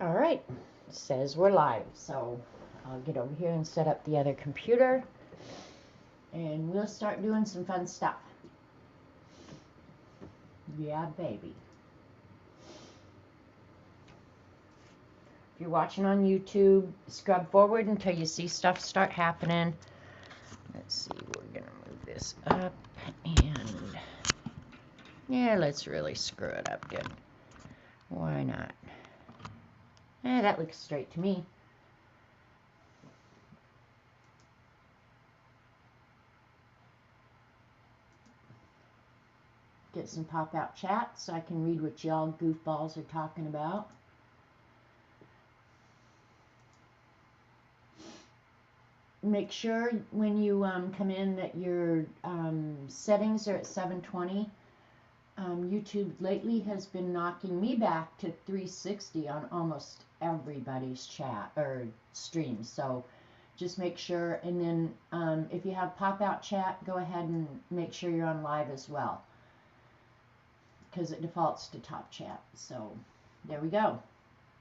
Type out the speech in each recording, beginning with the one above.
All right, it says we're live, so I'll get over here and set up the other computer, and we'll start doing some fun stuff. Yeah, baby. If you're watching on YouTube, scrub forward until you see stuff start happening. Let's see, we're gonna move this up, and yeah, let's really screw it up good. Why not? That looks straight to me. Get some pop-out chat so I can read what y'all goofballs are talking about. Make sure when you come in that your settings are at 720. YouTube lately has been knocking me back to 360 on almost everybody's chat or stream. So just make sure, and then if you have pop-out chat, go ahead and make sure you're on live as well, because it defaults to top chat. So there we go.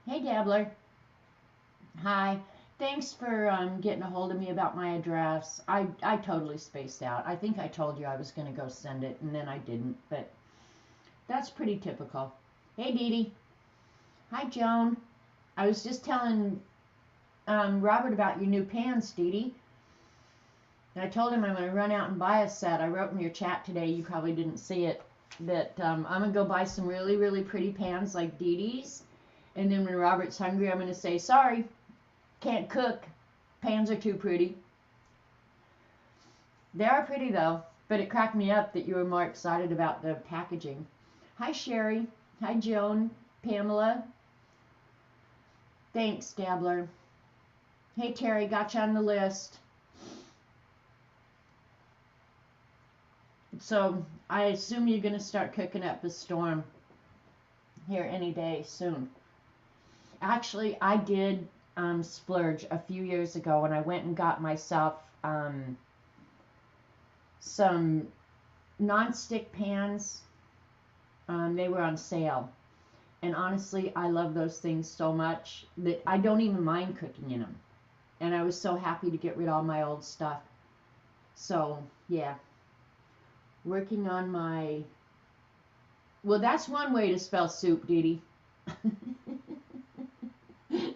Hey, Dabbler. Hi. Thanks for getting a hold of me about my address. I totally spaced out. I think I told you I was going to go send it, and then I didn't, but that's pretty typical. Hey, Dee Dee. Hi, Joan. I was just telling Robert about your new pans, Dee Dee. And I told him I'm going to run out and buy a set. I wrote in your chat today, you probably didn't see it, that I'm going to go buy some really, really pretty pans like Dee Dee's. And then when Robert's hungry, I'm going to say, sorry, can't cook. Pans are too pretty. They are pretty, though. But it cracked me up that you were more excited about the packaging. Hi, Sherry. Hi, Joan. Pamela. Thanks, Dabbler. Hey, Terry, got you on the list. So I assume you're going to start cooking up a storm here any day soon. Actually, I did splurge a few years ago when I went and got myself some non-stick pans. They were on sale. And honestly, I love those things so much that I don't even mind cooking in them. And I was so happy to get rid of all my old stuff. So, yeah. Working on my... Well, that's one way to spell soup, Dee Dee.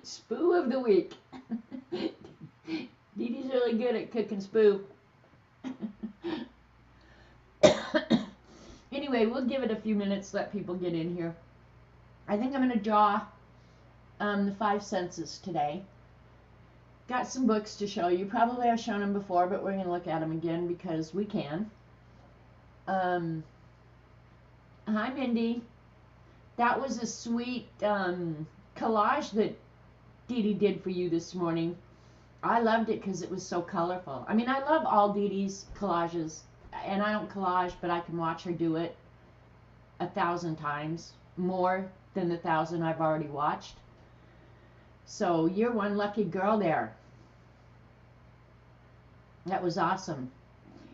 Spoo of the week. Dee Dee's really good at cooking spoo. Anyway, we'll give it a few minutes, let people get in here. I think I'm going to draw the 5 senses today. Got some books to show you. Probably I've shown them before, but we're going to look at them again because we can. Hi, Mindy. That was a sweet collage that Dee Dee did for you this morning. I loved it because it was so colorful. I mean, I love all Dee Dee's collages, and I don't collage, but I can watch her do it 1,000 times, more than the 1,000 I've already watched. So you're one lucky girl there. That was awesome.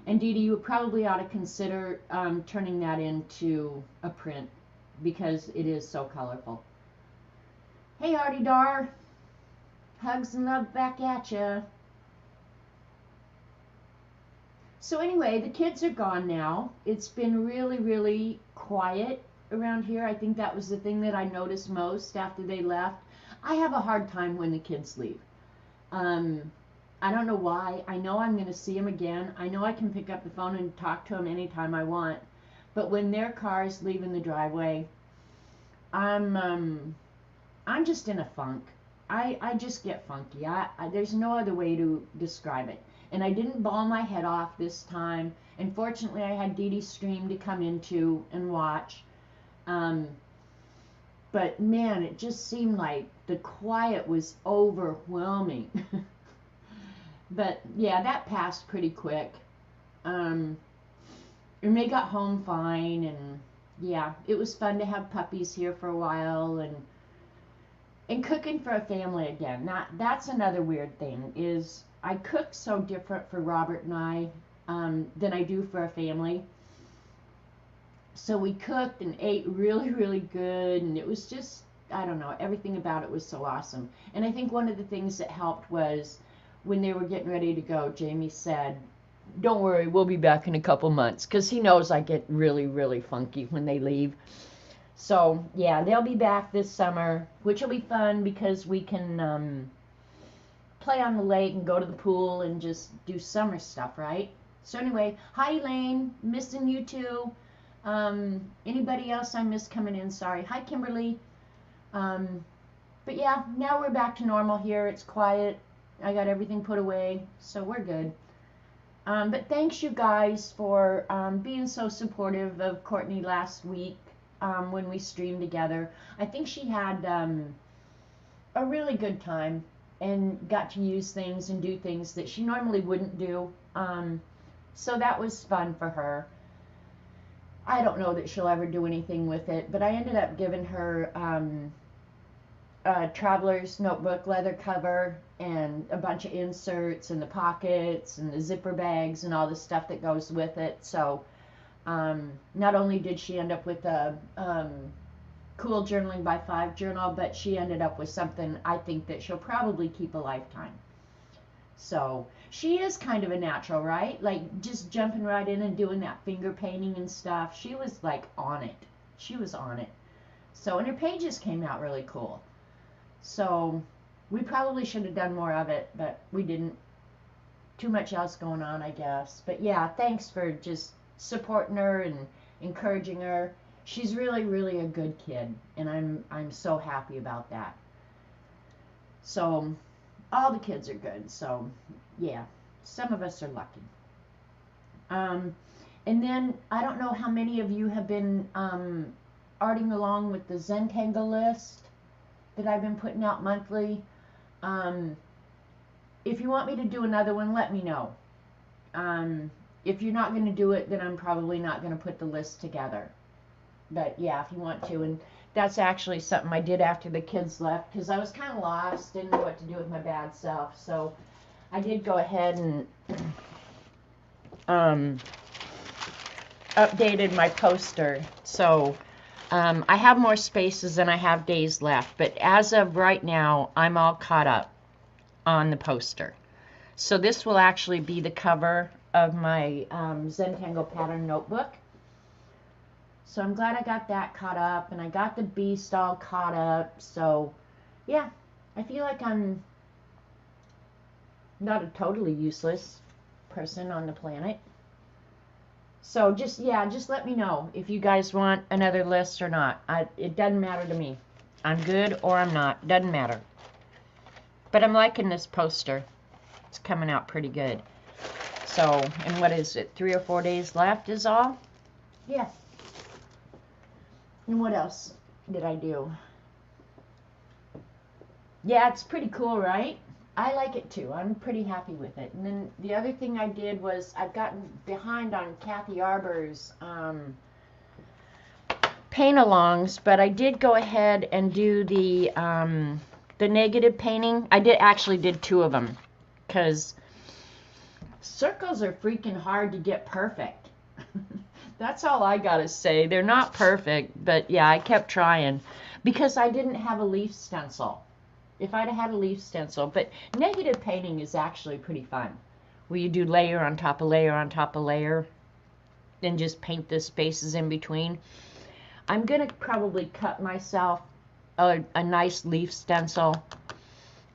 And Dee Dee, you probably ought to consider turning that into a print because it is so colorful. Hey, Artie Dar. Hugs and love back at ya. So anyway, the kids are gone now. It's been really, really quiet around here. I think that was the thing that I noticed most after they left. I have a hard time when the kids leave. I don't know why. I know I'm going to see them again. I know I can pick up the phone and talk to them anytime I want. But when their car's leaving the driveway, I'm just in a funk. I just get funky. There's no other way to describe it. And I didn't bawl my head off this time. And fortunately, I had Dee Dee's stream to come into and watch. But man, it just seemed like the quiet was overwhelming. But yeah, that passed pretty quick. And they got home fine, and yeah, it was fun to have puppies here for a while, and cooking for a family again. That's another weird thing, is I cook so different for Robert and I than I do for a family. So we cooked and ate really, really good, and it was just I don't know, everything about it was so awesome. And I think one of the things that helped was when they were getting ready to go, Jamie said, "Don't worry, we'll be back in a couple months," because he knows I get really, really funky when they leave. So yeah, they'll be back this summer, which will be fun because we can play on the lake and go to the pool and just do summer stuff, right? So anyway, hi Elaine, missing you too. Anybody else I missed coming in? Sorry. Hi Kimberly. But yeah, now we're back to normal here. It's quiet. I got everything put away, so we're good. But thanks you guys for being so supportive of Courtney last week when we streamed together. I think she had a really good time and got to use things and do things that she normally wouldn't do. So that was fun for her. I don't know that she'll ever do anything with it, but I ended up giving her a traveler's notebook leather cover and a bunch of inserts and the pockets and the zipper bags and all the stuff that goes with it. So not only did she end up with a cool Journaling by 5 journal, but she ended up with something I think that she'll probably keep a lifetime. So she is kind of a natural, right? Like just jumping right in and doing that finger painting and stuff. She was like on it. She was on it. So, and her pages came out really cool. So we probably should have done more of it, but we didn't. Too much else going on, I guess. But yeah, thanks for just supporting her and encouraging her. She's really, really a good kid, and I'm so happy about that. So all the kids are good. So yeah, some of us are lucky. And then I don't know how many of you have been arting along with the Zentangle list that I've been putting out monthly. If you want me to do another one, let me know. If you're not going to do it, then I'm probably not going to put the list together. But yeah, if you want to. And that's actually something I did after the kids left because I was kind of lost, didn't know what to do with my bad self. So I did go ahead and updated my poster. So I have more spaces than I have days left. But as of right now, I'm all caught up on the poster. So this will actually be the cover of my Zentangle pattern notebook. So I'm glad I got that caught up, and I got the beast all caught up. So yeah, I feel like I'm not a totally useless person on the planet. So just let me know if you guys want another list or not. It doesn't matter to me. I'm good or I'm not. Doesn't matter. But I'm liking this poster. It's coming out pretty good. So, and what is it? 3 or 4 days left is all? Yeah. And what else did I do? Yeah, it's pretty cool, right? I like it too. I'm pretty happy with it. And then the other thing I did was I've gotten behind on Kathy Arbor's paint-alongs, but I did go ahead and do the negative painting. I actually did 2 of them because circles are freaking hard to get perfect. That's all I gotta say. They're not perfect, but yeah, I kept trying because I didn't have a leaf stencil. If I'd have had a leaf stencil, but negative painting is actually pretty fun, where you do layer on top of layer on top of layer, and just paint the spaces in between. I'm gonna probably cut myself a nice leaf stencil,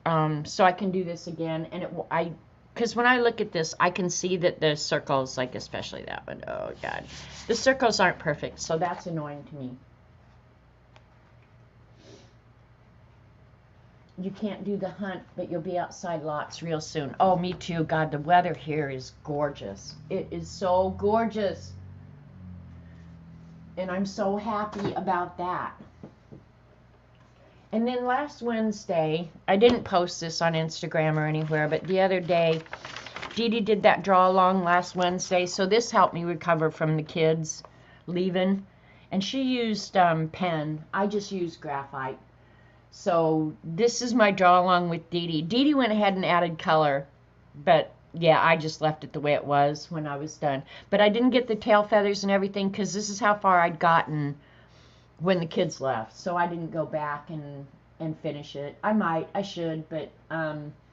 so I can do this again, and because when I look at this, I can see that the circles, like especially that one, oh God, the circles aren't perfect, so that's annoying to me. You can't do the hunt, but you'll be outside lots real soon. Oh, me too. God, the weather here is gorgeous. It is so gorgeous. And I'm so happy about that. And then last Wednesday, I didn't post this on Instagram or anywhere, but the other day, Dee Dee did that draw along last Wednesday, so this helped me recover from the kids leaving. And she used pen. I just used graphite. So this is my draw along with Dee Dee. Dee Dee went ahead and added color, but yeah, I just left it the way it was when I was done. But I didn't get the tail feathers and everything because this is how far I'd gotten when the kids left, so I didn't go back and finish it. I might, I should, but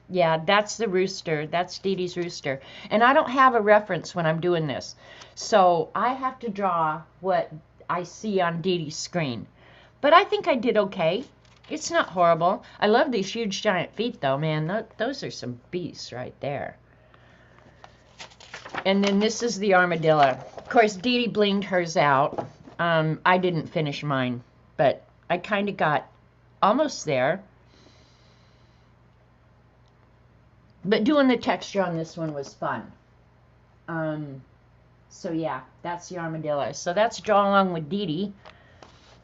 yeah, that's the rooster. That's Dee Dee's rooster. And I don't have a reference when I'm doing this, so I have to draw what I see on Dee Dee's screen. But I think I did okay. It's not horrible. I love these huge giant feet though, man. Those are some beasts right there. And then this is the armadillo. Of course, Dee Dee blinged hers out. I didn't finish mine, but I kind of got almost there. But doing the texture on this one was fun. So yeah, that's the armadillo. So that's draw along with Dee Dee.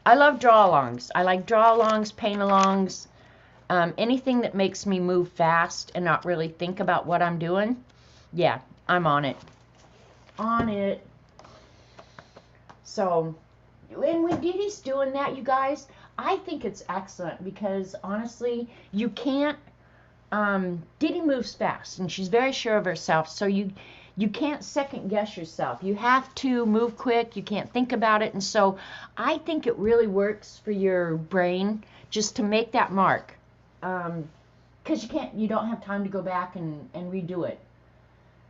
I love draw-alongs. I like draw-alongs, paint-alongs, anything that makes me move fast and not really think about what I'm doing. Yeah, I'm on it. On it. So, and when Dee Dee's doing that, you guys, I think it's excellent because, honestly, you can't, Dee Dee moves fast, and she's very sure of herself, so you can't second guess yourself. You have to move quick. You can't think about it. And so I think it really works for your brain just to make that mark. Because you don't have time to go back and redo it.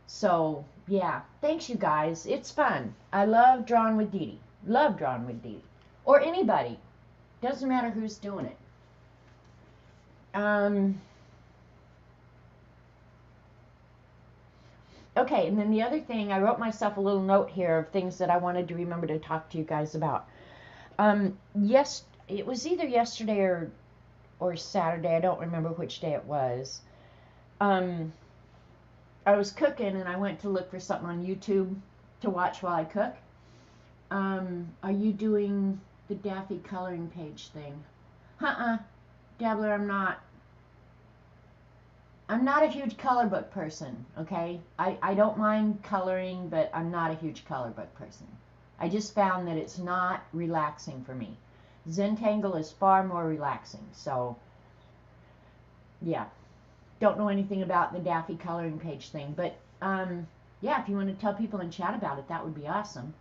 So yeah, thanks you guys. It's fun. I love drawing with Dee Dee. Love drawing with Dee Dee. Or anybody. Doesn't matter who's doing it. Okay, and then the other thing, I wrote myself a little note here of things that I wanted to remember to talk to you guys about. Yes, it was either yesterday or Saturday. I don't remember which day it was. I was cooking, and I went to look for something on YouTube to watch while I cook. Are you doing the Daffy coloring page thing? Dabbler, I'm not. I'm not a huge color book person, okay? I don't mind coloring, but I'm not a huge color book person. I just found that it's not relaxing for me. Zentangle is far more relaxing, so yeah. Don't know anything about the Daffy coloring page thing, but yeah, if you want to tell people in chat about it, that would be awesome.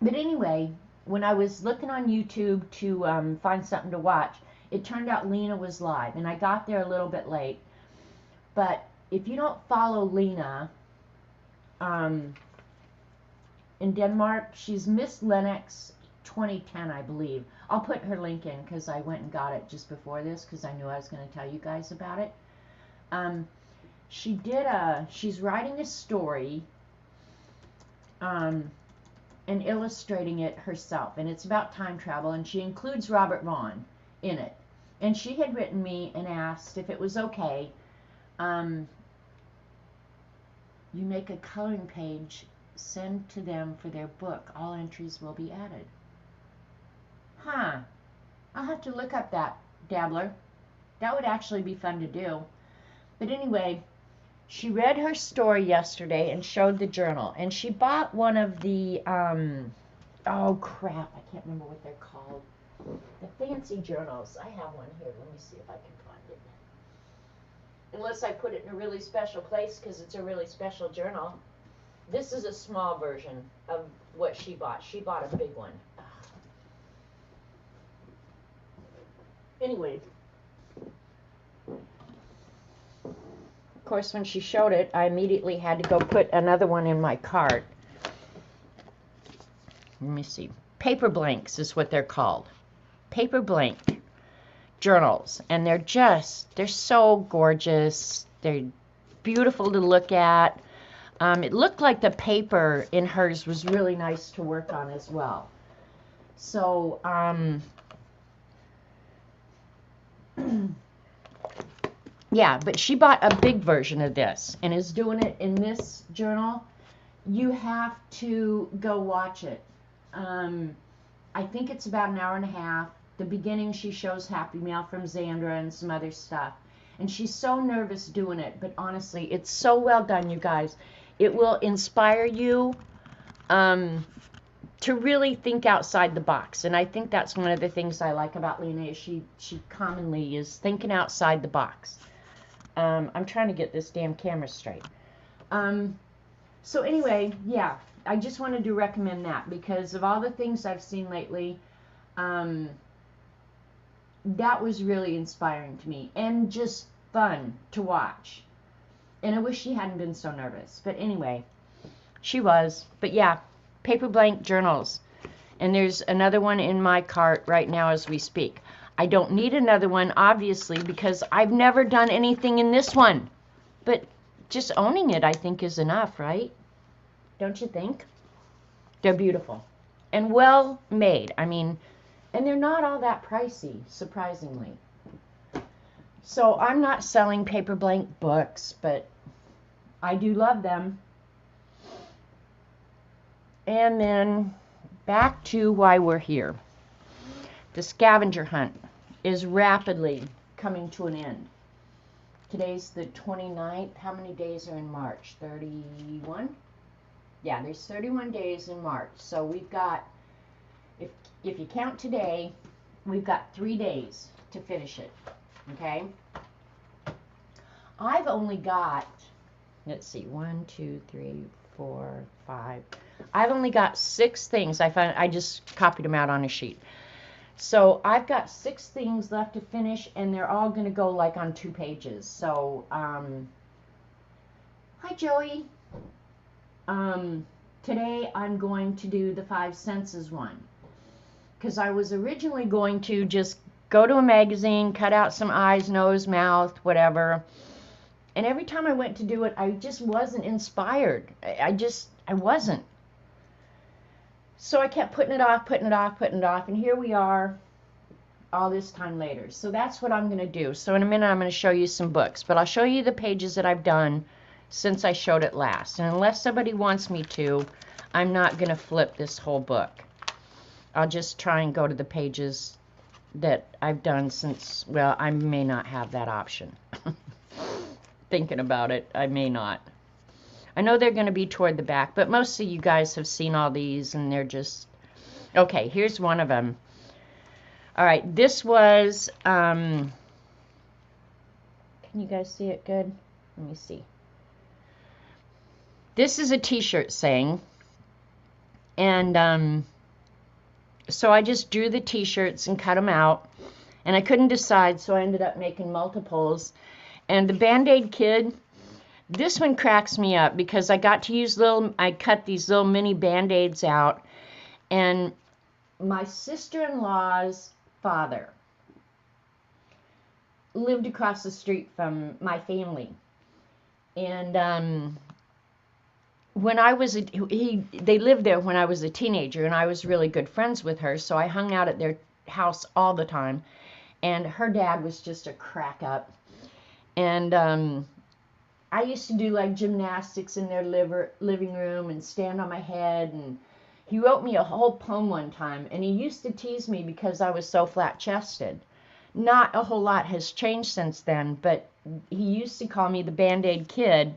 But anyway, when I was looking on YouTube to find something to watch, it turned out Lena was live, and I got there a little bit late. But if you don't follow Lena in Denmark, she's Miss Lennox 2010, I believe. I'll put her link in because I went and got it just before this because I knew I was going to tell you guys about it. She's writing a story and illustrating it herself, and it's about time travel, and she includes Robert Vaughn in it. And she had written me and asked if it was okay. You make a coloring page, send to them for their book. All entries will be added. I'll have to look up that, Dabbler. That would actually be fun to do. But anyway, she read her story yesterday and showed the journal. And she bought one of the, oh crap, I can't remember what they're called. The fancy journals. I have one here. Let me see if I can find it. Unless I put it in a really special place because it's a really special journal. This is a small version of what she bought. She bought a big one. Anyway. Of course, when she showed it, I immediately had to go put another one in my cart. Let me see. Paper blanks is what they're called. Paper blank journals, and they're so gorgeous. They're beautiful to look at. It looked like the paper in hers was really nice to work on as well. So yeah, but she bought a big version of this and is doing it in this journal. You have to go watch it. I think it's about an hour and a half. The beginning, she shows Happy Meal from Xandra and some other stuff. And she's so nervous doing it, but honestly, it's so well done, you guys. It will inspire you to really think outside the box. And I think that's one of the things I like about Lena is she commonly is thinking outside the box. I'm trying to get this damn camera straight. So anyway, yeah. I just wanted to recommend that because of all the things I've seen lately, that was really inspiring to me and just fun to watch. And I wish she hadn't been so nervous. But anyway, she was. But yeah, paper blank journals. And there's another one in my cart right now as we speak. I don't need another one, obviously, because I've never done anything in this one. But just owning it, I think, is enough, right? Don't you think? They're beautiful and well made. I mean, and they're not all that pricey, surprisingly. So I'm not selling paper blank books, but I do love them. And then back to why we're here. The scavenger hunt is rapidly coming to an end. Today's the 29th. How many days are in March? 31? Yeah, there's 31 days in March. So we've got, if you count today, we've got 3 days to finish it. Okay? I've only got, let's see, 1, 2, 3, 4, 5. I've only got 6 things. I just copied them out on a sheet. So I've got 6 things left to finish, and they're all going to go like on 2 pages. So, hi Joey. Today I'm going to do the 5 senses one, because I was originally going to just go to a magazine, cut out some eyes, nose, mouth, whatever. And every time I went to do it, I just wasn't inspired. I wasn't. So I kept putting it off, and here we are all this time later. So that's what I'm going to do. So in a minute I'm going to show you some books, but I'll show you the pages that I've done since I showed it last. And unless somebody wants me to, I'm not going to flip this whole book. I'll just try and go to the pages that I've done since, well, I may not have that option. Thinking about it, I may not. I know they're going to be toward the back, but most of you guys have seen all these, and they're just... Okay, here's one of them. All right, this was... Can you guys see it good? Let me see. This is a t-shirt saying, and so I just drew the t-shirts and cut them out, and I couldn't decide, so I ended up making multiples. And the Band-Aid Kid, this one cracks me up because I got to use I cut these little mini Band-Aids out, and my sister-in-law's father lived across the street from my family. And when I was they lived there when I was a teenager, and I was really good friends with her, so I hung out at their house all the time. And her dad was just a crack up. And I used to do like gymnastics in their living room and stand on my head. And he wrote me a whole poem one time, and he used to tease me because I was so flat-chested. Not a whole lot has changed since then, but he used to call me the Band-Aid Kid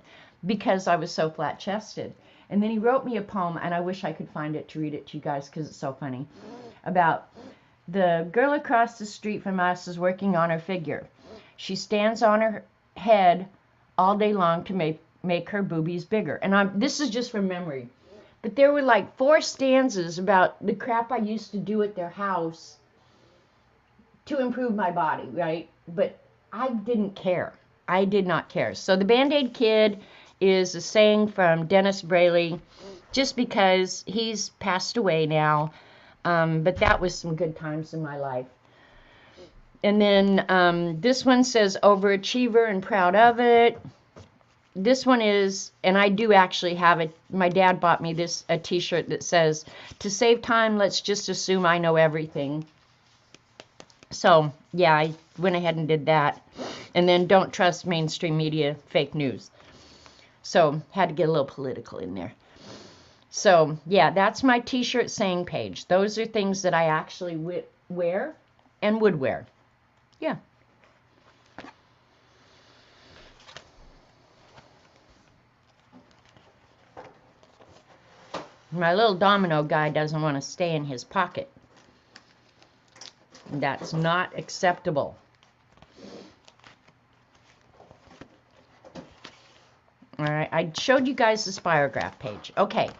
because I was so flat-chested. And then he wrote me a poem, and I wish I could find it to read it to you guys because it's so funny, about the girl across the street from us is working on her figure. She stands on her head all day long to make her boobies bigger. And this is just from memory. But there were like 4 stanzas about the crap I used to do at their house to improve my body, right? But I didn't care. I did not care. So the Band-Aid Kid is a saying from Dennis Braley, just because he's passed away now. But that was some good times in my life. And then this one says overachiever and proud of it. This one is, and I do actually have it. My dad bought me a t-shirt that says, to save time, let's just assume I know everything. So, yeah, I went ahead and did that. And then don't trust mainstream media, fake news. So, had to get a little political in there. So, yeah, that's my t-shirt saying page. Those are things that I actually wear and would wear. Yeah. My little domino guy doesn't want to stay in his pocket. That's not acceptable. All right, I showed you guys the spirograph page. Okay,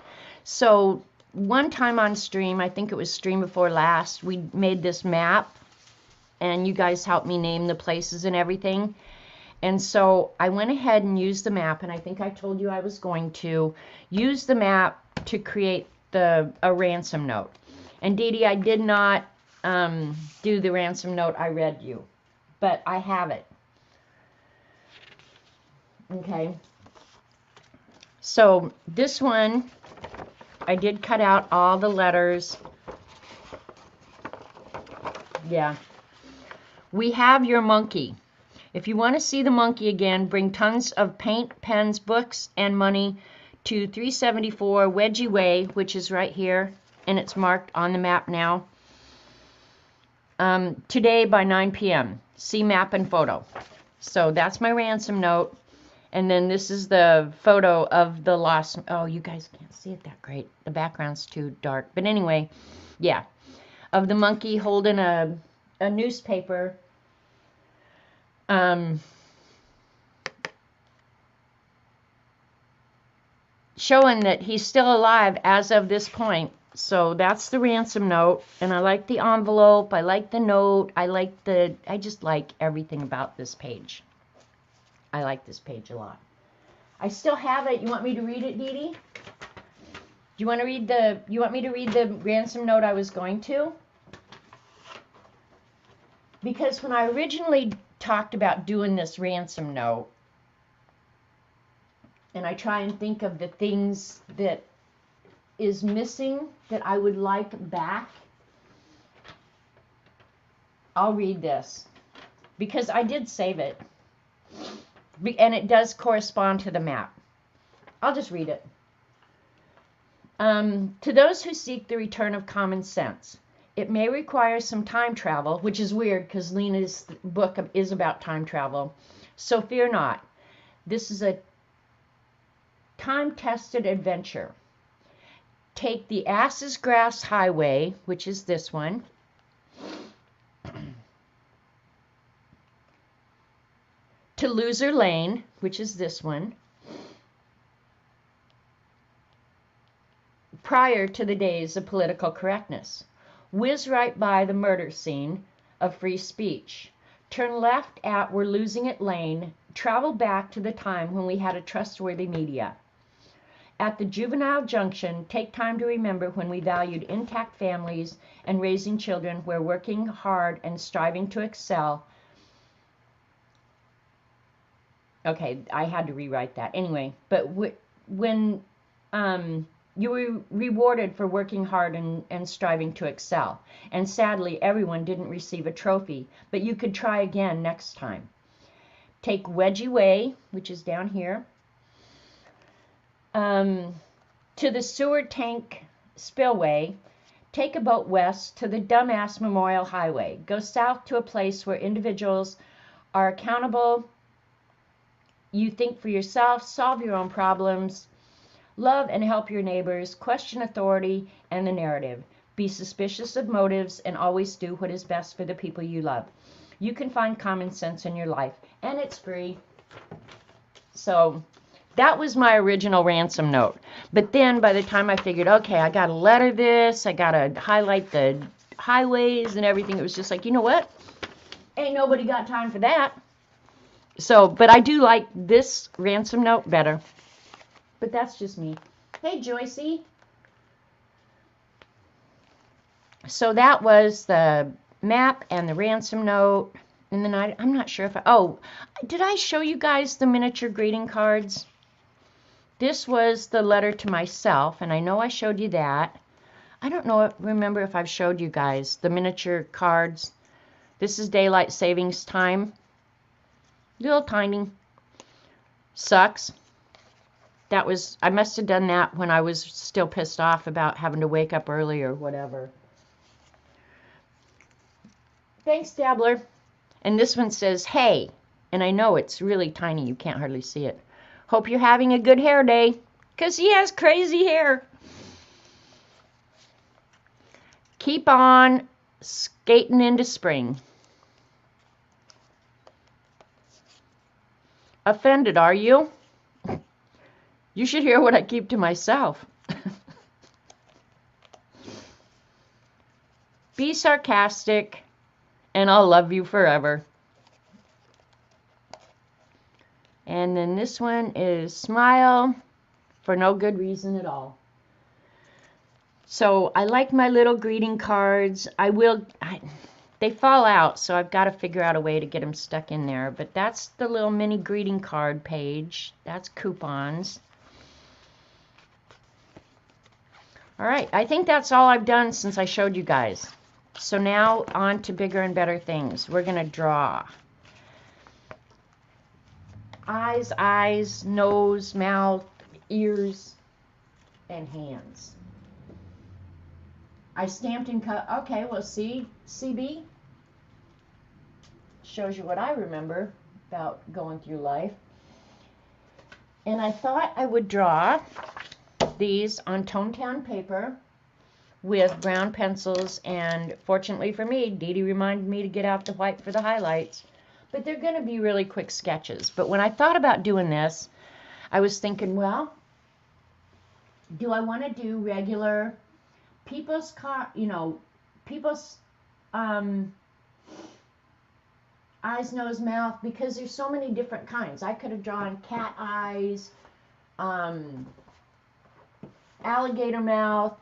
So one time on stream, I think it was stream before last, we made this map, and you guys helped me name the places and everything. And so I went ahead and used the map, and I think I told you I was going to use the map to create a ransom note. And Dee Dee, I did not do the ransom note I read you, but I have it. Okay. So this one, I did cut out all the letters. Yeah. We have your monkey. If you want to see the monkey again, bring tons of paint, pens, books, and money to 374 Wedgie Way, which is right here, and it's marked on the map now. Today by 9 p.m. See map and photo. So that's my ransom note. And then this is the photo of the lost. Oh, you guys can't see it that great. The background's too dark. But anyway, yeah. Of the monkey holding a newspaper. Showing that he's still alive as of this point. So that's the ransom note, and I like the envelope, I like the note, I just like everything about this page. I like this page a lot. I still have it. You want me to read it, Dee Dee? You want me to read the ransom note I was going to? Because when I originally talked about doing this ransom note, and I try and think of the things that is missing that I would like back, I'll read this because I did save it, and it does correspond to the map. I'll just read it. To those who seek the return of common sense, it may require some time travel, which is weird because Lena's book is about time travel. So fear not. This is a time-tested adventure. Take the Ass's Grass Highway, which is this one, to Loser Lane, which is this one, prior to the days of political correctness. Whiz right by the murder scene of free speech. Turn left at We're Losing It Lane. Travel back to the time when we had a trustworthy media. At the juvenile junction, take time to remember when we valued intact families and raising children where working hard and striving to excel. Okay, I had to rewrite that. Anyway, but when you were rewarded for working hard and striving to excel. And sadly, everyone didn't receive a trophy, but you could try again next time. Take Wedgie Way, which is down here, to the sewer tank spillway. Take a boat west to the Dumbass Memorial Highway. Go south to a place where individuals are accountable. You think for yourself, solve your own problems, love and help your neighbors, question authority and the narrative. Be suspicious of motives and always do what is best for the people you love. You can find common sense in your life, and it's free. So that was my original ransom note. But then by the time I figured, okay, I got to letter this, I got to highlight the highways and everything, it was just like, you know what? Ain't nobody got time for that. So, but I do like this ransom note better. But that's just me. Hey, Joycey. So that was the map and the ransom note. And then I'm not sure if did I show you guys the miniature greeting cards? This was the letter to myself, and I know I showed you that. I don't remember if I've showed you guys the miniature cards. This is daylight savings time. Little tiny. Sucks. I must have done that when I was still pissed off about having to wake up early or whatever. Thanks, Dabbler. And this one says, hey. And I know it's really tiny. You can't hardly see it. Hope you're having a good hair day. Because he has crazy hair. Keep on skating into spring. Offended, are you? You should hear what I keep to myself. Be sarcastic, and I'll love you forever. And then this one is smile for no good reason at all. So I like my little greeting cards. They fall out, so I've got to figure out a way to get them stuck in there. But that's the little mini greeting card page. That's coupons. All right, I think that's all I've done since I showed you guys. So now on to bigger and better things. We're going to draw. Eyes, nose, mouth, ears, and hands. I stamped and cut. Okay, well, see, CB shows you what I remember about going through life. And I thought I would draw these on toned down paper with brown pencils, and fortunately for me, Dee Dee reminded me to get out the white for the highlights. But they're going to be really quick sketches. But when I thought about doing this, I was thinking, well, do I want to do regular people's eyes, nose, mouth, because there's so many different kinds. I could have drawn cat eyes, alligator mouth.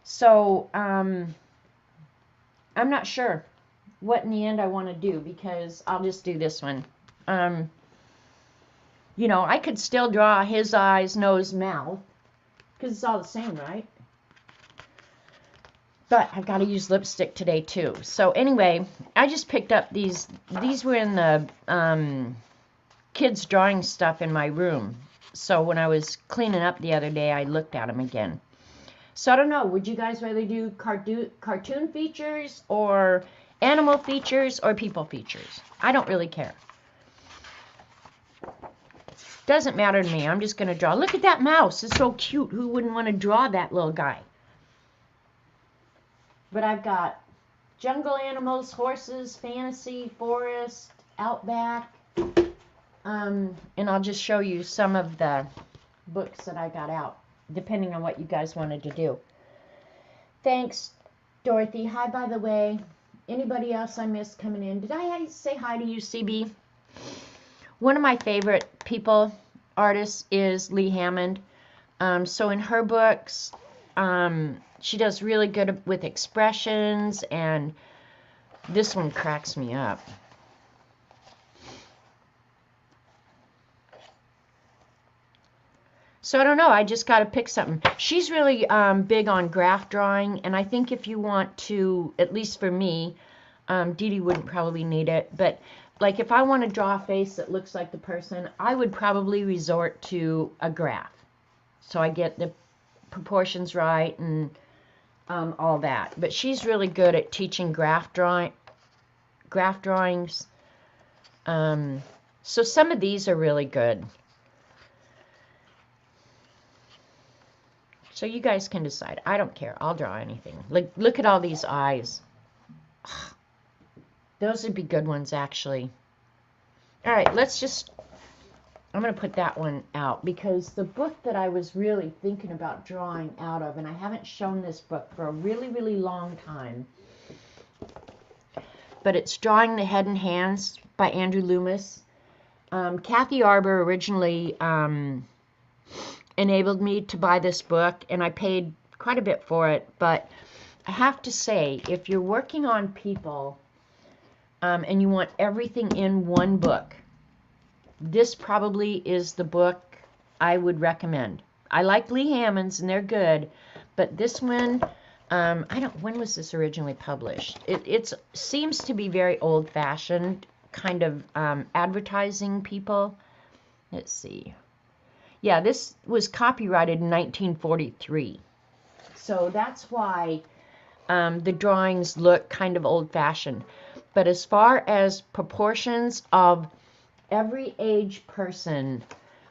So I'm not sure what in the end I want to do, because I'll just do this one. You know, I could still draw his eyes, nose, mouth, because it's all the same, right? But I've got to use lipstick today too. So anyway, I just picked up these. These were in the kids' drawing stuff in my room. So when I was cleaning up the other day, I looked at them again. So I don't know, would you guys rather do cartoon features or animal features or people features? I don't really care. Doesn't matter to me. I'm just going to draw. Look at that mouse. It's so cute. Who wouldn't want to draw that little guy? But I've got jungle animals, horses, fantasy, forest, outback. And I'll just show you some of the books that I got out, depending on what you guys wanted to do. Thanks, Dorothy. Hi, by the way. Anybody else I missed coming in? Did I say hi to you, CB? One of my favorite artists is Lee Hammond. So in her books, she does really good with expressions, and this one cracks me up. So I don't know, I just got to pick something. She's really big on graph drawing, and I think if you want to, at least for me, Dee Dee wouldn't probably need it, but like if I want to draw a face that looks like the person, I would probably resort to a graph. So I get the proportions right and all that. But she's really good at teaching graph drawings. So some of these are really good. So you guys can decide. I don't care. I'll draw anything. Look at all these eyes. Those would be good ones, actually. All right, I'm going to put that one out, because the book that I was really thinking about drawing out of, and I haven't shown this book for a really, really long time, but it's Drawing the Head and Hands by Andrew Loomis. Kathy Arbor originally enabled me to buy this book, and I paid quite a bit for it, but I have to say, if you're working on people and you want everything in one book, this probably is the book I would recommend. I like Lee Hammond's, and they're good, but this one, when was this originally published? It seems to be very old-fashioned, kind of advertising people. Let's see. Yeah, this was copyrighted in 1943. So that's why the drawings look kind of old-fashioned. But as far as proportions of every age person,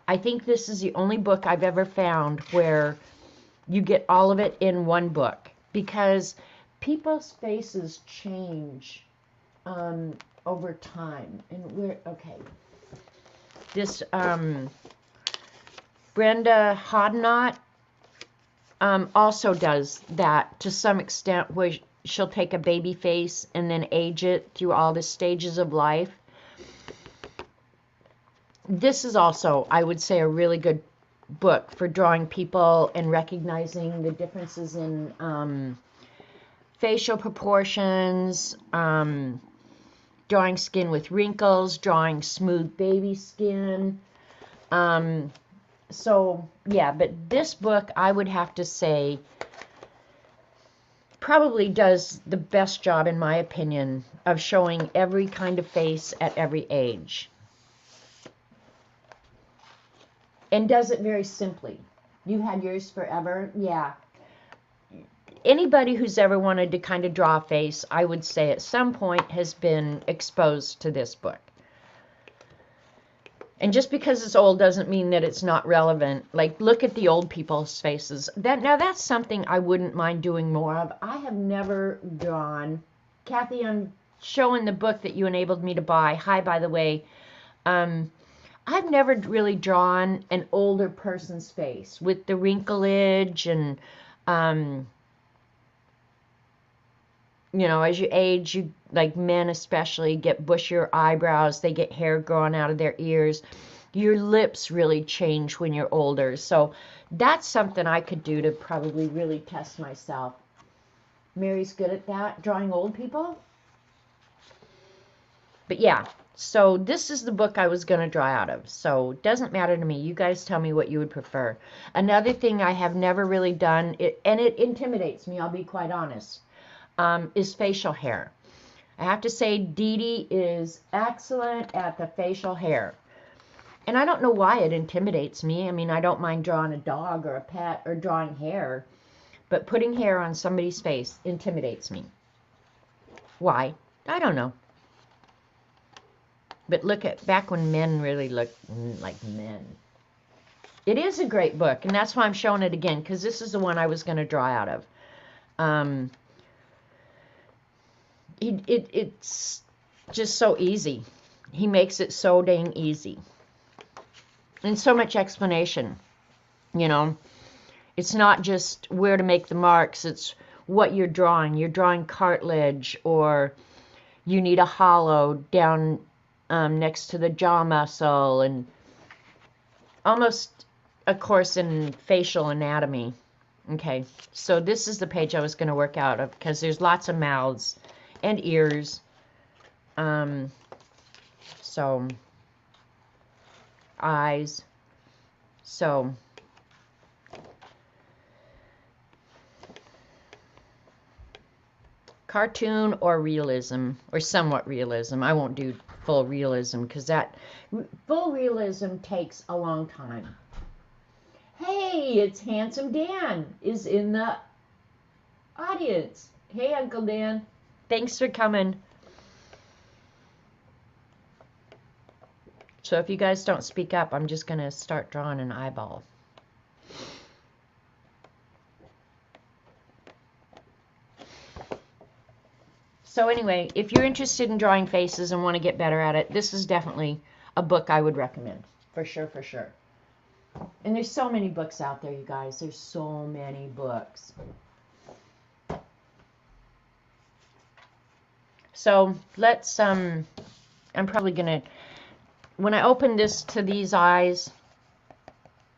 I think this is the only book I've ever found where you get all of it in one book, because people's faces change over time. And this Brenda Hodnott also does that to some extent, where she'll take a baby face and then age it through all the stages of life. This is also, I would say, a really good book for drawing people and recognizing the differences in facial proportions, drawing skin with wrinkles, drawing smooth baby skin. So, yeah, but this book, I would have to say, probably does the best job, in my opinion, of showing every kind of face at every age. And does it very simply. You had yours forever? Yeah. Anybody who's ever wanted to kind of draw a face, I would say at some point has been exposed to this book. And just because it's old doesn't mean that it's not relevant. Like, look at the old people's faces. Now, that's something I wouldn't mind doing more of. I have never drawn. Kathy, I'm showing the book that you enabled me to buy. Hi, by the way. I've never really drawn an older person's face with the wrinklage and, you know, as you age, you, like men especially, get bushier eyebrows. They get hair growing out of their ears. Your lips really change when you're older. So that's something I could do to probably really test myself. Mary's good at that, drawing old people. But yeah, so this is the book I was going to draw out of. So it doesn't matter to me. You guys tell me what you would prefer. Another thing I have never really done, and it intimidates me, I'll be quite honest, is facial hair. I have to say Dee Dee is excellent at the facial hair. And I don't know why it intimidates me. I mean, I don't mind drawing a dog or a pet or drawing hair. But putting hair on somebody's face intimidates me. Why? I don't know. But look at back when men really looked like men. It is a great book, and that's why I'm showing it again, because this is the one I was going to draw out of. It's just so easy. He makes it so dang easy. And so much explanation, you know. It's not just where to make the marks, it's what you're drawing. You're drawing cartilage, or you need a hollow down next to the jaw muscle, and almost a course in facial anatomy. Okay, so this is the page I was going to work out of, because there's lots of mouths and ears. So eyes. So cartoon or realism, or somewhat realism. I won't do full realism, because that full realism takes a long time. Hey, it's Handsome Dan is in the audience. Hey, Uncle Dan. Thanks for coming. So if you guys don't speak up, I'm just going to start drawing an eyeball. So anyway, if you're interested in drawing faces and want to get better at it, this is definitely a book I would recommend. For sure, for sure. And there's so many books out there, you guys. There's so many books. So let's, I'm probably going to, when I open this to these eyes,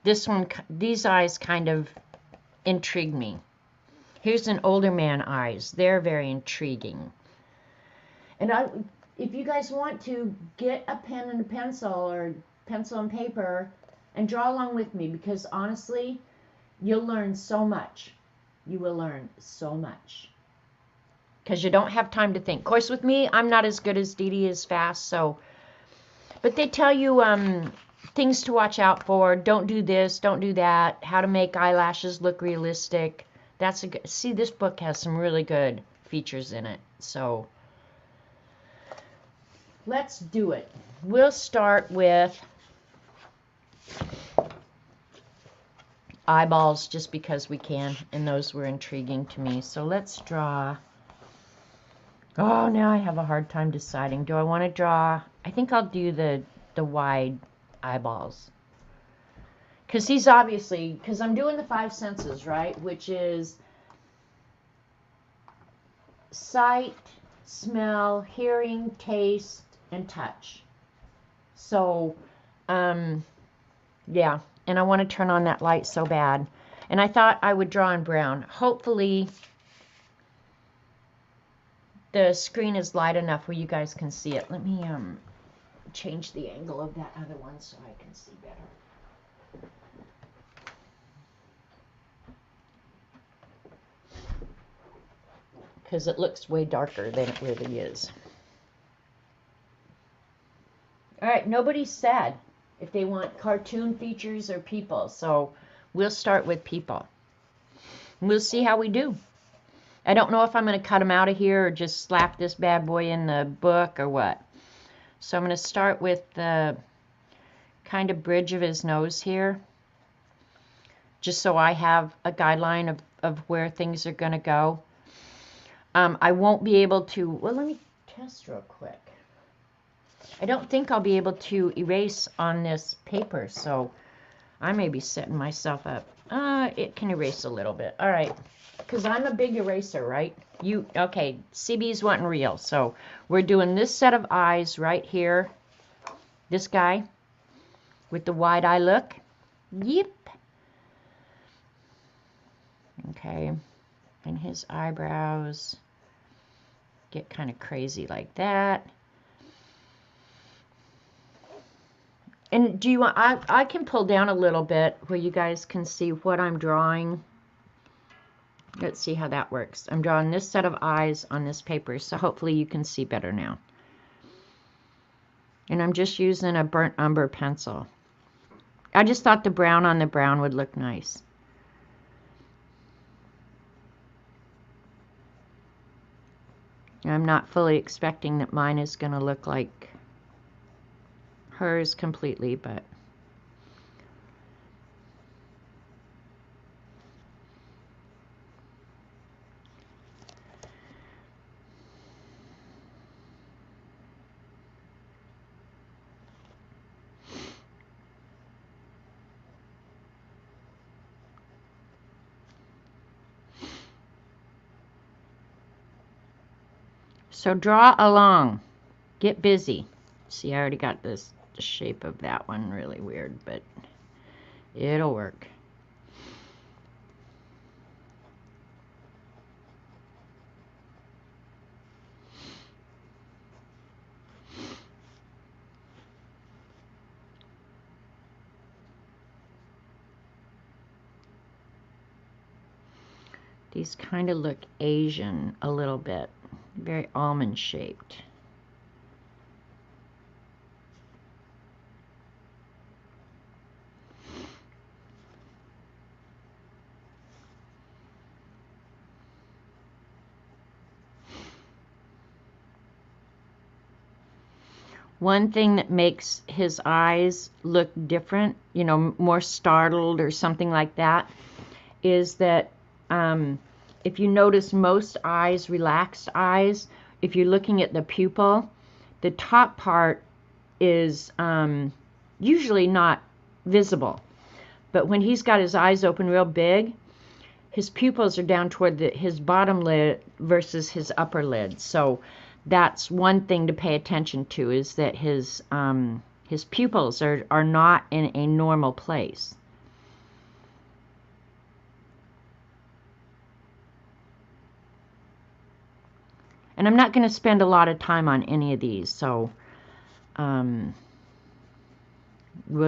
these eyes kind of intrigue me. Here's an older man eyes. They're very intriguing. And if you guys want to, get a pen and a pencil, or pencil and paper, and draw along with me, because honestly, you'll learn so much. You will learn so much. Because you don't have time to think. Of course, with me, I'm not as good as Dee Dee is fast, so. But they tell you things to watch out for. Don't do this, don't do that. How to make eyelashes look realistic. That's a good. See, this book has some really good features in it. So let's do it. We'll start with eyeballs, just because we can, and those were intriguing to me. So let's draw. Oh, now I have a hard time deciding. Do I want to draw? I think I'll do the wide eyeballs. Because he's obviously, because I'm doing the five senses, right? Which is sight, smell, hearing, taste, and touch. So, yeah. And I want to turn on that light so bad. And I thought I would draw in brown. Hopefully the screen is light enough where you guys can see it. Let me change the angle of that other one so I can see better. Because it looks way darker than it really is. All right, nobody said if they want cartoon features or people, so we'll start with people. We'll see how we do. I don't know if I'm going to cut them out of here or just slap this bad boy in the book or what. So I'm going to start with the kind of bridge of his nose here, just so I have a guideline of where things are going to go. I won't be able to, well, let me test real quick. I don't think I'll be able to erase on this paper, so I may be setting myself up. It can erase a little bit. All right, because I'm a big eraser, right? Okay, CB's wanting real, so we're doing this set of eyes right here. This guy with the wide eye look. Yep. Okay, and his eyebrows get kind of crazy like that. And do you want, I can pull down a little bit where you guys can see what I'm drawing. Let's see how that works. I'm drawing this set of eyes on this paper, so hopefully you can see better now. And I'm just using a burnt umber pencil. I just thought the brown on the brown would look nice. I'm not fully expecting that mine is going to look like hers completely, but so draw along. Get busy. See, I already got the shape of that one really weird, but it'll work. These kind of look Asian a little bit, very almond shaped. One thing that makes his eyes look different, you know, more startled or something like that, is that if you notice most eyes, relaxed eyes, if you're looking at the pupil, the top part is usually not visible. But when he's got his eyes open real big, his pupils are down toward his bottom lid versus his upper lid. So that's one thing to pay attention to, is that his pupils are not in a normal place. And I'm not going to spend a lot of time on any of these, so we'll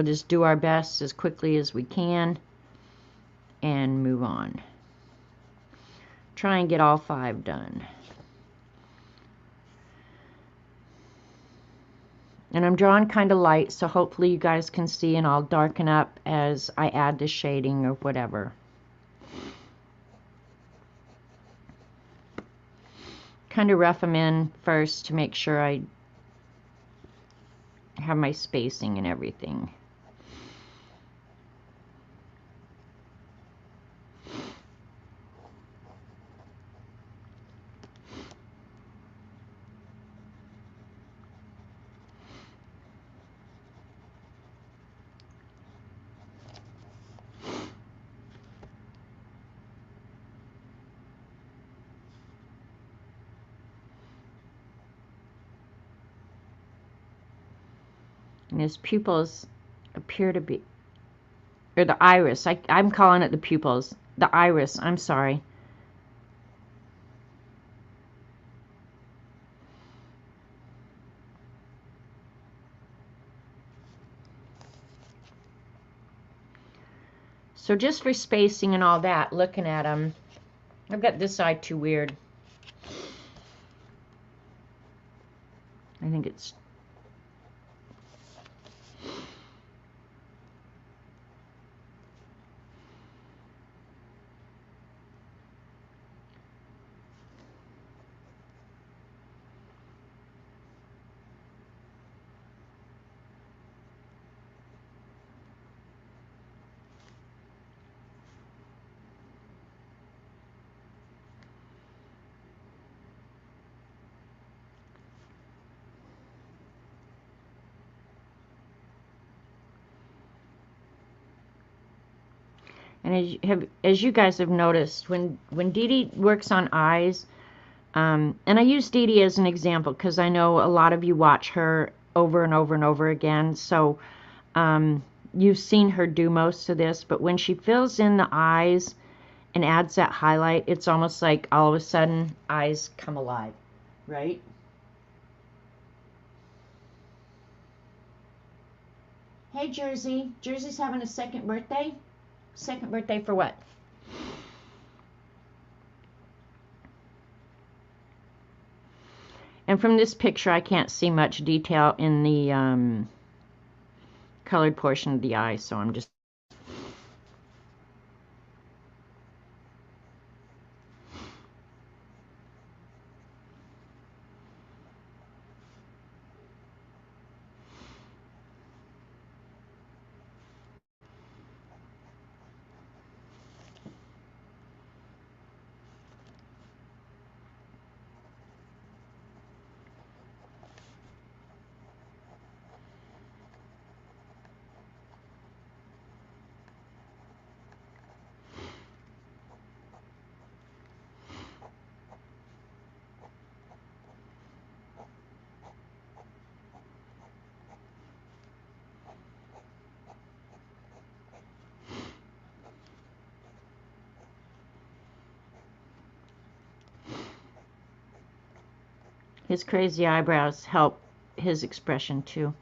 just do our best as quickly as we can and move on. Try and get all 5 done. And I'm drawing kind of light, so hopefully you guys can see, and I'll darken up as I add the shading or whatever. Kind of rough them in first to make sure I have my spacing and everything. And his pupils appear to be, or the iris, I'm calling it the pupils. The iris, I'm sorry. So just for spacing and all that, looking at them, I've got this eye too weird. I think it's... And as you guys have noticed, when Dee Dee works on eyes, and I use Dee Dee as an example because I know a lot of you watch her over and over and over again, so you've seen her do most of this, but when she fills in the eyes and adds that highlight, it's almost like all of a sudden eyes come alive, right? Hey, Jersey. Jersey's having a second birthday. Second birthday for what? And from this picture, I can't see much detail in the colored portion of the eye, so I'm just... His crazy eyebrows help his expression too.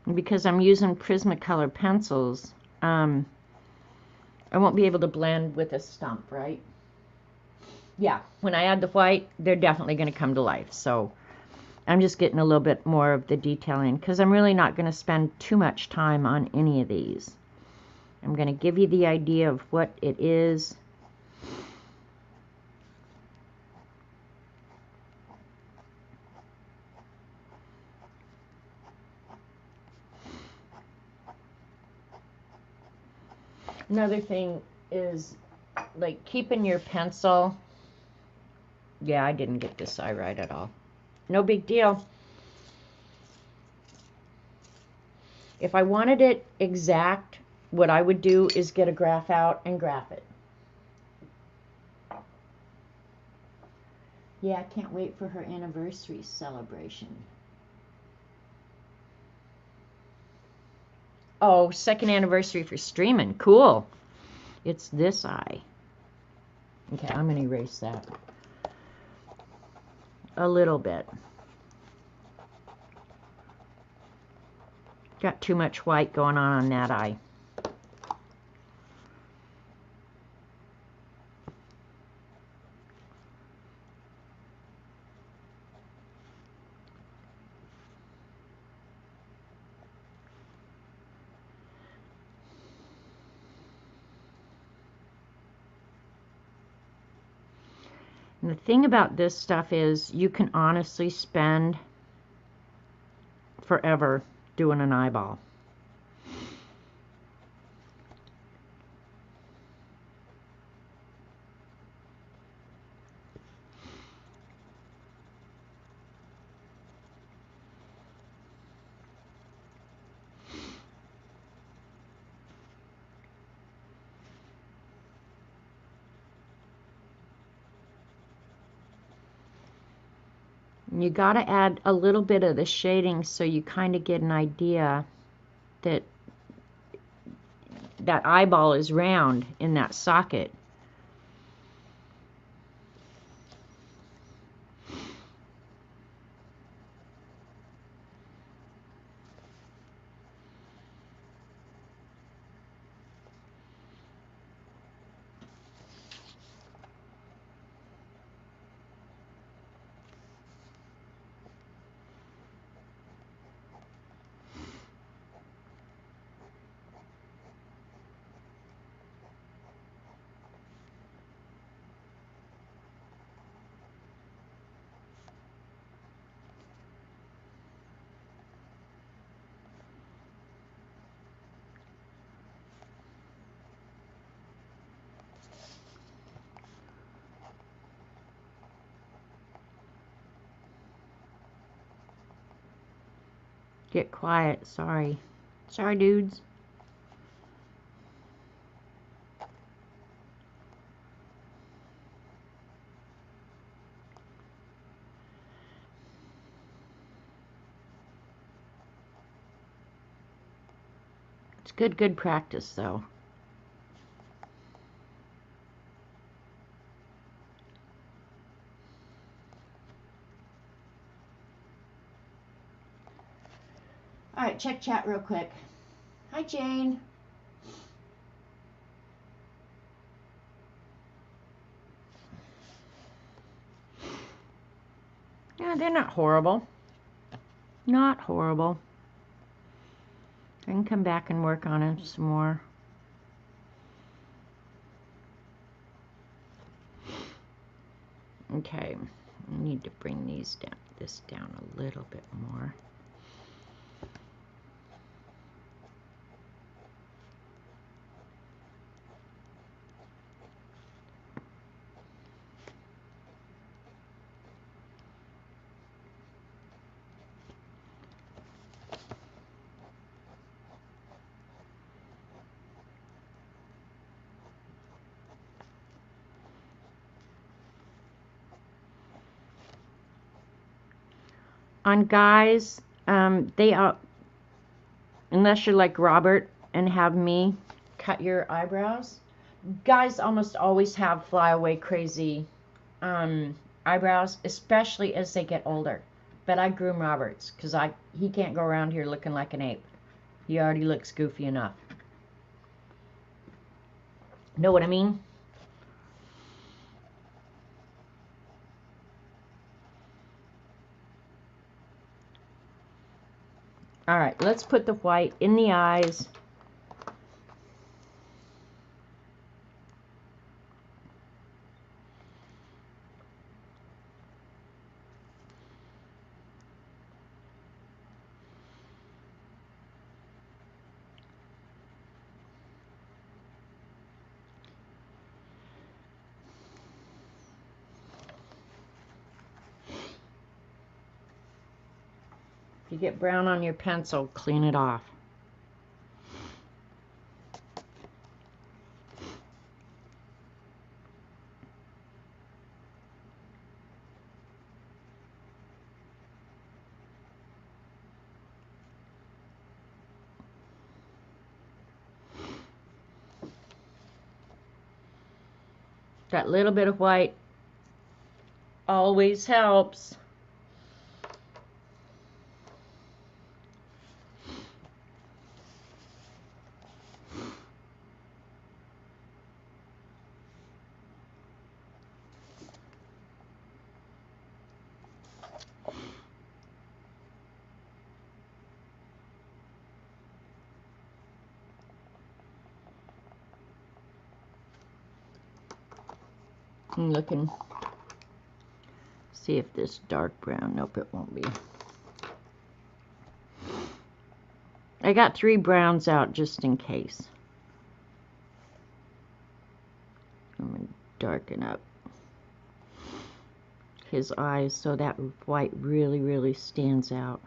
And because I'm using Prismacolor pencils, I won't be able to blend with a stump, right? Yeah, when I add the white, they're definitely going to come to life. So I'm just getting a little bit more of the detailing because I'm really not going to spend too much time on any of these. I'm going to give you the idea of what it is. Another thing is like keeping your pencil. Yeah, I didn't get this eye right at all. No big deal. If I wanted it exact, what I would do is get a graph out and graph it. Yeah, I can't wait for her anniversary celebration. Oh, second anniversary for streaming. Cool. It's this eye. Okay, I'm going to erase that a little bit. Got too much white going on that eye. And the thing about this stuff is you can honestly spend forever doing an eyeball. You got to add a little bit of the shading so you kind of get an idea that that eyeball is round in that socket. Get quiet, sorry. Sorry, dudes. It's good practice, though. All right, check chat real quick. Hi, Jane. Yeah, they're not horrible. Not horrible. I can come back and work on it some more. Okay, I need to bring this down a little bit more. On guys, they are, unless you're like Robert and have me cut your eyebrows, guys almost always have flyaway crazy eyebrows, especially as they get older. But I groom Robert's because he can't go around here looking like an ape. He already looks goofy enough. Know what I mean? All right, let's put the white in the eyes. If you get brown on your pencil, clean it off. That little bit of white always helps. I'm looking, see if this dark brown, nope, it won't be. I got 3 browns out just in case. I'm going to darken up his eyes so that white really stands out.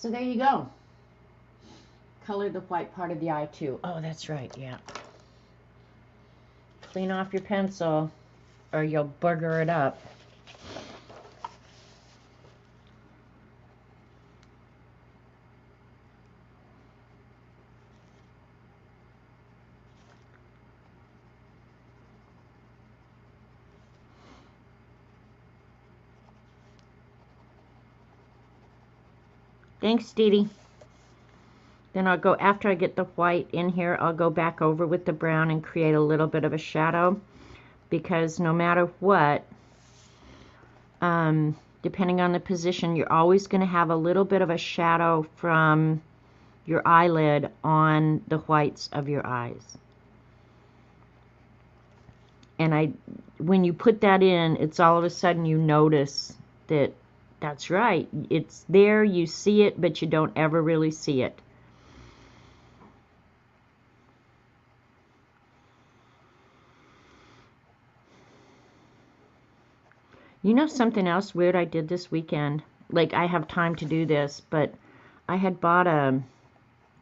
So there you go. Color the white part of the eye too. Oh, that's right, yeah. Clean off your pencil or you'll booger it up. Thanks, Dee Dee. Then I'll go, after I get the white in here, I'll go back over with the brown and create a little bit of a shadow, because no matter what, depending on the position, you're always going to have a little bit of a shadow from your eyelid on the whites of your eyes. And when you put that in, it's all of a sudden you notice that that's right. It's there, you see it, but you don't ever really see it. You know something else weird I did this weekend? Like, I have time to do this, but I had bought a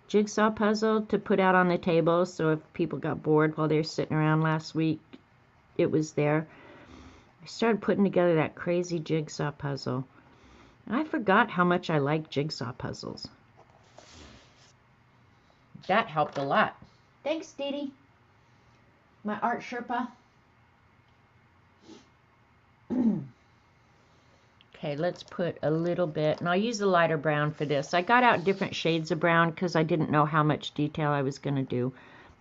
jigsaw puzzle to put out on the table, so if people got bored while they were sitting around last week, it was there. I started putting together that crazy jigsaw puzzle. And I forgot how much I like jigsaw puzzles. That helped a lot. Thanks, Dee Dee. My art Sherpa. Okay, let's put a little bit, and I'll use a lighter brown for this. I got out different shades of brown because I didn't know how much detail I was going to do.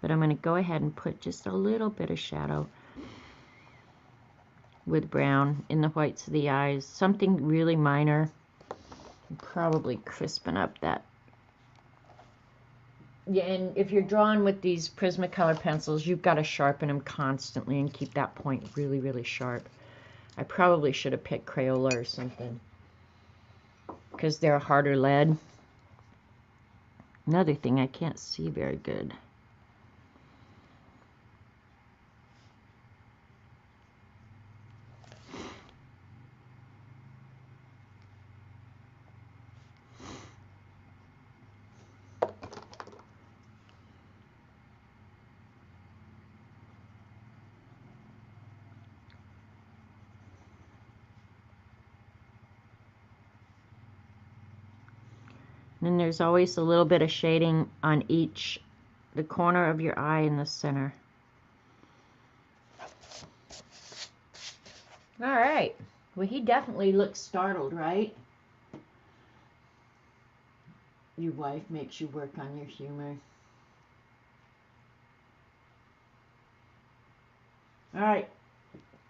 But I'm going to go ahead and put just a little bit of shadow with brown in the whites of the eyes. Something really minor. Probably crisping up that. Yeah, and if you're drawing with these Prismacolor pencils, you've got to sharpen them constantly and keep that point really, really sharp. I probably should have picked Crayola or something, because they're a harder lead. Another thing, I can't see very good. And there's always a little bit of shading on the corner of your eye in the center. All right. Well, he definitely looks startled, right? Your wife makes you work on your humor. All right.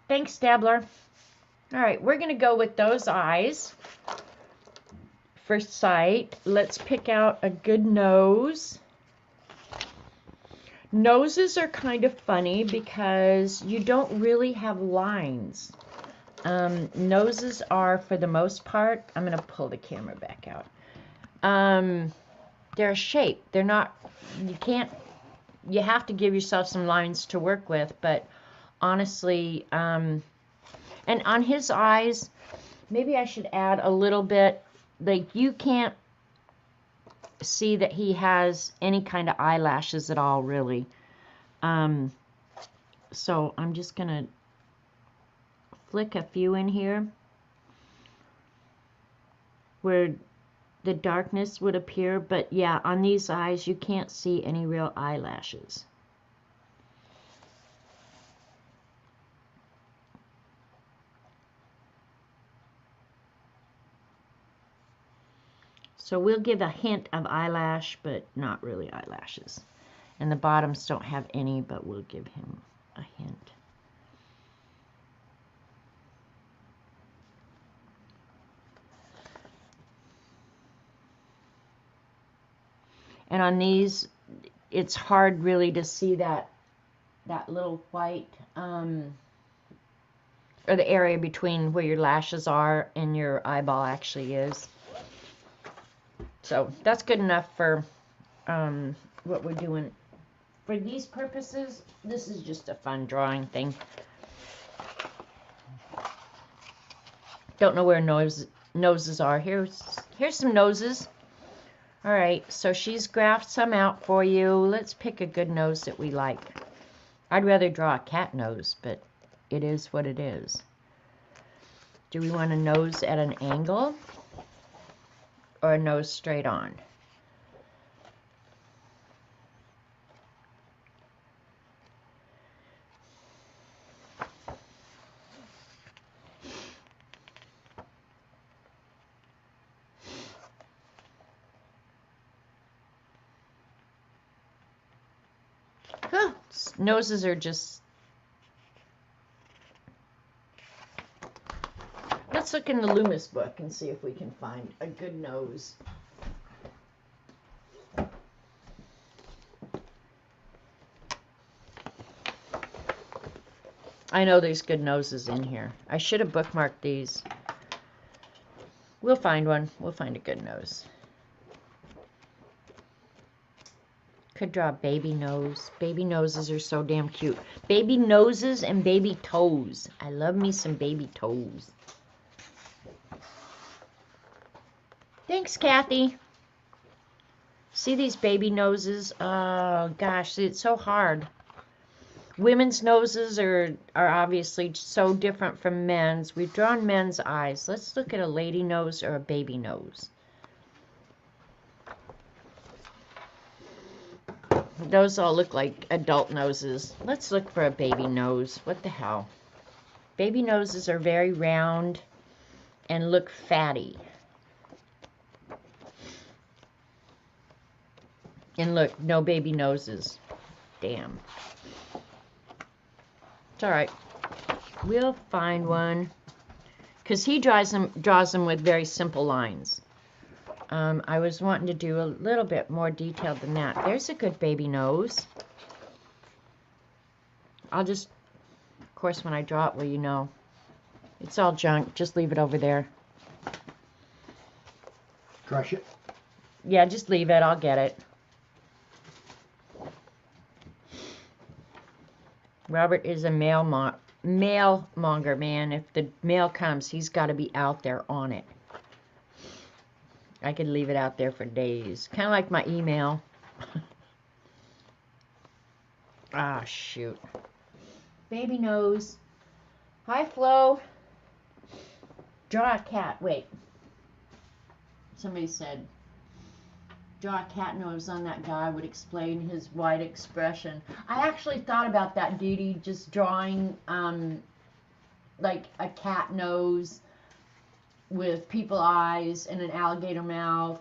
Thanks, Stabler. All right, we're going to go with those eyes. First sight, let's pick out a good nose. Noses are kind of funny because you don't really have lines. Noses are, for the most part, I'm going to pull the camera back out. They're a shape. They're not, you have to give yourself some lines to work with, but honestly, and on his eyes, maybe I should add a little bit. Like, you can't see that he has any kind of eyelashes at all, really. So I'm just going to flick a few in here where the darkness would appear. But yeah, on these eyes, you can't see any real eyelashes. So we'll give a hint of eyelash, but not really eyelashes. And the bottoms don't have any, but we'll give him a hint. And on these, it's hard really to see that little white, or the area between where your lashes are and your eyeball actually is. So that's good enough for what we're doing. For these purposes, this is just a fun drawing thing. Don't know where noses are. Here's some noses. All right, so she's graphed some out for you. Let's pick a good nose that we like. I'd rather draw a cat nose, but it is what it is. Do we want a nose at an angle or a nose straight on? Huh, noses are just... Let's look in the Loomis book and see if we can find a good nose. I know there's good noses in here. I should have bookmarked these. We'll find one. We'll find a good nose. Could draw a baby nose. Baby noses are so damn cute. Baby noses and baby toes. I love me some baby toes. Thanks, Kathy. See these baby noses? Oh, gosh, it's so hard. Women's noses are obviously so different from men's. We've drawn men's eyes. Let's look at a lady nose or a baby nose. Those all look like adult noses. Let's look for a baby nose. What the hell? Baby noses are very round and look fatty. And look, no baby noses. Damn. It's all right. We'll find one. Because he draws them with very simple lines. I was wanting to do a little bit more detailed than that. There's a good baby nose. I'll just, of course, when I draw it, well, you know. It's all junk. Just leave it over there. Crush it? Yeah, just leave it. I'll get it. Robert is a mail monger, man. If the mail comes, he's got to be out there on it. I could leave it out there for days. Kind of like my email. Ah, shoot. Baby nose. Hi, Flo. Draw a cat. Wait. Somebody said, draw a cat nose on that guy would explain his wide expression. I actually thought about that, Dee Dee, just drawing like a cat nose with people eyes and an alligator mouth.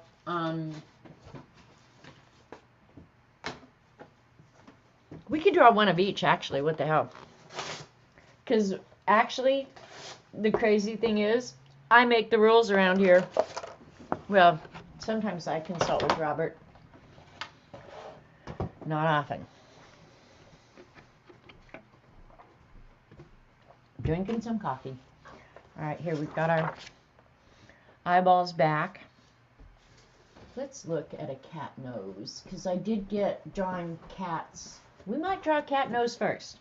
We could draw one of each, actually. What the hell? Because actually, the crazy thing is, I make the rules around here. Well, sometimes I consult with Robert. Not often. Drinking some coffee. All right, here we've got our eyeballs back. Let's look at a cat nose, because I did get drawing cats. We might draw a cat nose first.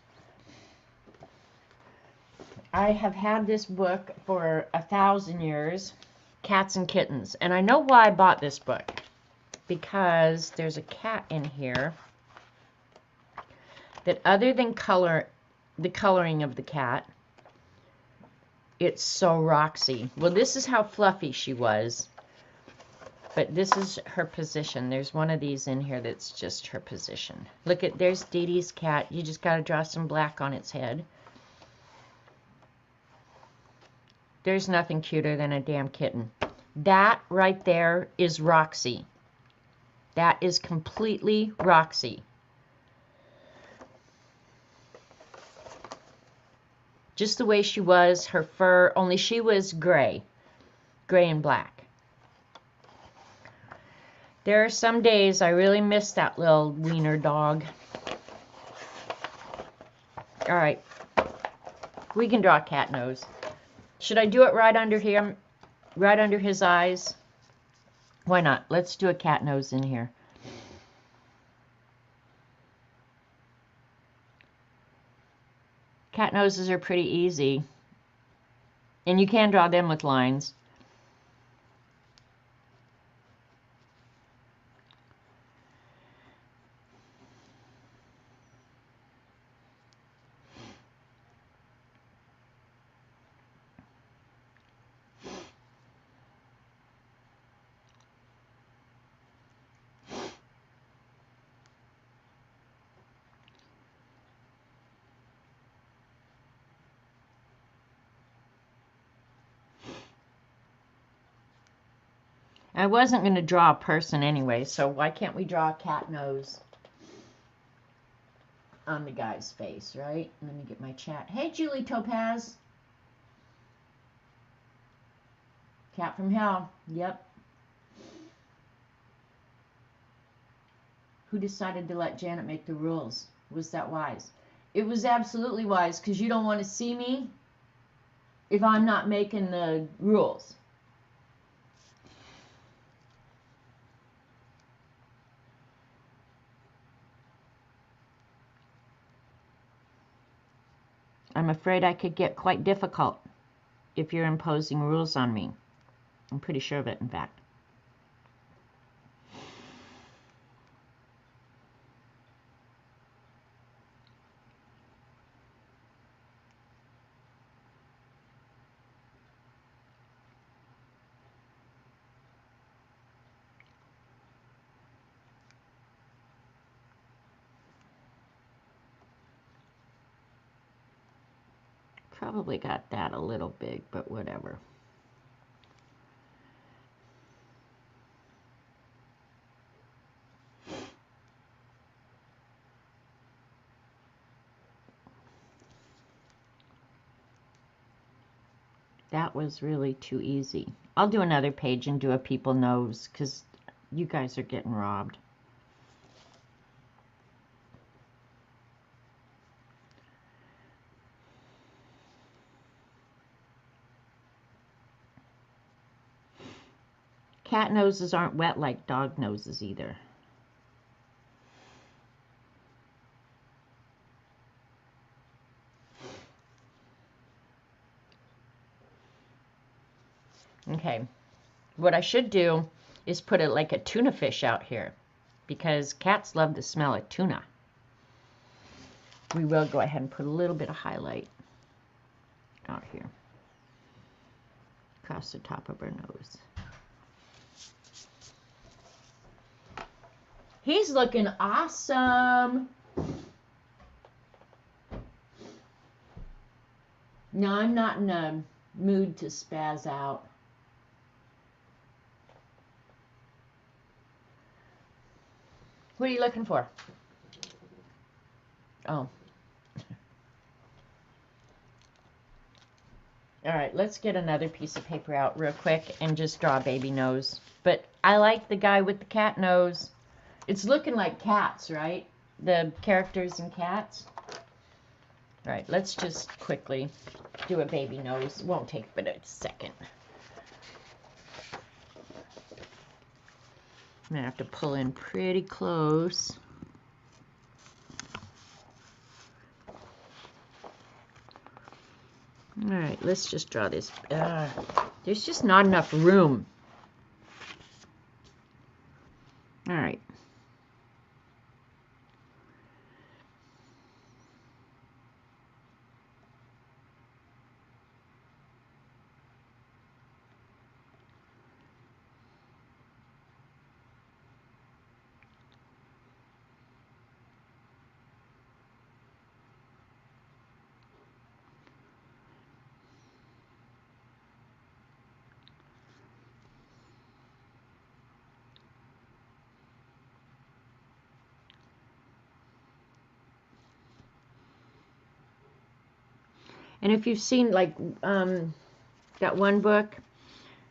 I have had this book for 1,000 years, Cats and Kittens, and I know why I bought this book, because there's a cat in here that, other than the coloring of the cat, it's so Roxy. Well, this is how fluffy she was, but this is her position. There's one of these in here that's just her position. Look at, there's Dee Dee's cat. You just got to draw some black on its head. There's nothing cuter than a damn kitten. That right there is Roxy. That is completely Roxy. Just the way she was, her fur, only she was gray. Gray and black. There are some days I really miss that little wiener dog. All right. We can draw a cat nose. Should I do it right under him? Right under his eyes? Why not? Let's do a cat nose in here. Cat noses are pretty easy. And you can draw them with lines. I wasn't going to draw a person anyway, so why can't we draw a cat nose on the guy's face, right? Let me get my chat. Hey, Julie Topaz. Cat from hell. Yep. Who decided to let Janet make the rules? Was that wise? It was absolutely wise, because you don't want to see me if I'm not making the rules. I'm afraid I could get quite difficult if you're imposing rules on me. I'm pretty sure of it, in fact. Probably got that a little big, but whatever. That was really too easy. I'll do another page and do a people nose, because you guys are getting robbed. Cat noses aren't wet like dog noses either. Okay, what I should do is put it like a tuna fish out here, because cats love the smell of tuna. We will go ahead and put a little bit of highlight out here across the top of her nose. He's looking awesome. No, I'm not in a mood to spaz out. What are you looking for? Oh. All right, let's get another piece of paper out real quick and just draw a baby nose. But I like the guy with the cat nose. It's looking like cats, right? The characters and cats. All right, let's just quickly do a baby nose. It won't take but a second. I'm going to have to pull in pretty close. All right, let's just draw this. There's just not enough room. All right. And if you've seen, like, that one book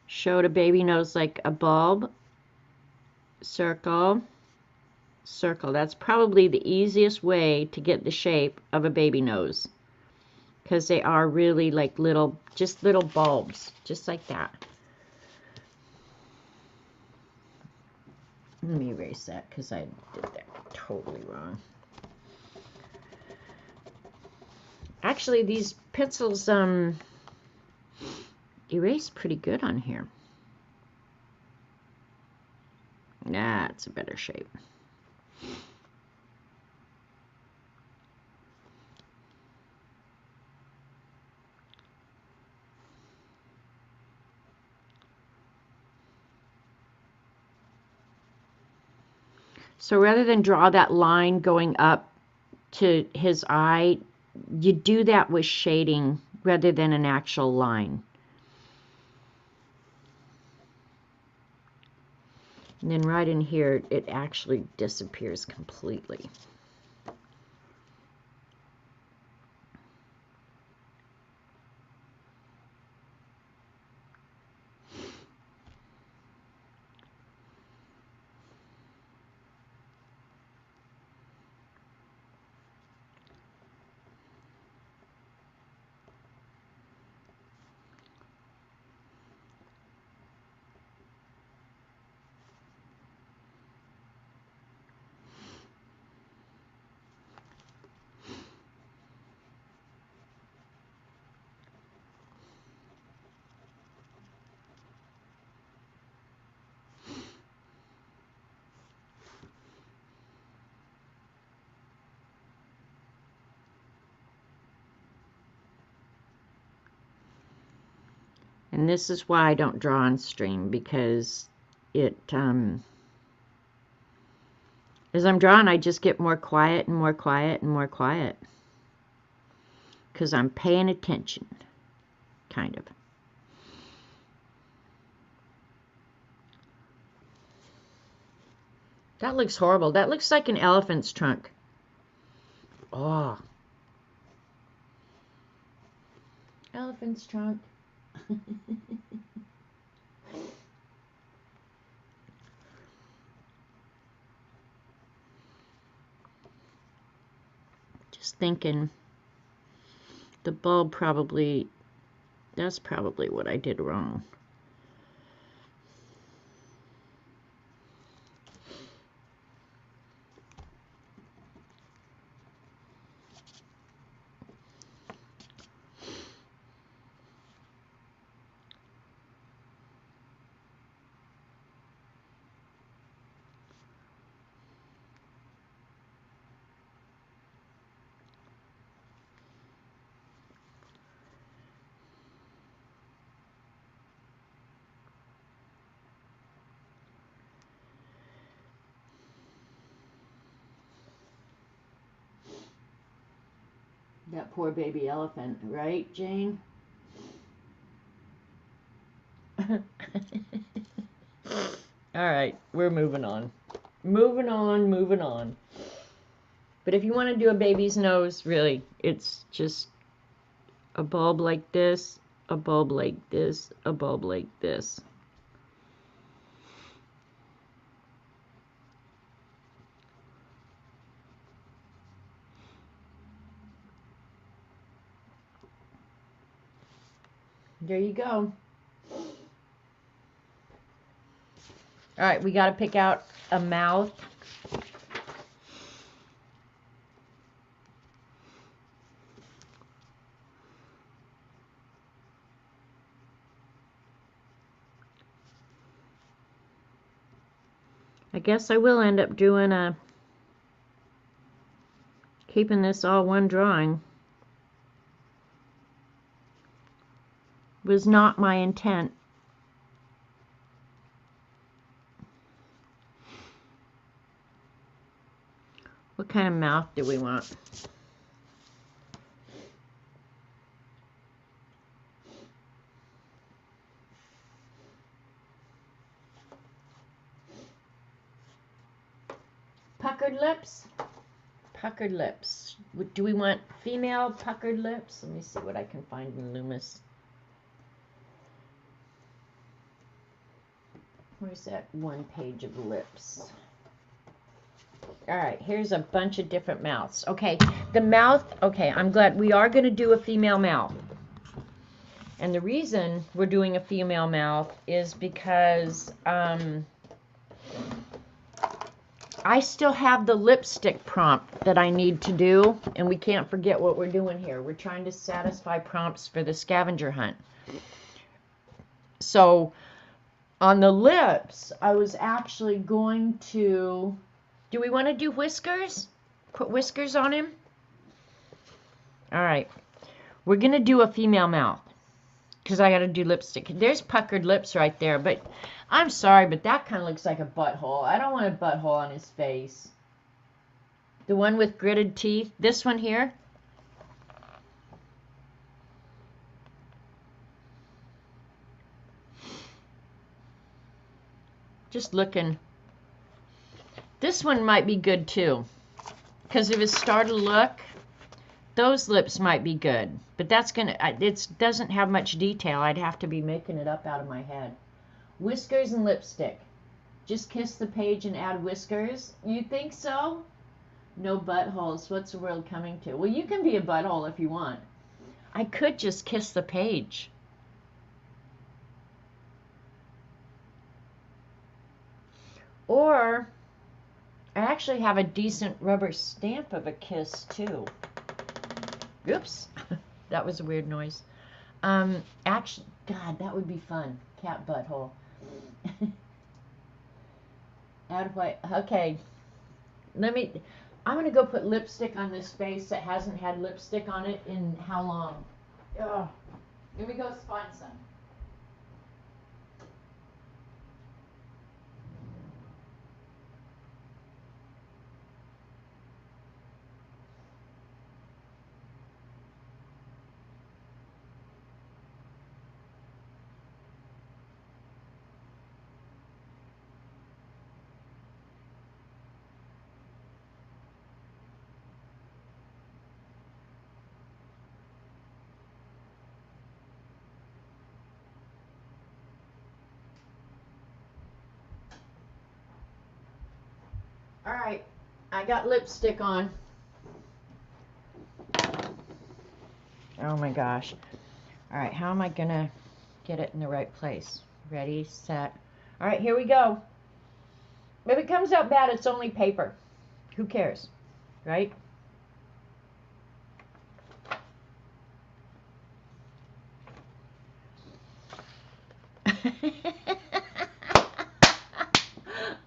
showed a baby nose like a bulb, circle, circle. That's probably the easiest way to get the shape of a baby nose, because they are really like little, just little bulbs, just like that. Let me erase that, because I did that totally wrong. Actually, these pencils erase pretty good on here. That's a better shape. So rather than draw that line going up to his eye, you do that with shading rather than an actual line. And then right in here, it actually disappears completely. And this is why I don't draw on stream, because it, as I'm drawing, I just get more quiet and more quiet and more quiet. Because I'm paying attention, kind of. That looks horrible. That looks like an elephant's trunk. Oh. Elephant's trunk. Just thinking, the bulb probably, that's probably what I did wrong. That poor baby elephant, right, Jane? All right, we're moving on. Moving on, moving on. But if you want to do a baby's nose, really, it's just a bulb like this, a bulb like this, a bulb like this. There you go. All right, we got to pick out a mouth. I guess I will end up doing keeping this all one drawing. Was not my intent. What kind of mouth do we want? Puckered lips? Puckered lips. Do we want female puckered lips? Let me see what I can find in Loomis. Where's that one page of lips? All right, here's a bunch of different mouths. Okay, the mouth, okay, I'm glad. We are going to do a female mouth. And the reason we're doing a female mouth is because I still have the lipstick prompt that I need to do, and we can't forget what we're doing here. We're trying to satisfy prompts for the scavenger hunt. So on the lips, I was actually going to, do we want to do whiskers? Put whiskers on him? All right. We're going to do a female mouth because I got to do lipstick. There's puckered lips right there, but I'm sorry, but that kind of looks like a butthole. I don't want a butthole on his face. The one with gritted teeth. This one here. Just looking This one might be good too, because of his starter look. Those lips might be good, but that's gonna, it doesn't have much detail. I'd have to be making it up out of my head. Whiskers and lipstick. Just kiss the page and add whiskers. You think so? No buttholes. What's the world coming to? Well, you can be a butthole if you want. I could just kiss the page. Or I actually have a decent rubber stamp of a kiss too. Oops. That was a weird noise. Actually, God, that would be fun. Cat butthole. Add white. Okay. I'm going to go put lipstick on this face that hasn't had lipstick on it in how long? Ugh. Let me go find some. All right, I got lipstick on. Oh my gosh. All right, how am I gonna get it in the right place? Ready, set. All right, here we go. If it comes out bad, it's only paper. Who cares, right?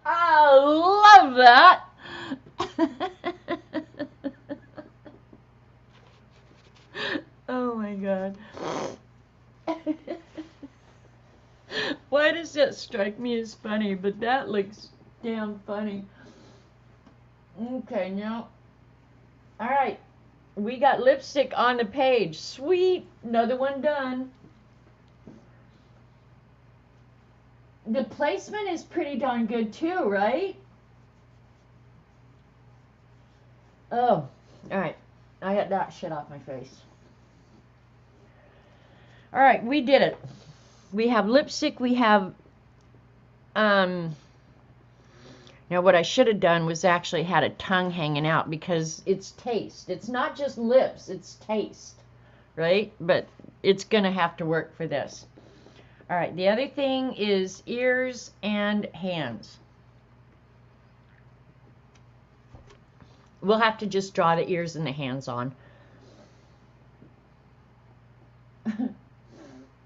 I love that. Oh my God. Why does that strike me as funny? But that looks damn funny. Okay, now. All right. We got lipstick on the page. Sweet. Another one done. The placement is pretty darn good too, right? Oh, all right. I got that shit off my face. All right, we did it. We have lipstick. We have, now what I should have done was actually had a tongue hanging out because it's taste. It's not just lips, it's taste, right? But it's going to have to work for this. All right, the other thing is ears and hands. We'll have to just draw the ears and the hands on.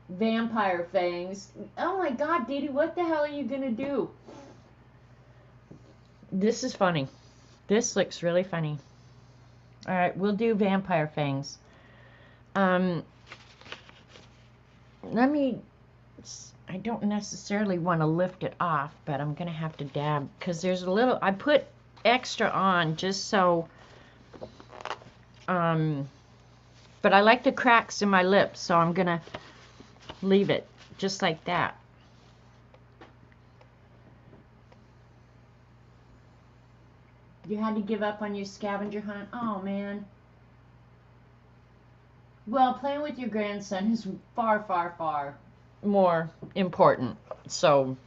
Vampire fangs. Oh my God, Dee Dee, what the hell are you going to do? This is funny. This looks really funny. All right, we'll do vampire fangs. I don't necessarily want to lift it off, but I'm going to have to dab because there's a little, I put extra on just so, but I like the cracks in my lips, so I'm going to leave it just like that. You had to give up on your scavenger hunt? Oh, man. Well, playing with your grandson is far, far, far more important. So,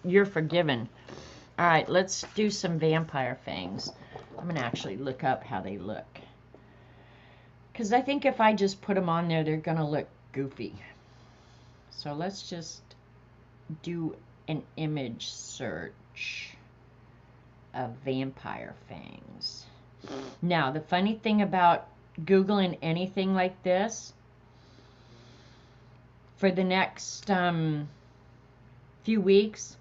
you're forgiven. All right, let's do some vampire fangs. I'm going to actually look up how they look. Because I think if I just put them on there, they're going to look goofy. So, let's just do an image search of vampire fangs. Now, the funny thing about Googling anything like this, for the next few weeks,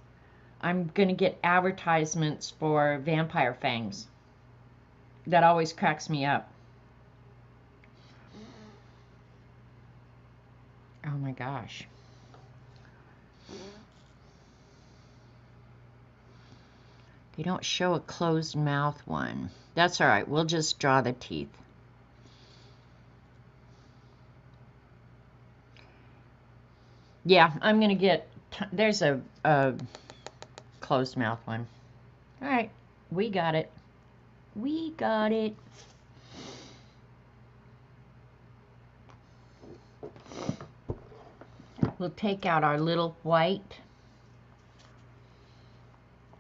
I'm going to get advertisements for vampire fangs. That always cracks me up. Oh my gosh. They don't show a closed mouth one. That's all right. We'll just draw the teeth. Yeah, I'm going to get, there's a closed mouth one. All right, we got it. We got it. We'll take out our little white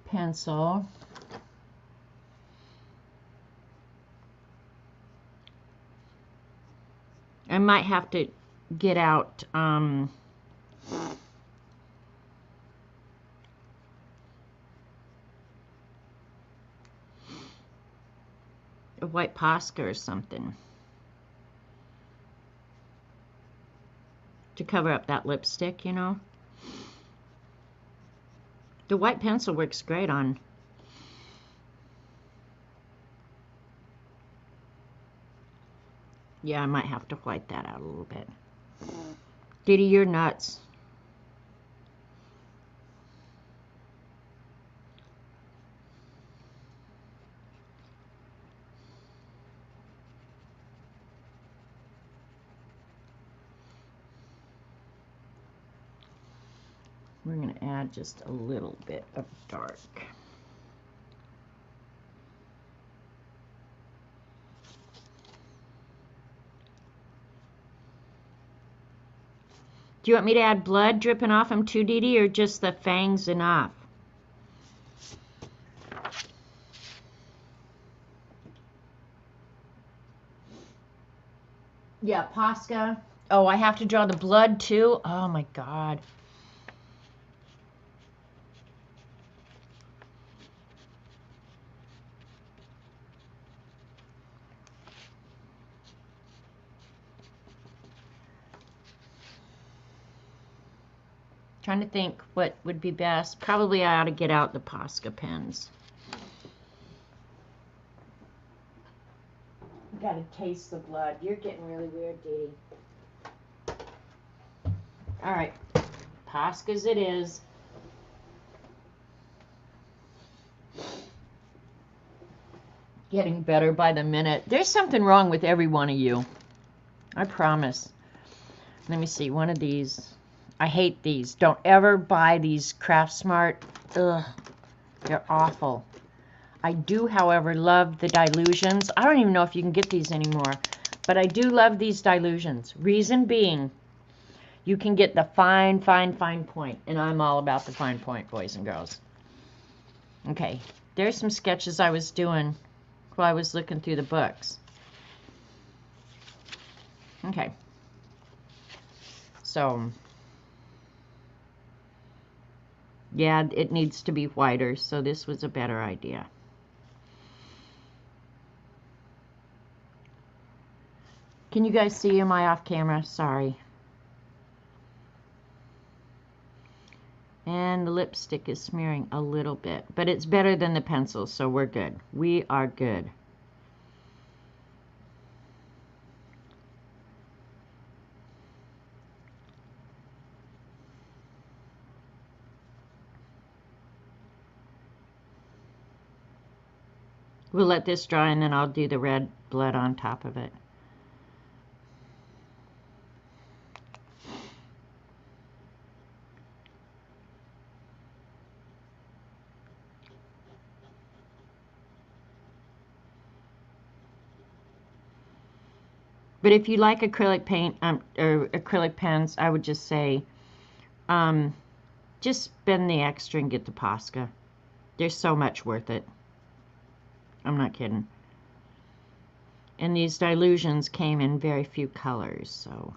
pencil. I might have to get out a white Posca or something to cover up that lipstick, you know. The white pencil works great on. Yeah, I might have to white that out a little bit. Diddy, you're nuts. We're going to add just a little bit of dark. Do you want me to add blood dripping off them too, Dee Dee, or just the fangs enough? Yeah, Posca. Oh, I have to draw the blood too? Oh my God. Trying to think what would be best. Probably I ought to get out the Posca pens. You gotta taste the blood. You're getting really weird, Dee Dee. All right, Poscas it is. Getting better by the minute. There's something wrong with every one of you. I promise. Let me see, one of these. I hate these. Don't ever buy these Craft Smart. Ugh, they're awful. I do, however, love the Dilutions. I don't even know if you can get these anymore, but I do love these Dilutions. Reason being, you can get the fine, fine, fine point, and I'm all about the fine point, boys and girls. Okay, there's some sketches I was doing while I was looking through the books. Okay, so yeah, it needs to be whiter, so this was a better idea. Can you guys see? Am I off camera? Sorry. And the lipstick is smearing a little bit, but it's better than the pencil, so we're good. We are good. We'll let this dry, and then I'll do the red blood on top of it. But if you like acrylic paint or acrylic pens, I would just say just spend the extra and get the Posca. They're so much worth it. I'm not kidding. And these Dilutions came in very few colors, so.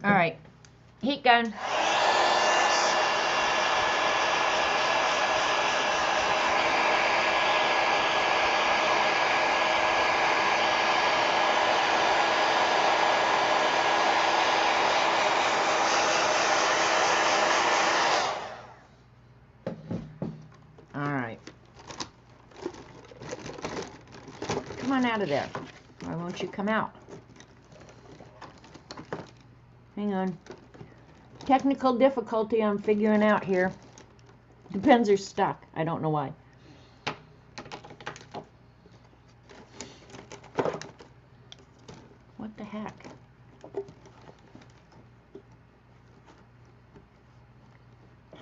All right, heat gun. Come on out of there. Why won't you come out? Hang on. Technical difficulty I'm figuring out here. The pens are stuck. I don't know why.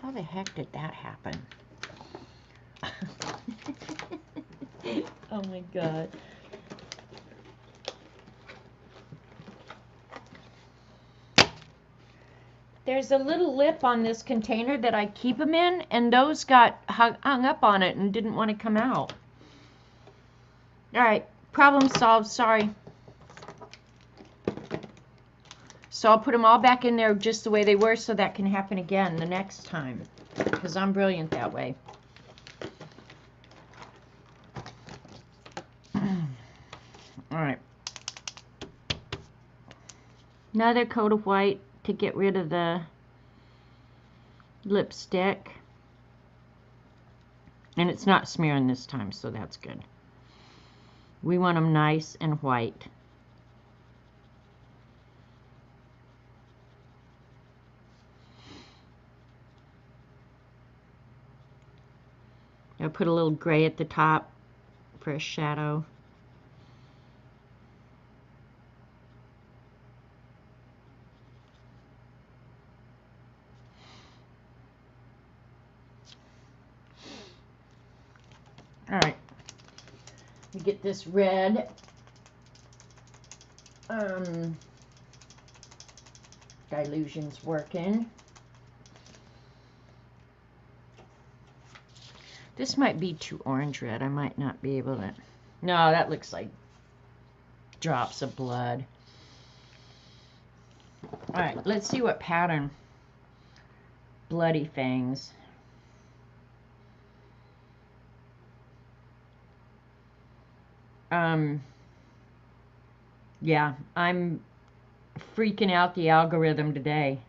How the heck did that happen? Oh my God. There's a little lip on this container that I keep them in, and those got hung up on it and didn't want to come out. All right, problem solved, sorry. So I'll put them all back in there just the way they were so that can happen again the next time, because I'm brilliant that way. All right. Another coat of white to get rid of the lipstick. And it's not smearing this time, so that's good. We want them nice and white. I'll put a little gray at the top for a shadow. All right, we get this red dilution's working. This might be too orange red. I might not be able to. No, that looks like drops of blood. All right, let's see what pattern. Bloody fangs. Yeah, I'm freaking out the algorithm today.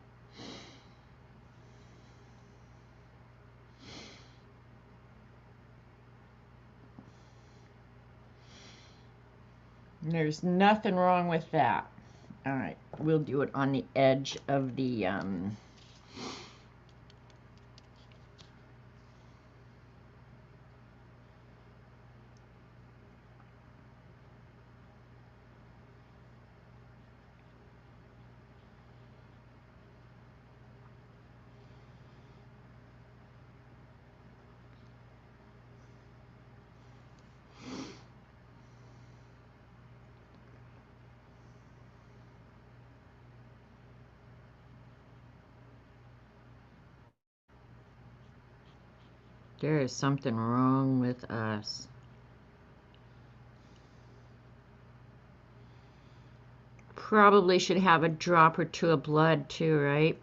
There's nothing wrong with that. All right, we'll do it on the edge of the there is something wrong with us. Probably should have a drop or two of blood too, right?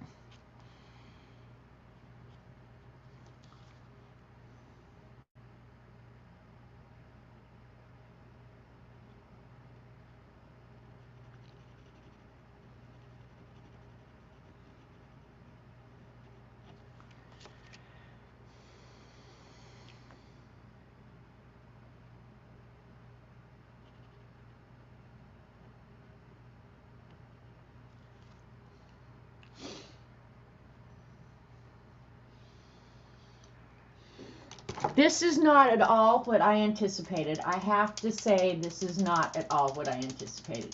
This is not at all what I anticipated. I have to say, this is not at all what I anticipated.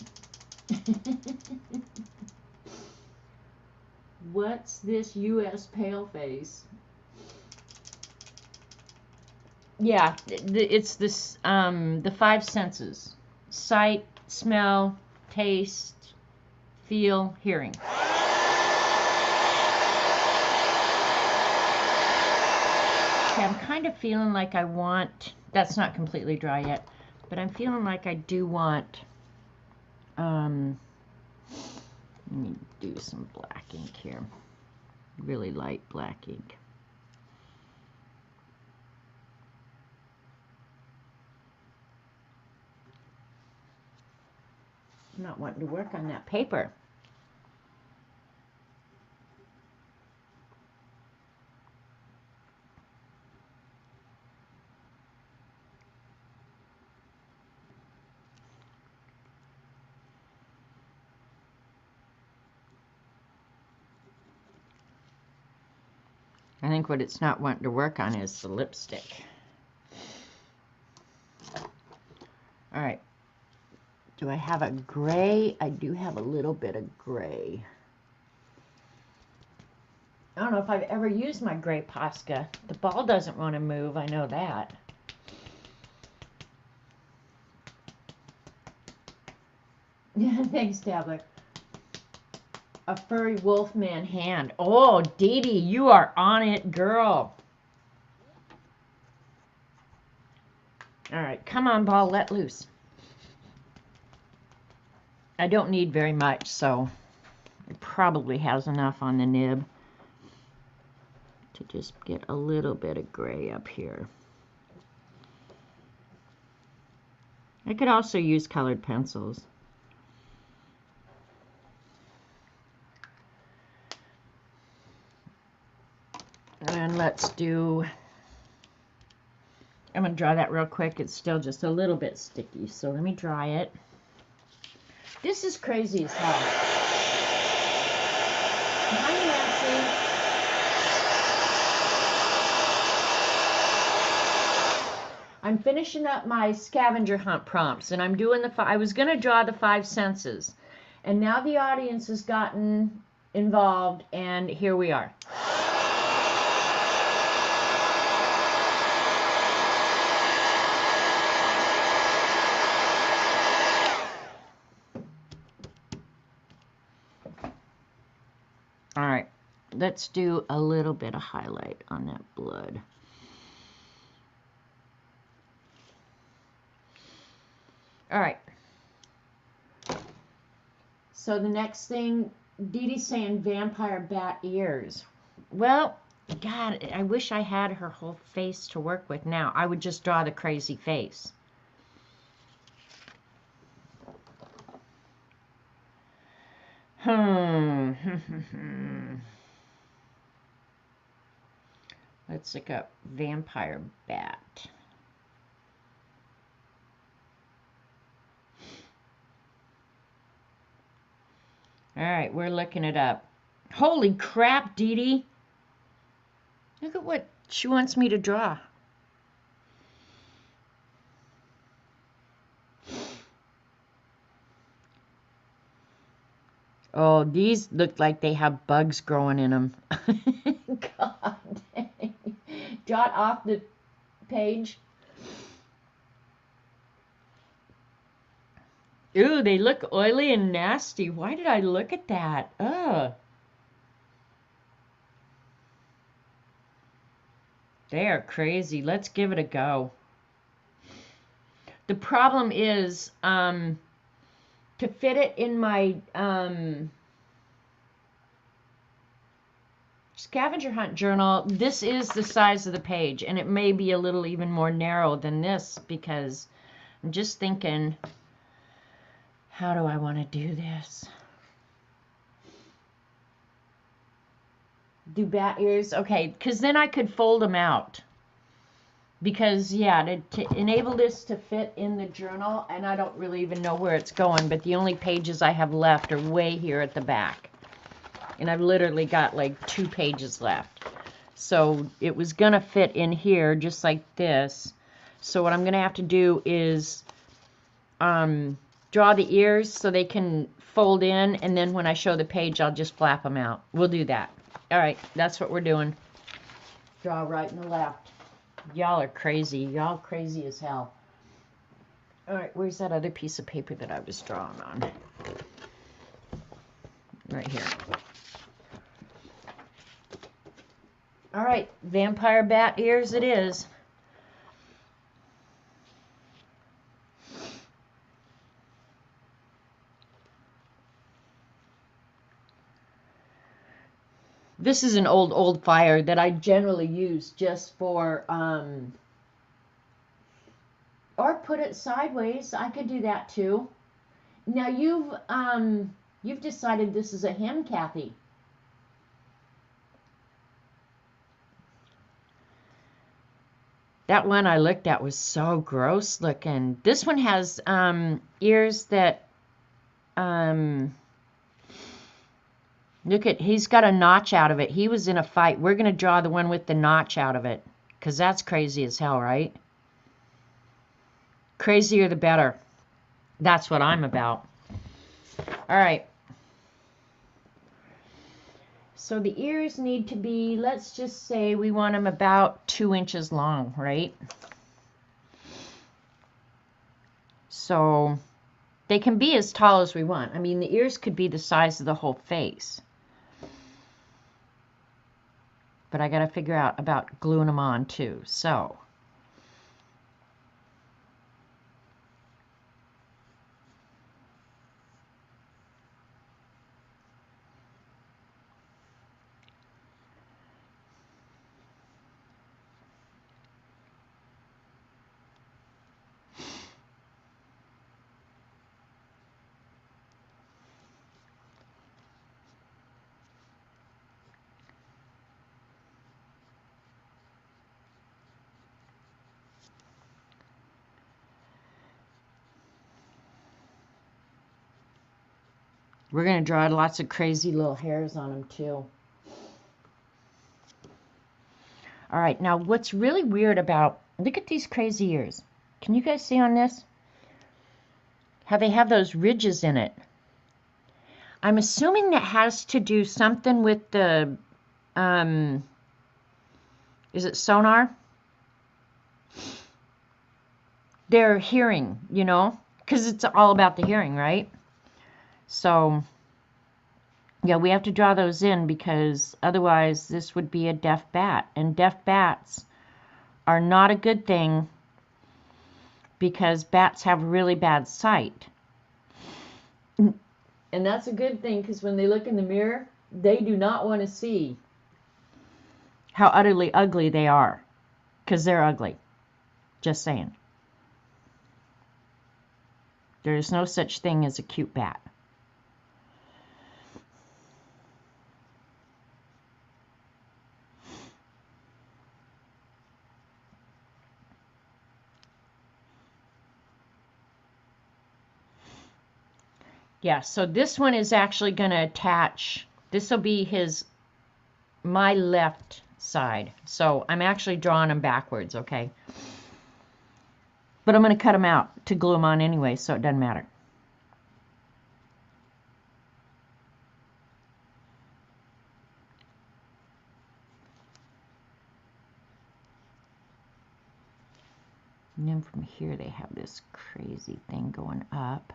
What's this U.S. paleface? Yeah, it's this the five senses: sight, smell, taste, feel, hearing. Okay, I'm kind of feeling like I want, that's not completely dry yet, but I'm feeling like I do want, let me do some black ink here, really light black ink. I'm not wanting to work on that paper. I think what it's not wanting to work on is the lipstick. All right. Do I have a gray? I do have a little bit of gray. I don't know if I've ever used my gray Posca. The ball doesn't want to move, I know that. Yeah, thanks, Tablet. A furry wolfman hand. Oh, Dee Dee, you are on it, girl. All right, come on, ball, let loose. I don't need very much, so it probably has enough on the nib to just get a little bit of gray up here. I could also use colored pencils. And let's do, I'm going to dry that real quick. It's still just a little bit sticky, so let me dry it. This is crazy as hell. Hi, Nancy. I'm finishing up my scavenger hunt prompts, and I'm doing I was going to draw the 5 senses, and now the audience has gotten involved, and here we are. All right, let's do a little bit of highlight on that blood. All right. So the next thing, Dee Dee's saying vampire bat ears. Well, God, I wish I had her whole face to work with now. I would just draw the crazy face. Let's look up vampire bat. All right, we're looking it up. Holy crap, Dee Dee. Look at what she wants me to draw. Oh, these look like they have bugs growing in them. God dang. Jot off the page. Ooh, they look oily and nasty. Why did I look at that? Ugh. They are crazy. Let's give it a go. The problem is, to fit it in my scavenger hunt journal, this is the size of the page, and it may be a little even more narrow than this, because I'm just thinking, how do I want to do this? Do bat ears? Okay, because then I could fold them out. Because, yeah, to enable this to fit in the journal, and I don't really even know where it's going, but the only pages I have left are way here at the back. And I've literally got like 2 pages left. So it was going to fit in here just like this. So what I'm going to have to do is draw the ears so they can fold in, and then when I show the page, I'll just flap them out. We'll do that. All right, that's what we're doing. Draw right and left. Y'all are crazy. Y'all crazy as hell. All right, where's that other piece of paper that I was drawing on? Right here. All right, vampire bat ears it is. This is an old fire that I generally use just for, or put it sideways. I could do that too. Now you've decided this is a him, Kathy. That one I looked at was so gross looking. This one has ears that, look at, he's got a notch out of it. He was in a fight. We're going to draw the one with the notch out of it, because that's crazy as hell, right? Crazier the better. That's what I'm about. All right. So the ears need to be, let's just say we want them about 2 inches long, right? So they can be as tall as we want. I mean, the ears could be the size of the whole face. But I got to figure out about gluing them on too. So we're going to draw lots of crazy little hairs on them too. All right, now what's really weird about, look at these crazy ears. Can you guys see on this? How they have those ridges in it. I'm assuming that has to do something with the, is it sonar? Their hearing, you know, because it's all about the hearing, right? So, yeah, we have to draw those in because otherwise this would be a deaf bat. And deaf bats are not a good thing because bats have really bad sight. And that's a good thing because when they look in the mirror, they do not want to see how utterly ugly they are because they're ugly. Just saying. There is no such thing as a cute bat. Yeah, so this one is actually going to attach, this will be my left side. So I'm actually drawing them backwards, okay? But I'm going to cut them out to glue them on anyway, so it doesn't matter. And then from here they have this crazy thing going up.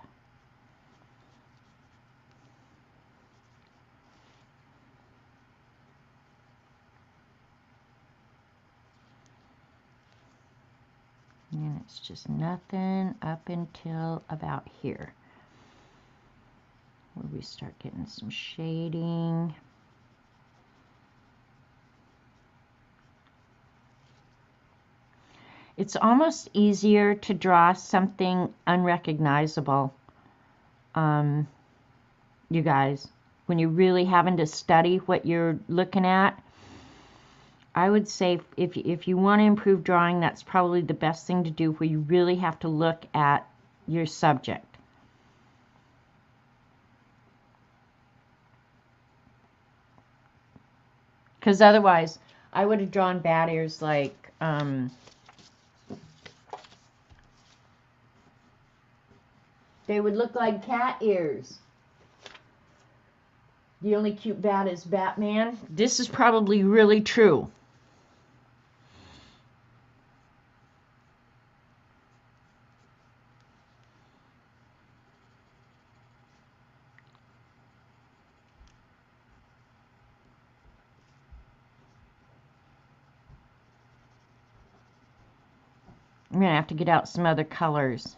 And it's just nothing up until about here, where we start getting some shading. It's almost easier to draw something unrecognizable, you guys, when you're really having to study what you're looking at. I would say if you want to improve drawing, that's probably the best thing to do, where you really have to look at your subject. Because otherwise, I would have drawn bat ears like, they would look like cat ears. The only cute bat is Batman. This is probably really true. I'm going to have to get out some other colors.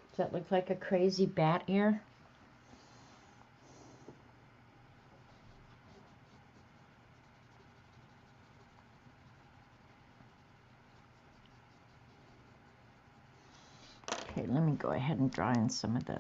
Does that look like a crazy bat ear? Okay, let me go ahead and draw in some of the...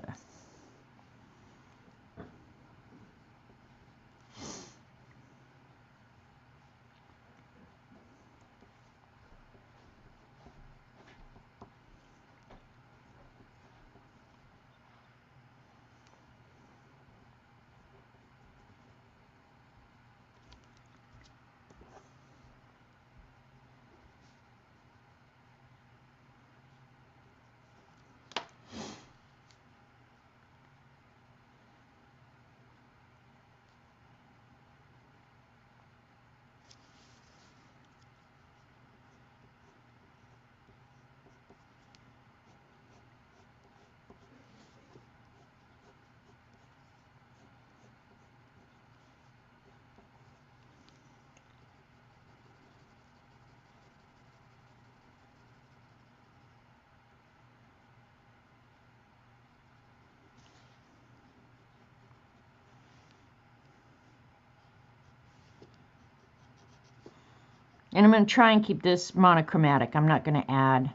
And I'm going to try and keep this monochromatic. I'm not going to add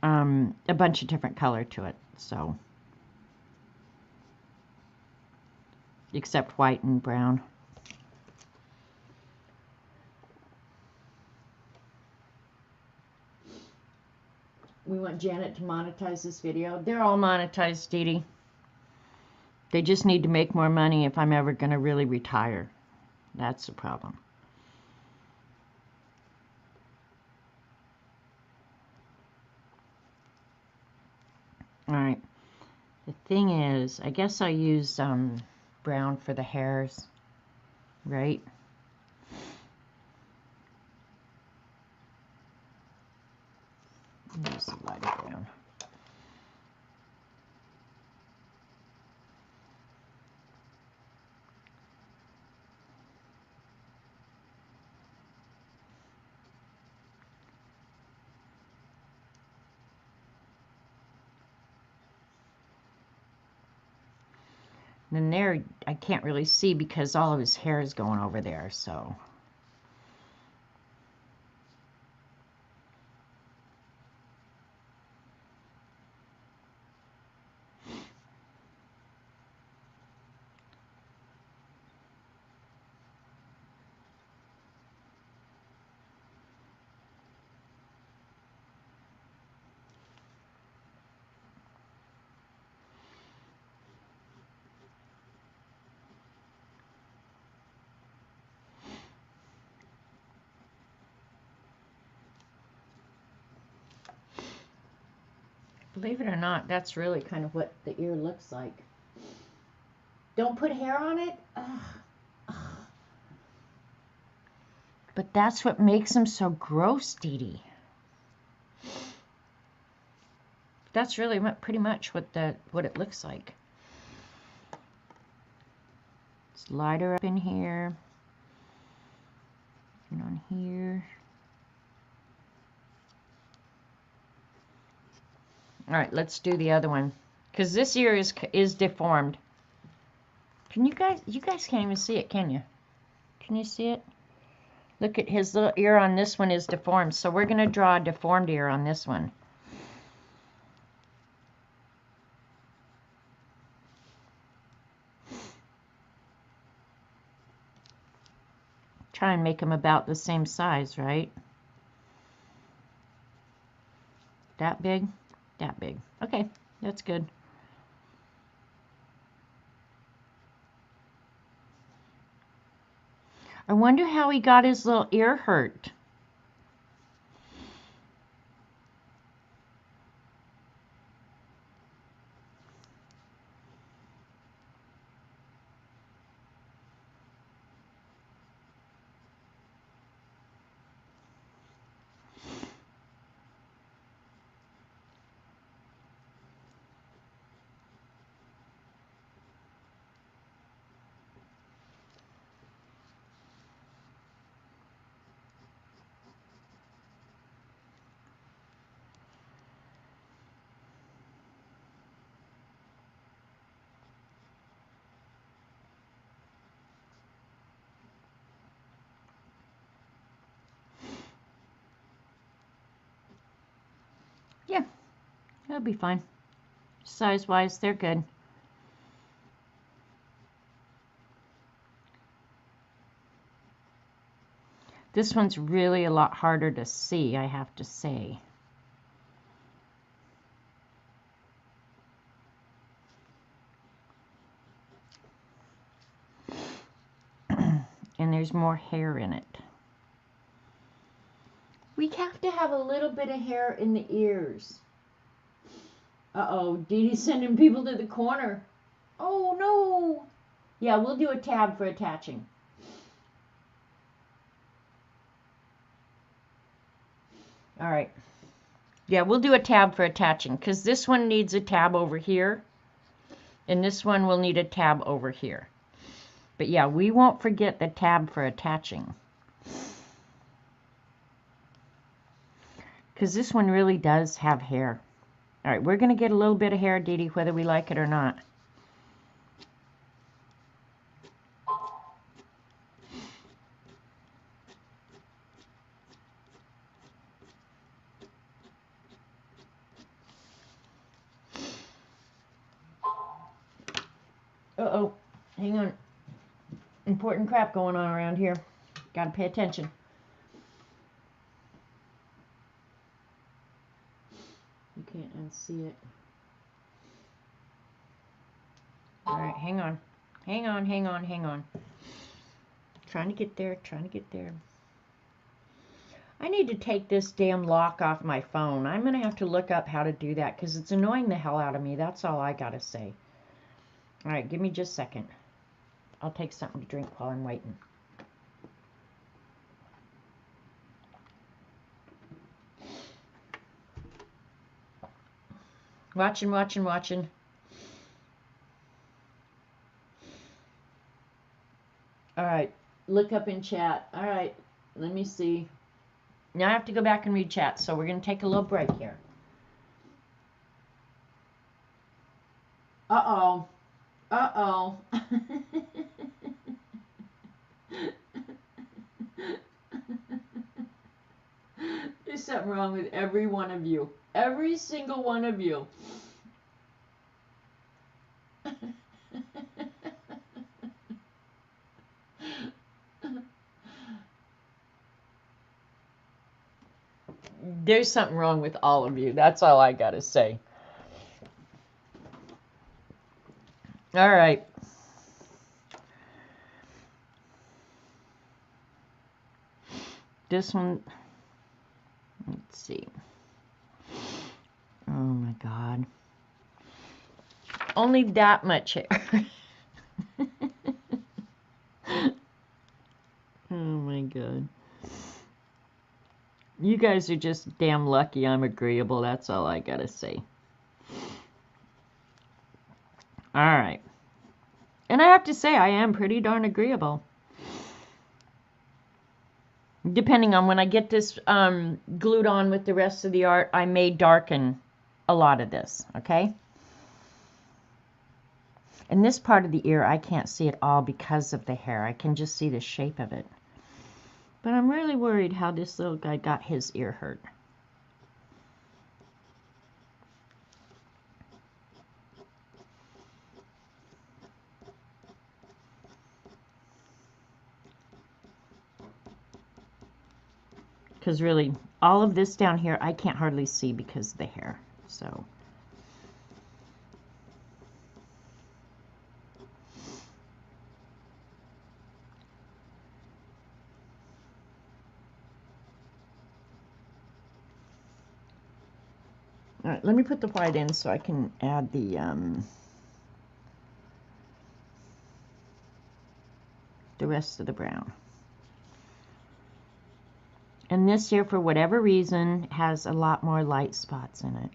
a bunch of different color to it. So, except white and brown. We want Janet to monetize this video. They're all monetized, Dee Dee. They just need to make more money if I'm ever going to really retire. That's the problem. Alright. The thing is, I guess I use brown for the hairs, right? Use a lighter brown. And then there, I can't really see because all of his hair is going over there, so. Believe it or not, that's really kind of what the ear looks like. Don't put hair on it? Ugh. Ugh. But that's what makes them so gross, Dee Dee. That's really pretty much what it looks like. It's lighter up in here. And on here. All right, let's do the other one, because this ear is deformed. Can you guys can't even see it, can you? Can you see it? Look at his little ear on this one is deformed, so we're going to draw a deformed ear on this one. Try and make them about the same size, right? That big? That big. Okay, that's good. I wonder how he got his little ear hurt. Yeah, that'll be fine. Size-wise, they're good. This one's really a lot harder to see, I have to say. And there's more hair in it. We have to have a little bit of hair in the ears. Uh-oh, Dee Dee's sending people to the corner. Oh, no. Yeah, we'll do a tab for attaching. All right. Yeah, we'll do a tab for attaching, because this one needs a tab over here, and this one will need a tab over here. But yeah, we won't forget the tab for attaching. Because this one really does have hair. All right, we're going to get a little bit of hair, Dee Dee, whether we like it or not. Uh-oh. Hang on. Important crap going on around here. Gotta pay attention. You can't unsee it. Alright, hang on. Hang on, hang on, hang on. Trying to get there, trying to get there. I need to take this damn lock off my phone. I'm going to have to look up how to do that because it's annoying the hell out of me. That's all I got to say. All right, give me just a second. I'll take something to drink while I'm waiting. Watching, watching, watching. All right, look up in chat. All right, let me see. Now I have to go back and read chat, so we're going to take a little break here. Uh-oh. Uh-oh. There's something wrong with every one of you. Every single one of you. There's something wrong with all of you. That's all I got to say. All right. This one, let's see. Oh my God. Only that much hair. Oh my God. You guys are just damn lucky I'm agreeable. That's all I gotta say. All right. And I have to say, I am pretty darn agreeable. Depending on when I get this glued on with the rest of the art, I may darken a lot of this, okay? And this part of the ear, I can't see at all because of the hair. I can just see the shape of it. But I'm really worried how this little guy got his ear hurt. Because really, all of this down here, I can't hardly see because of the hair. So, all right, let me put the white in so I can add the rest of the brown. And this here, for whatever reason, has a lot more light spots in it.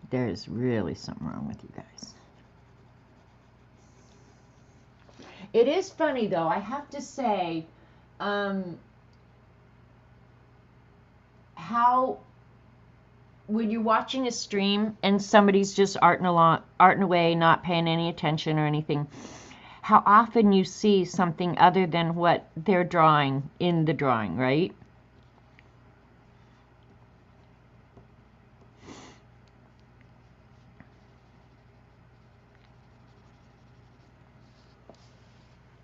There's really something wrong with you guys. It is funny, though, I have to say, how when you're watching a stream and somebody's just arting away, not paying any attention or anything, how often you see something other than what they're drawing in the drawing, right?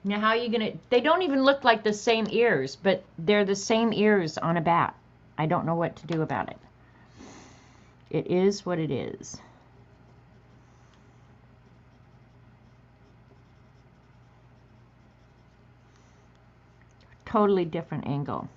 Now, how are you going to... They don't even look like the same ears, but they're the same ears on a bat. I don't know what to do about it. It is what it is. Totally different angle.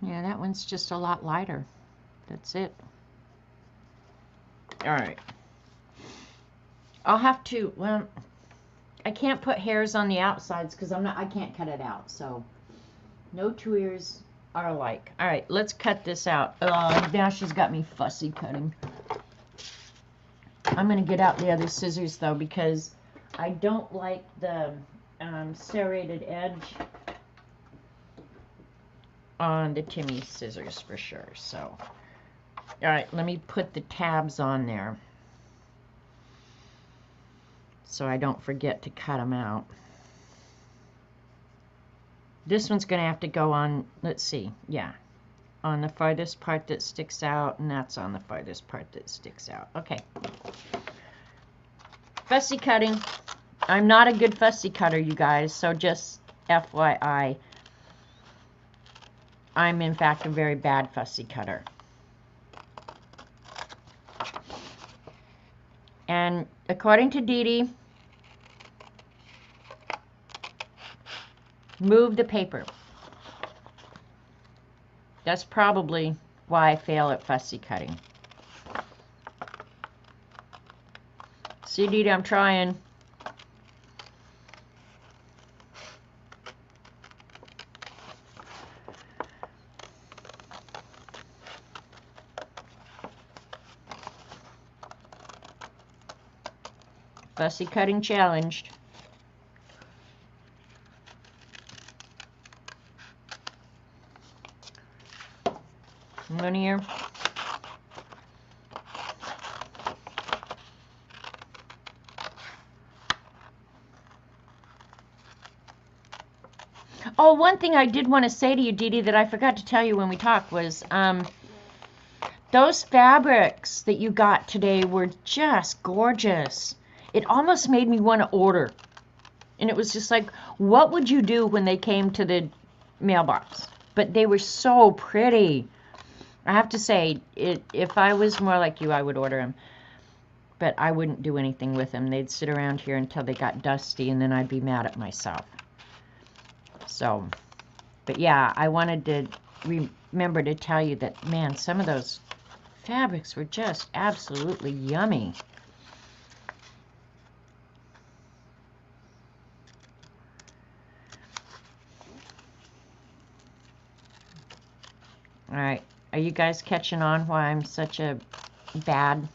Yeah, that one's just a lot lighter. That's it. All right. I'll have to, well, I can't put hairs on the outsides because I can't cut it out. So no two ears are alike. All right, let's cut this out. Now she's got me fussy cutting. I'm going to get out the other scissors though because I don't like the serrated edge on the Timmy scissors for sure. So, all right, let me put the tabs on there so I don't forget to cut them out. This one's going to have to go on, let's see, yeah, on the farthest part that sticks out, and that's on the farthest part that sticks out. Okay. Fussy cutting. I'm not a good fussy cutter, you guys, so just FYI. I'm, in fact, a very bad fussy cutter. And according to Dee Dee, move the paper. That's probably why I fail at fussy cutting. See, Dee Dee, I'm trying. Fussy cutting challenged. Linear. Oh, one thing I did want to say to you, Dee Dee, that I forgot to tell you when we talked was those fabrics that you got today were just gorgeous. It almost made me want to order. And it was just like, what would you do when they came to the mailbox? But they were so pretty. I have to say, if I was more like you, I would order them. But I wouldn't do anything with them. They'd sit around here until they got dusty, and then I'd be mad at myself. So, but yeah, I wanted to remember to tell you that, man, some of those fabrics were just absolutely yummy. All right, are you guys catching on why I'm such a bad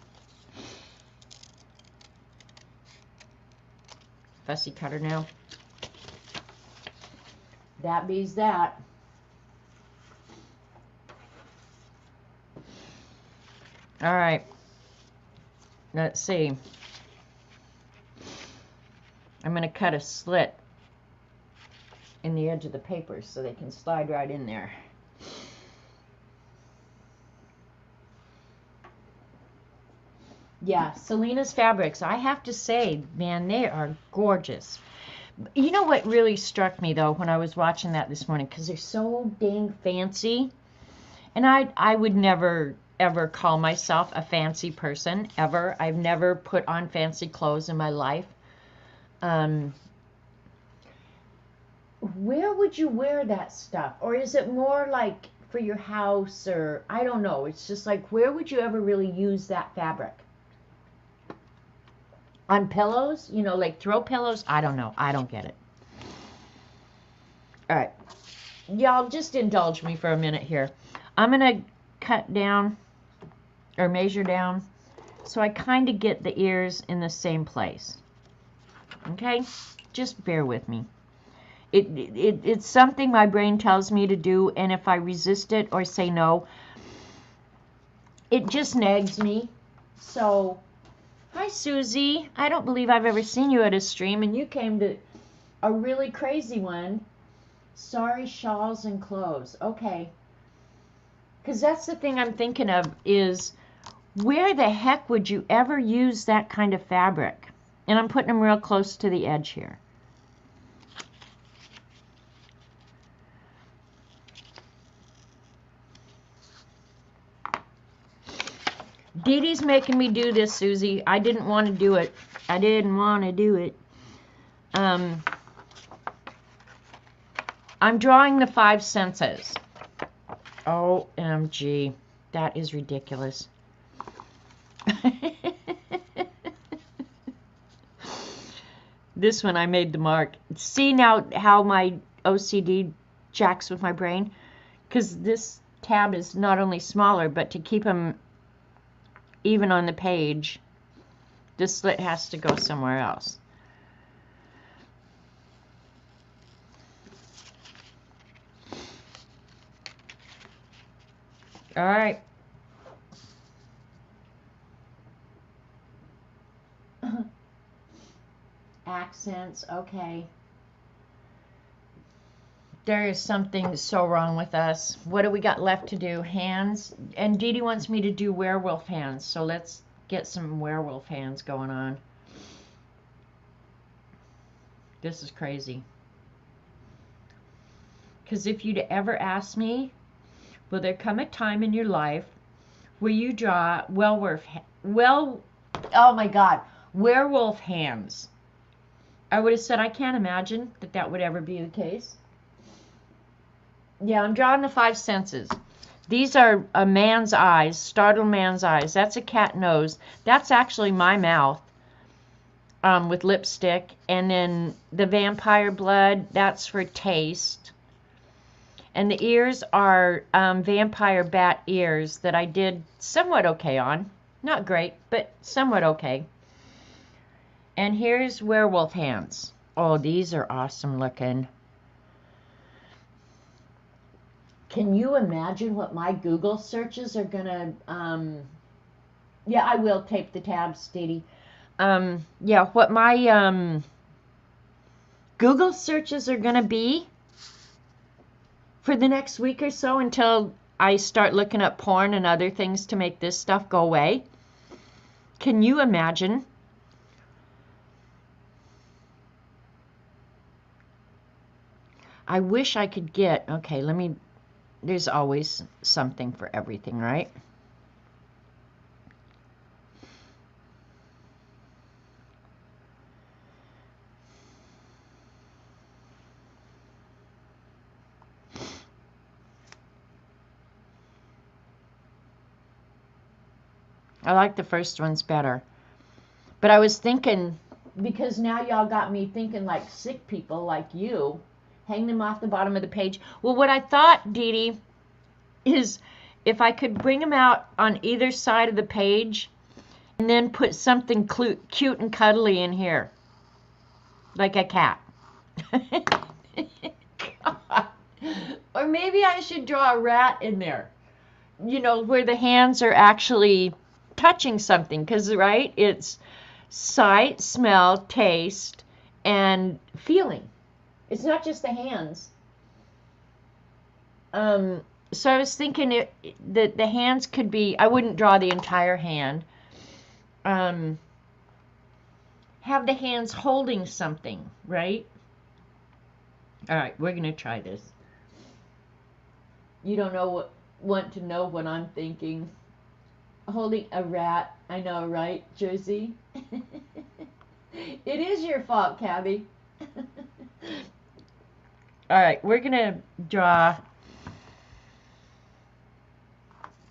fussy cutter now? That beats that. All right, let's see. I'm going to cut a slit in the edge of the paper so they can slide right in there. Yeah, Selena's fabrics, I have to say, man, they are gorgeous. You know what really struck me, though, when I was watching that this morning, because they're so dang fancy, and I would never, ever call myself a fancy person, ever. I've never put on fancy clothes in my life. Where would you wear that stuff? Or is it more like for your house, or I don't know. It's just like, where would you ever really use that fabric? On pillows? You know, like throw pillows? I don't know. I don't get it. All right. Y'all just indulge me for a minute here. I'm going to cut down or measure down so I kind of get the ears in the same place. Okay? Just bear with me. It's something my brain tells me to do, and if I resist it or say no, it just nags me. So, hi, Susie. I don't believe I've ever seen you at a stream, and you came to a really crazy one. Sorry, shawls and clothes. Okay. Because that's the thing I'm thinking of is, where the heck would you ever use that kind of fabric? And I'm putting them real close to the edge here. Dee Dee's making me do this, Susie. I didn't want to do it. I didn't want to do it. I'm drawing the 5 senses. OMG. That is ridiculous. This one I made the mark. See now how my OCD jacks with my brain? Because this tab is not only smaller, but to keep them even on the page, this slit has to go somewhere else. All right. Accents, okay. There is something so wrong with us. What do we got left to do? Hands. And Dee Dee wants me to do werewolf hands, so let's get some werewolf hands going on. This is crazy. Because if you'd ever asked me, will there come a time in your life where you draw werewolf hands? I would have said I can't imagine that would ever be the case. Yeah, I'm drawing the 5 senses. These are a man's eyes, startled man's eyes. That's a cat nose. That's actually my mouth with lipstick. And then the vampire blood, that's for taste. And the ears are vampire bat ears that I did somewhat okay on. Not great, but somewhat okay. And here's werewolf hands. Oh, these are awesome looking. Can you imagine what my Google searches are gonna, yeah, I will tape the tabs, Dee Dee. Yeah, what my Google searches are gonna be for the next week or so until I start looking up porn and other things to make this stuff go away. Can you imagine? I wish I could get, okay, there's always something for everything, right? I like the first ones better. But I was thinking, because now y'all got me thinking like sick people like you, hang them off the bottom of the page. Well, what I thought, Dee Dee, is if I could bring them out on either side of the page and then put something cute and cuddly in here, like a cat. God. Or maybe I should draw a rat in there, you know, where the hands are actually touching something, because, right, it's sight, smell, taste, and feeling. It's not just the hands. So I was thinking that the hands could be, I wouldn't draw the entire hand. Have the hands holding something, right? All right, we're going to try this. You don't want to know what I'm thinking. Holding a rat, I know, right, Jersey? It is your fault, Cabby. All right, we're going to draw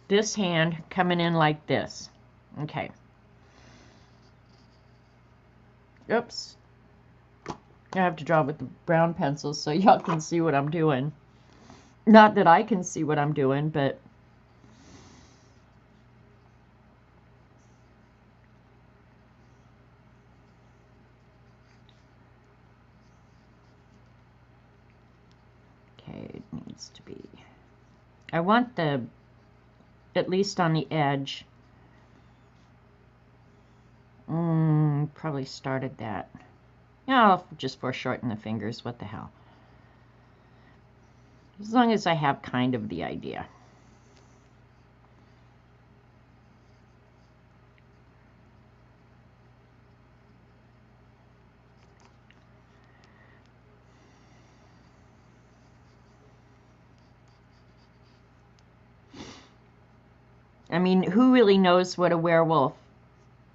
this hand coming in like this. Okay. Oops. I have to draw with the brown pencils so y'all can see what I'm doing. Not that I can see what I'm doing, but... Okay, it needs to be... I want the... at least on the edge. Probably started that. Yeah, I'll just foreshorten the fingers. What the hell? As long as I have kind of the idea. I mean, who really knows what a werewolf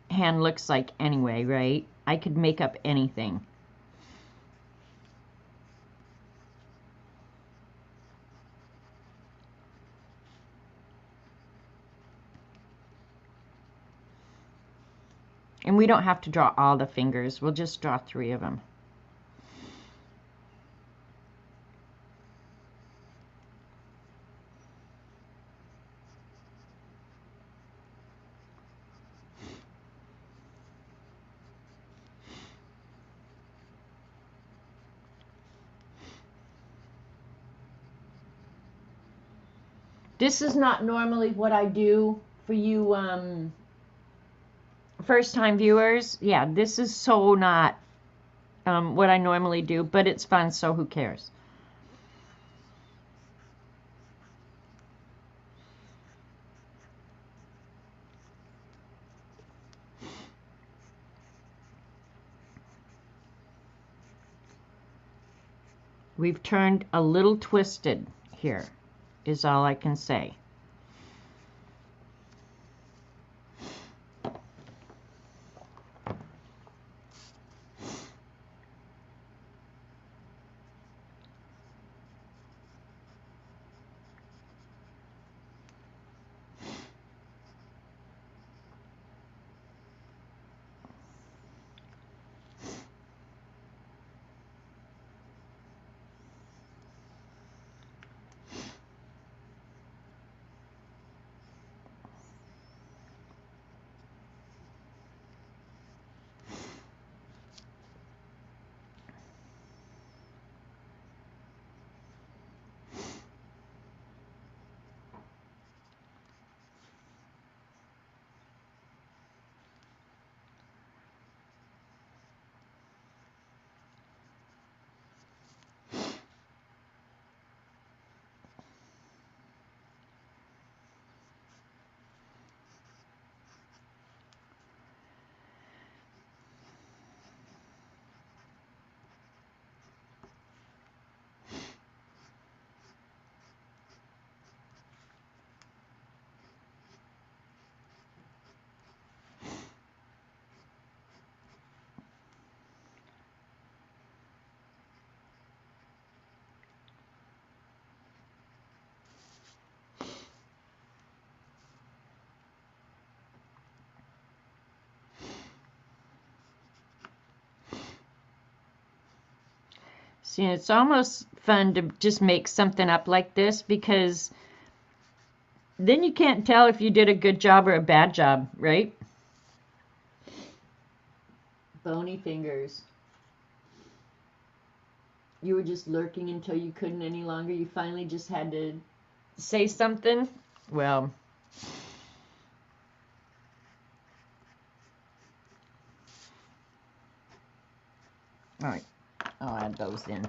hand looks like anyway, right? I could make up anything. And we don't have to draw all the fingers. We'll just draw 3 of them. This is not normally what I do for you first-time viewers. Yeah, this is so not what I normally do, but it's fun, so who cares? We've turned a little twisted here, is all I can say. See, it's almost fun to just make something up like this, because then you can't tell if you did a good job or a bad job, right? Bony fingers. You were just lurking until you couldn't any longer. You finally just had to say something. Well, all right, I'll add those in.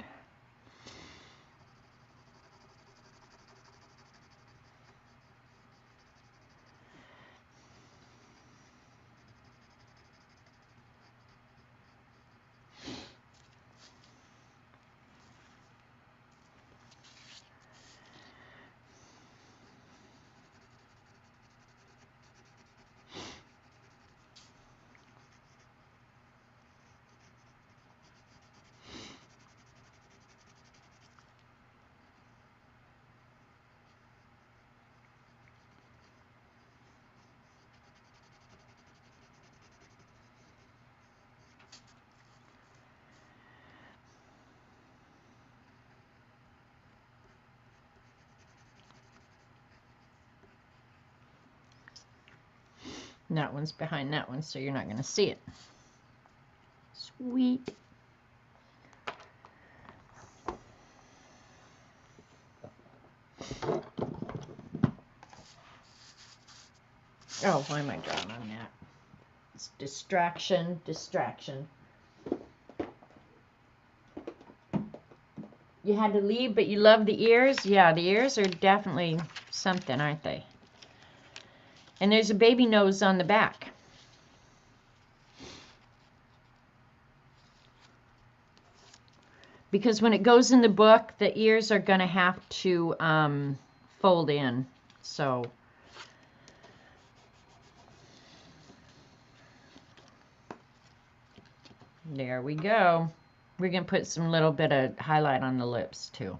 And that one's behind that one, so you're not going to see it. Sweet. Oh, why am I drawing on that? It's distraction, distraction. You had to leave, but you love the ears? Yeah, the ears are definitely something, aren't they? And there's a baby nose on the back. Because when it goes in the book, the ears are going to have to fold in. So there we go. We're going to put some little bit of highlight on the lips too.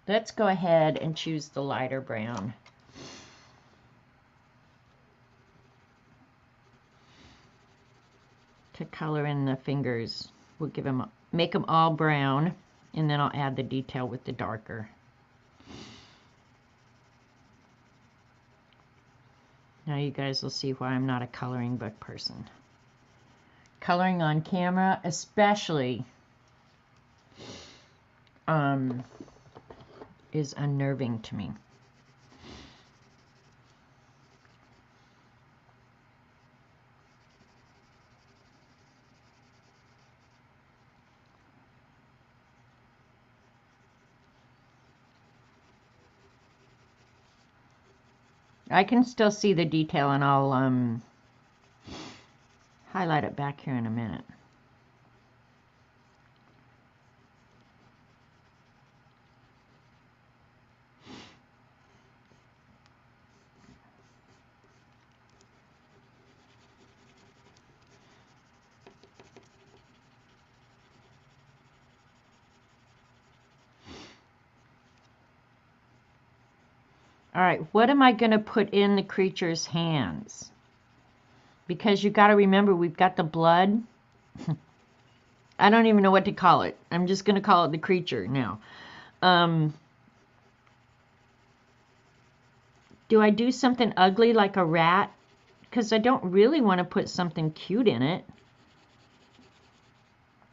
Let's go ahead and choose the lighter brown. to color in the fingers. We'll make them all brown, and then I'll add the detail with the darker. Now you guys will see why I'm not a coloring book person. Coloring on camera, especially, is unnerving to me. I can still see the detail, and I'll highlight it back here in a minute. All right, what am I going to put in the creature's hands? Because you got to remember, we've got the blood. I don't even know what to call it. I'm just going to call it the creature now. Do I do something ugly like a rat? Because I don't really want to put something cute in it.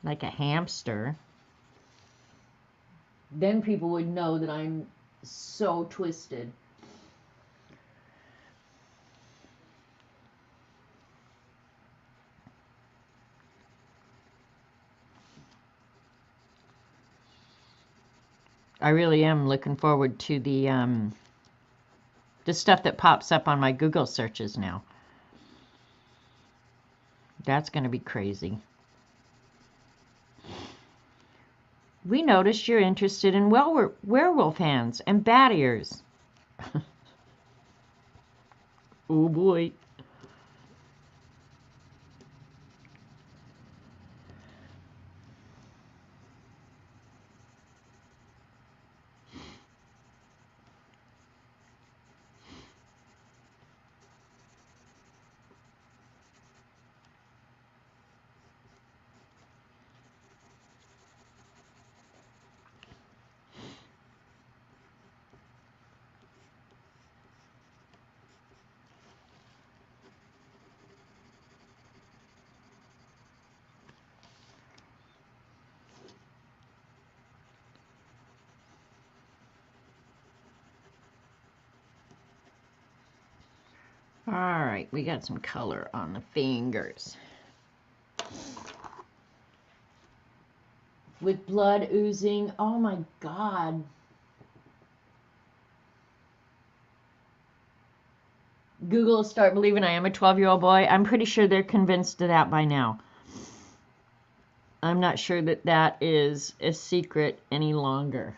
Like a hamster. Then people would know that I'm so twisted. I really am looking forward to the stuff that pops up on my Google searches now. That's going to be crazy. We noticed you're interested in werewolf hands and bat ears. Oh boy. All right, we got some color on the fingers. With blood oozing. Oh my God. Google will start believing I am a 12-year-old boy. I'm pretty sure they're convinced of that by now. I'm not sure that that is a secret any longer.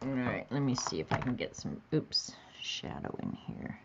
All right, let me see if I can get some, shadow in here.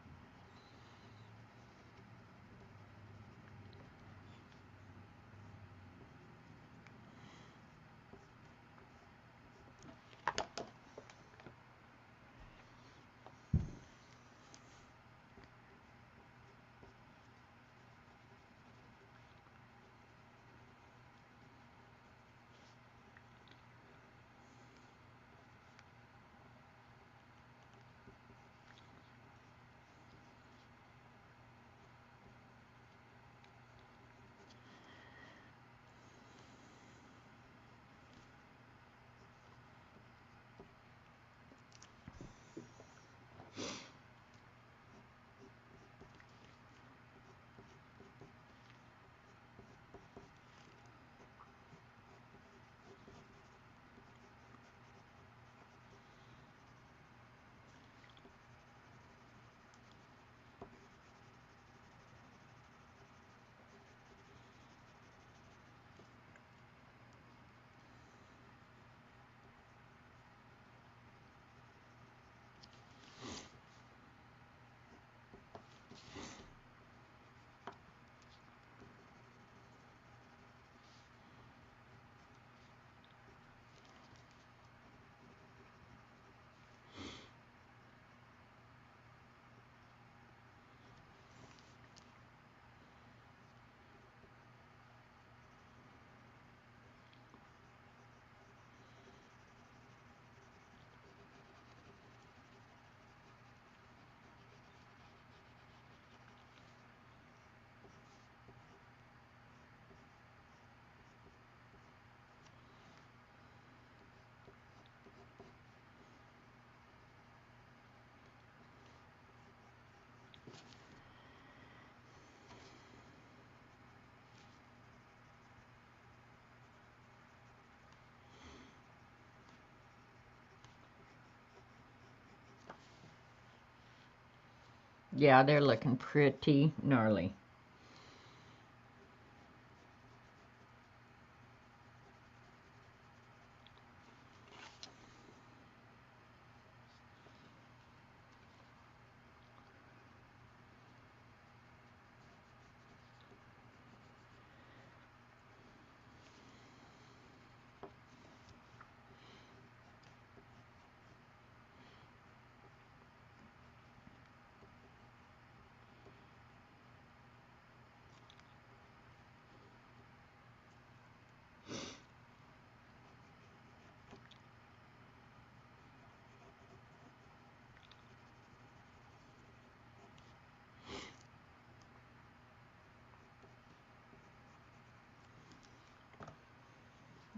Yeah, they're looking pretty gnarly.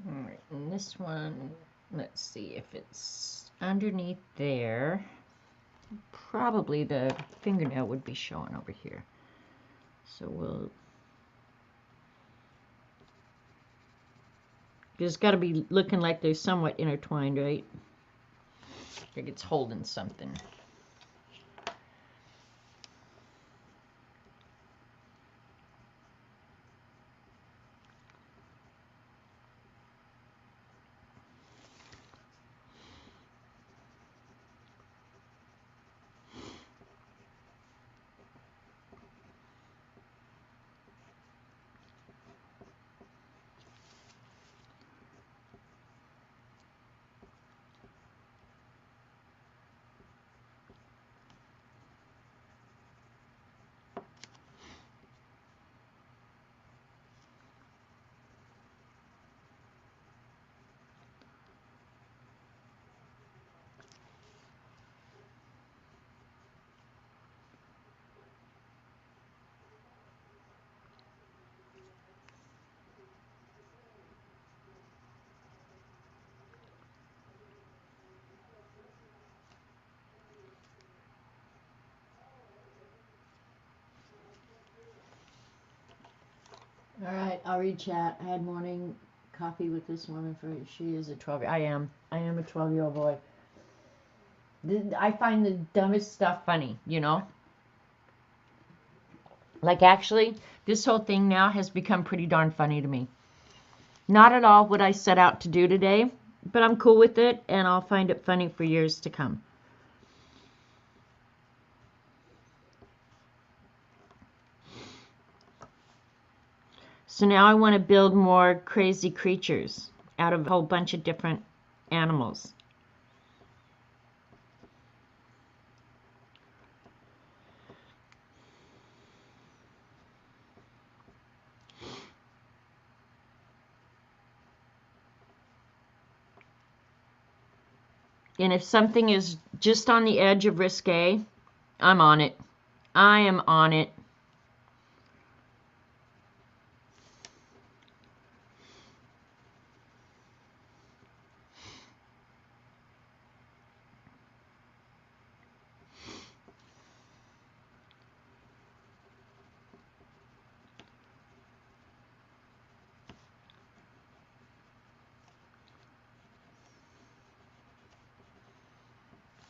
All right, and this one, let's see if it's underneath there. Probably the fingernail would be showing over here. So we'll, it's got to be looking like they're somewhat intertwined, right? Like it's holding something. All right, I'll read chat. I had morning coffee with this woman for, she is a 12. I am a 12-year-old boy. I find the dumbest stuff funny, you know? Like actually, this whole thing now has become pretty darn funny to me. Not at all what I set out to do today, but I'm cool with it and I'll find it funny for years to come. So now I want to build more crazy creatures out of a whole bunch of different animals. And if something is just on the edge of risque, I'm on it. I am on it.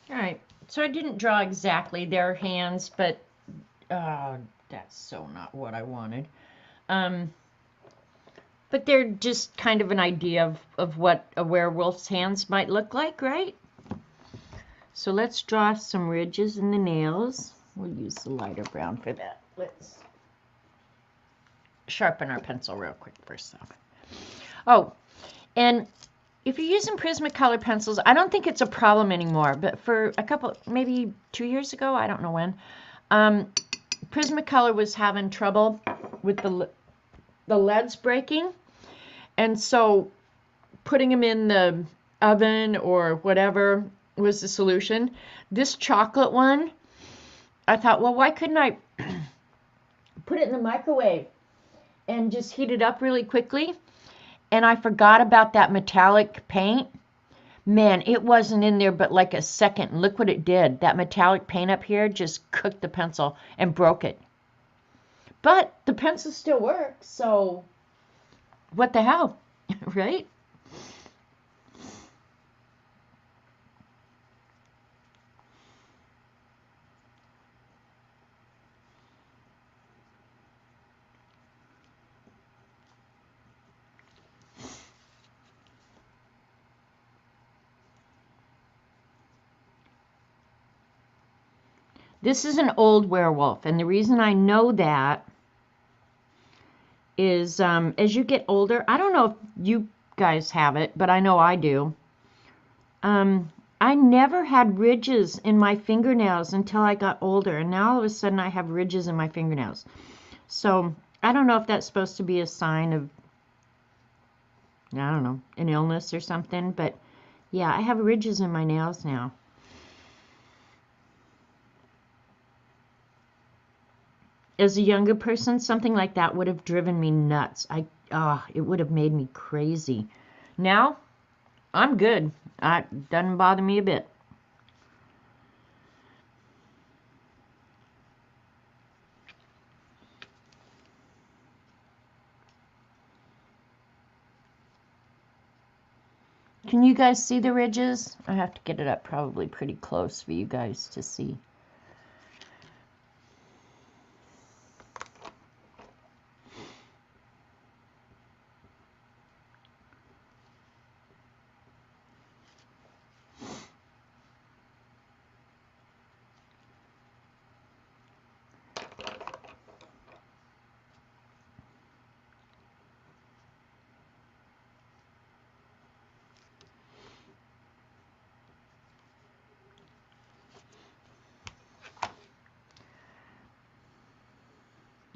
All right, so I didn't draw exactly their hands, but that's so not what I wanted. But they're just kind of an idea of what a werewolf's hands might look like, right? So let's draw some ridges in the nails. We'll use the lighter brown for that. Let's sharpen our pencil real quick first off. Oh, and if you're using Prismacolor pencils, I don't think it's a problem anymore, but for a couple, maybe 2 years ago, I don't know when, Prismacolor was having trouble with the leads breaking, and so putting them in the oven or whatever was the solution. This chocolate one, I thought, well, why couldn't I put it in the microwave and just heat it up really quickly? And I forgot about that metallic paint. Man, it wasn't in there but like a second. Look what it did. That metallic paint up here just cooked the pencil and broke it. But the pencil still works, so what the hell, right? This is an old werewolf, and the reason I know that is as you get older, I don't know if you guys have it, but I know I do. I never had ridges in my fingernails until I got older, and now all of a sudden I have ridges in my fingernails. So I don't know if that's supposed to be a sign of, I don't know, an illness or something, but yeah, I have ridges in my nails now. As a younger person, something like that would have driven me nuts. It would have made me crazy. Now, I'm good. It doesn't bother me a bit. Can you guys see the ridges? I have to get it up probably pretty close for you guys to see.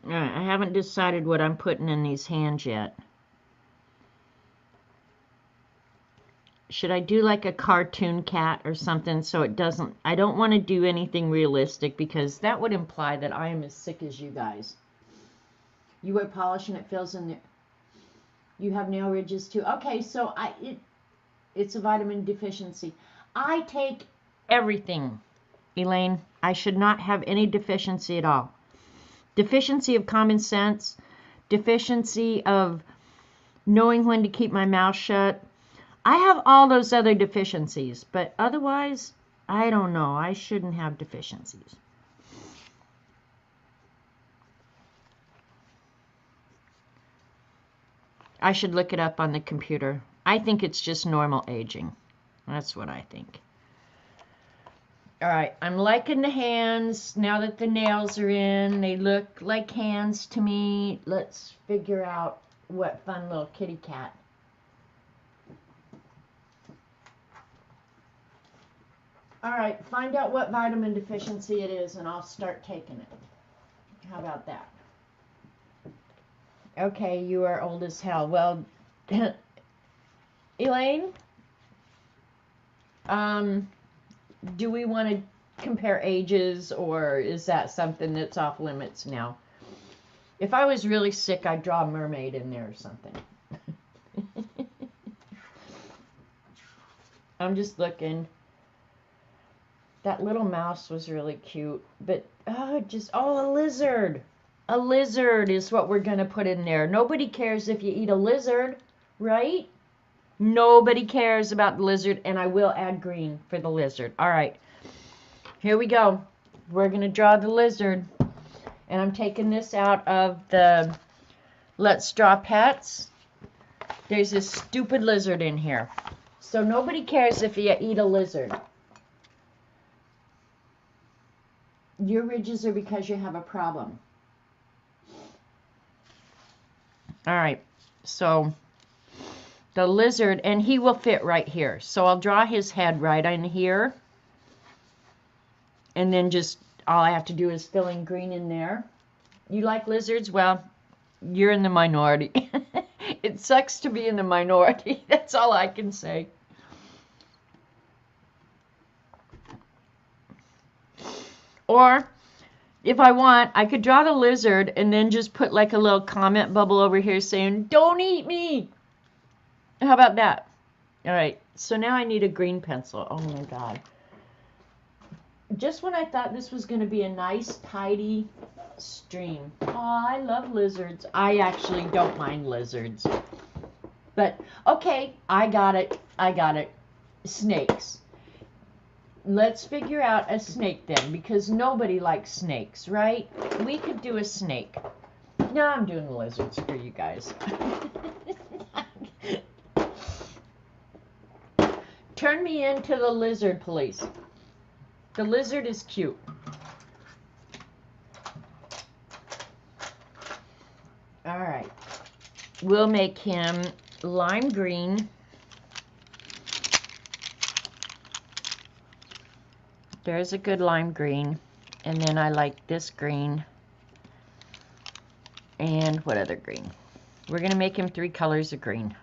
I haven't decided what I'm putting in these hands yet. Should I do like a cartoon cat or something so it doesn't... I don't want to do anything realistic because that would imply that I am as sick as you guys. You wear polish and it fills in there. You have nail ridges too. Okay, so it's a vitamin deficiency. I take everything, Elaine. I should not have any deficiency at all. Deficiency of common sense, deficiency of knowing when to keep my mouth shut. I have all those other deficiencies, but otherwise, I don't know. I shouldn't have deficiencies. I should look it up on the computer. I think it's just normal aging. That's what I think. All right, I'm liking the hands now that the nails are in. They look like hands to me. Let's figure out what fun little kitty cat. All right, find out what vitamin deficiency it is and I'll start taking it. How about that? Okay, you are old as hell. Well, Elaine, do we want to compare ages, or is that something that's off limits now? If I was really sick, I'd draw a mermaid in there or something. I'm just looking. That little mouse was really cute, but a lizard. A lizard is what we're going to put in there. Nobody cares if you eat a lizard, right? Nobody cares about the lizard, and I will add green for the lizard. All right, here we go. We're going to draw the lizard, and I'm taking this out of the Let's Draw Pets. There's this stupid lizard in here. So nobody cares if you eat a lizard. Your ridges are because you have a problem. All right, so the lizard, and he will fit right here. So I'll draw his head right in here. And then just all I have to do is fill in green in there. You like lizards? Well, you're in the minority. It sucks to be in the minority. That's all I can say. Or if I want, I could draw the lizard and then just put like a little comment bubble over here saying, "Don't eat me." How about that? All right, so now I need a green pencil. Oh my God. Just when I thought this was going to be a nice, tidy stream. Oh, I love lizards. I actually don't mind lizards. But, okay, I got it. Snakes. Let's figure out a snake then, because nobody likes snakes, right? We could do a snake. No, I'm doing lizards for you guys. Turn me into the lizard police. The lizard is cute. All right. We'll make him lime green. There's a good lime green. And then I like this green. And what other green? We're going to make him 3 colors of green.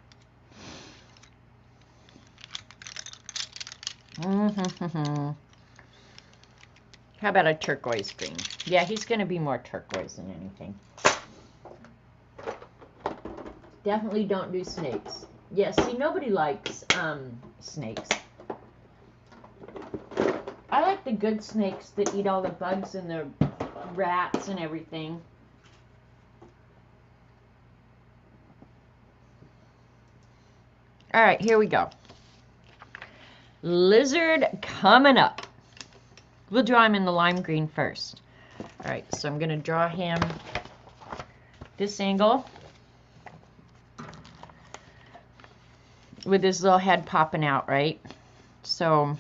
How about a turquoise green? Yeah, he's going to be more turquoise than anything. Definitely don't do snakes. Yeah, see, nobody likes snakes. I like the good snakes that eat all the bugs and the rats and everything. All right, here we go. Lizard coming up. We'll draw him in the lime green first. All right, so I'm going to draw him this angle with his little head popping out, right? So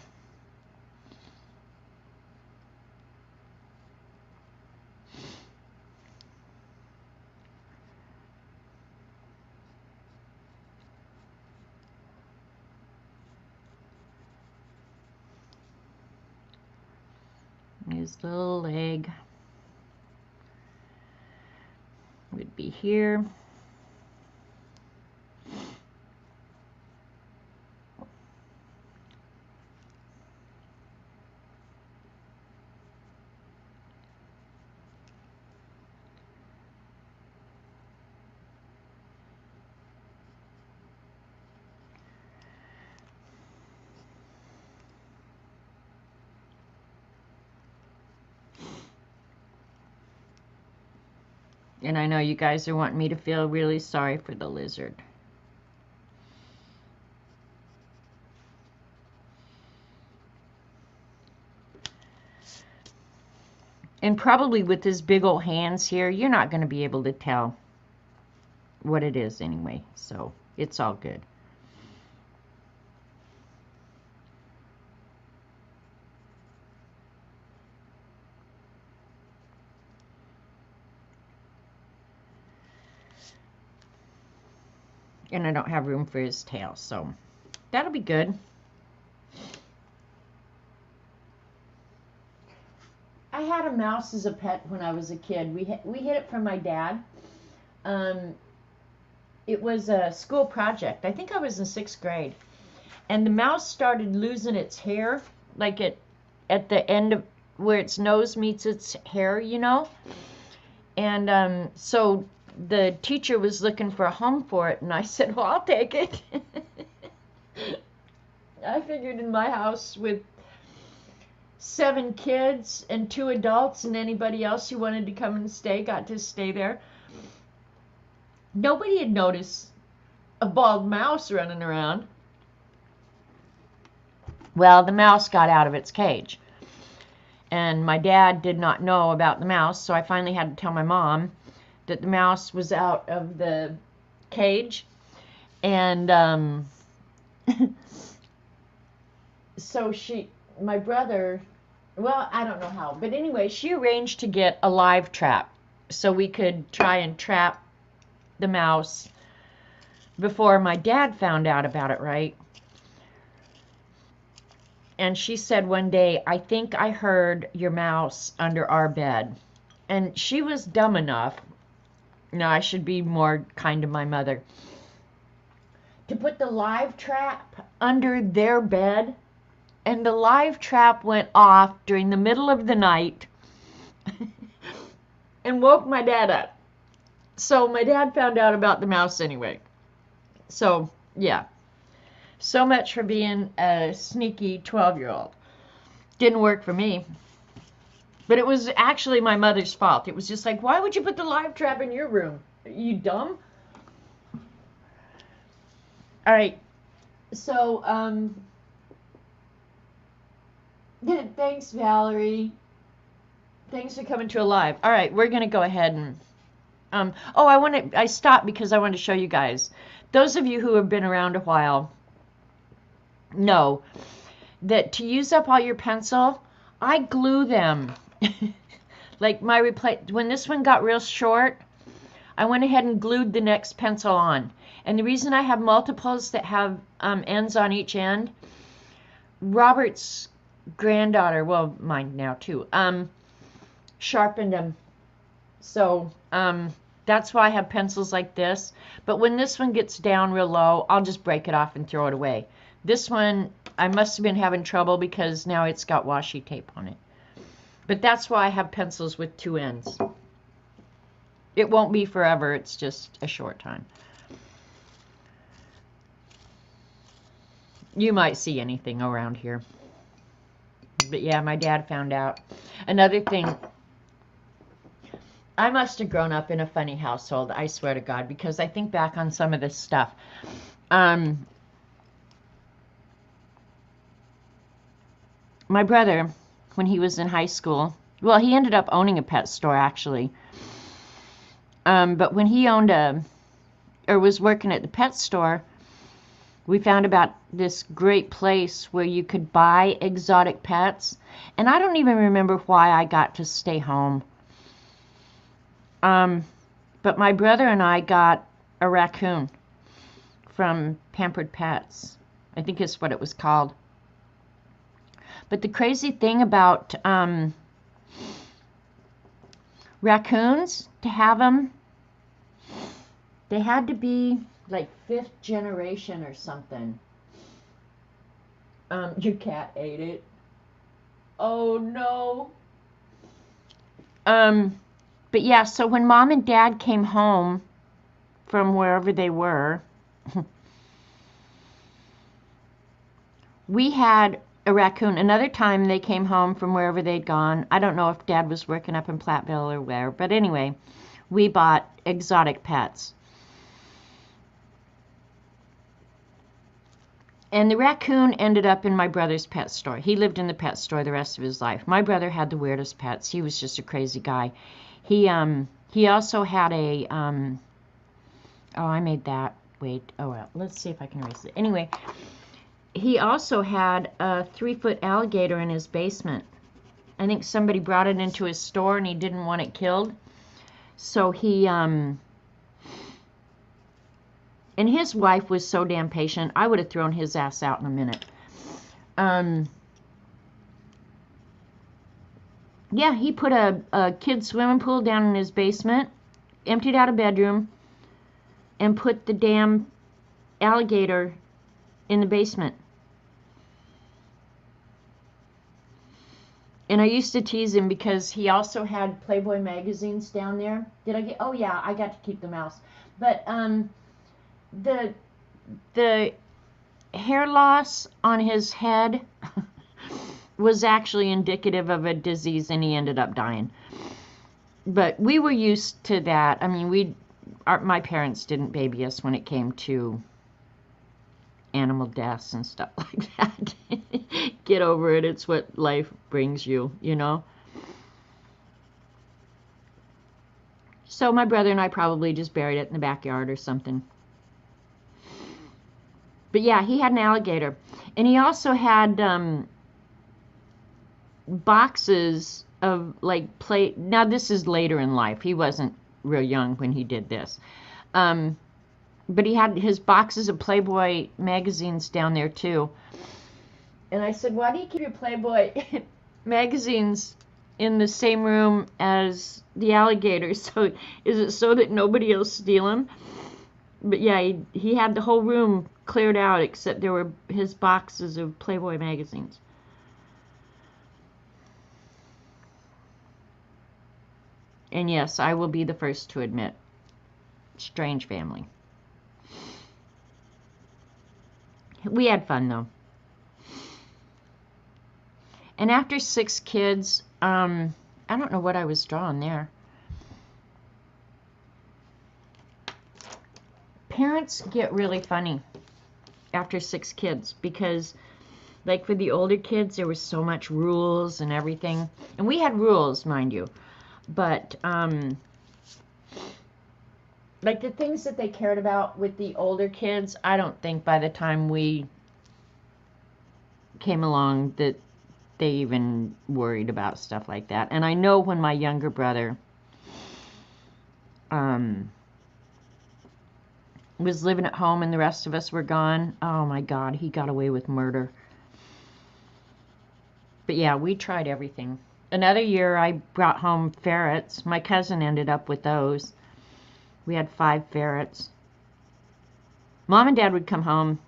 his little leg would be here. And I know you guys are wanting me to feel really sorry for the lizard. And probably with his big old hands here, you're not going to be able to tell what it is anyway. So it's all good. And I don't have room for his tail, so that'll be good. I had a mouse as a pet when I was a kid. We hid it from my dad. It was a school project. I think I was in 6th grade. And the mouse started losing its hair, like at the end of where its nose meets its hair, you know. And so the teacher was looking for a home for it, and I said, well, I'll take it. I figured in my house with 7 kids and 2 adults and anybody else who wanted to come and stay got to stay there. Nobody had noticed a bald mouse running around. Well, the mouse got out of its cage. And my dad did not know about the mouse, so I finally had to tell my mom that the mouse was out of the cage. And so my brother, well, I don't know how, but anyway, she arranged to get a live trap so we could try and trap the mouse before my dad found out about it, right? And she said one day, I think I heard your mouse under our bed. And she was dumb enough, no, I should be more kind to my mother, to put the live trap under their bed. And the live trap went off during the middle of the night and woke my dad up. So my dad found out about the mouse anyway. So, yeah. So much for being a sneaky 12-year-old. Didn't work for me. But it was actually my mother's fault. It was just like, why would you put the live trap in your room? Are you dumb? All right. So, thanks, Valerie. Thanks for coming to a live. All right, we're going to go ahead and... I stopped because I wanted to show you guys. Those of you who have been around a while know that to use up all your pencil, I glue them. Like when this one got real short, I went ahead and glued the next pencil on. And the reason I have multiples that have ends on each end, Robert's granddaughter, well, mine now too, sharpened them. So that's why I have pencils like this. But when this one gets down real low, I'll just break it off and throw it away. This one, I must have been having trouble because now it's got washi tape on it. But that's why I have pencils with two ends. It won't be forever, it's just a short time. You might see anything around here. But yeah, my dad found out. Another thing, I must have grown up in a funny household, I swear to God, because I think back on some of this stuff. My brother, when he was in high school, well, he ended up owning a pet store, actually. But when he owned was working at the pet store, we found about this great place where you could buy exotic pets. And I don't even remember why I got to stay home. But my brother and I got a raccoon from Pampered Pets. I think it's what it was called. But the crazy thing about raccoons, to have them, they had to be like 5th generation or something. Your cat ate it. Oh no. But yeah, so when Mom and Dad came home from wherever they were, we had a raccoon. Another time they came home from wherever they'd gone. I don't know if Dad was working up in Platteville or where, but anyway, we bought exotic pets. And the raccoon ended up in my brother's pet store. He lived in the pet store the rest of his life. My brother had the weirdest pets. He was just a crazy guy. He also had a oh, I made that. Wait. Oh well. Let's see if I can erase it. Anyway, he also had a 3-foot alligator in his basement. I think somebody brought it into his store and he didn't want it killed. So he and his wife was so damn patient, I would have thrown his ass out in a minute. Yeah, he put a kid's swimming pool down in his basement, emptied out a bedroom, and put the damn alligator in the basement. And I used to tease him because he also had Playboy magazines down there. Did I get? Oh yeah, I got to keep the mouse. But the hair loss on his head was actually indicative of a disease, and he ended up dying. But we were used to that. I mean, my parents didn't baby us when it came to animal deaths and stuff like that. Get over it. It's what life brings you, you know. So my brother and I probably just buried it in the backyard or something. But yeah, he had an alligator. And he also had boxes of like play. Now this is later in life. He wasn't real young when he did this. But he had his boxes of Playboy magazines down there too. And I said, why do you keep your Playboy magazines in the same room as the alligator? So is it so that nobody will steal them? But yeah, he had the whole room cleared out except there were his boxes of Playboy magazines. And yes, I will be the first to admit, strange family. We had fun though. And after 6 kids, I don't know what I was drawing there. Parents get really funny after 6 kids because, like, for the older kids, there was so much rules and everything. And we had rules, mind you. But, like, the things that they cared about with the older kids, I don't think by the time we came along that they even worried about stuff like that. And I know when my younger brother was living at home and the rest of us were gone. Oh my God, he got away with murder. But yeah, we tried everything. Another year I brought home ferrets. My cousin ended up with those. We had 5 ferrets. Mom and Dad would come home.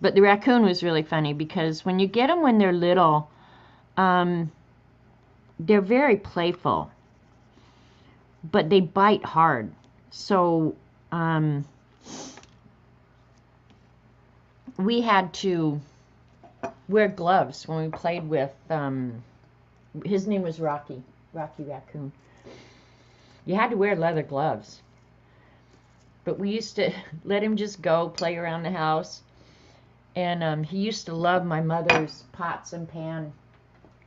But the raccoon was really funny because when you get them when they're little, they're very playful. But they bite hard. So we had to wear gloves when we played with, his name was Rocky Raccoon. You had to wear leather gloves. But we used to let him just go play around the house. And he used to love my mother's pots and pan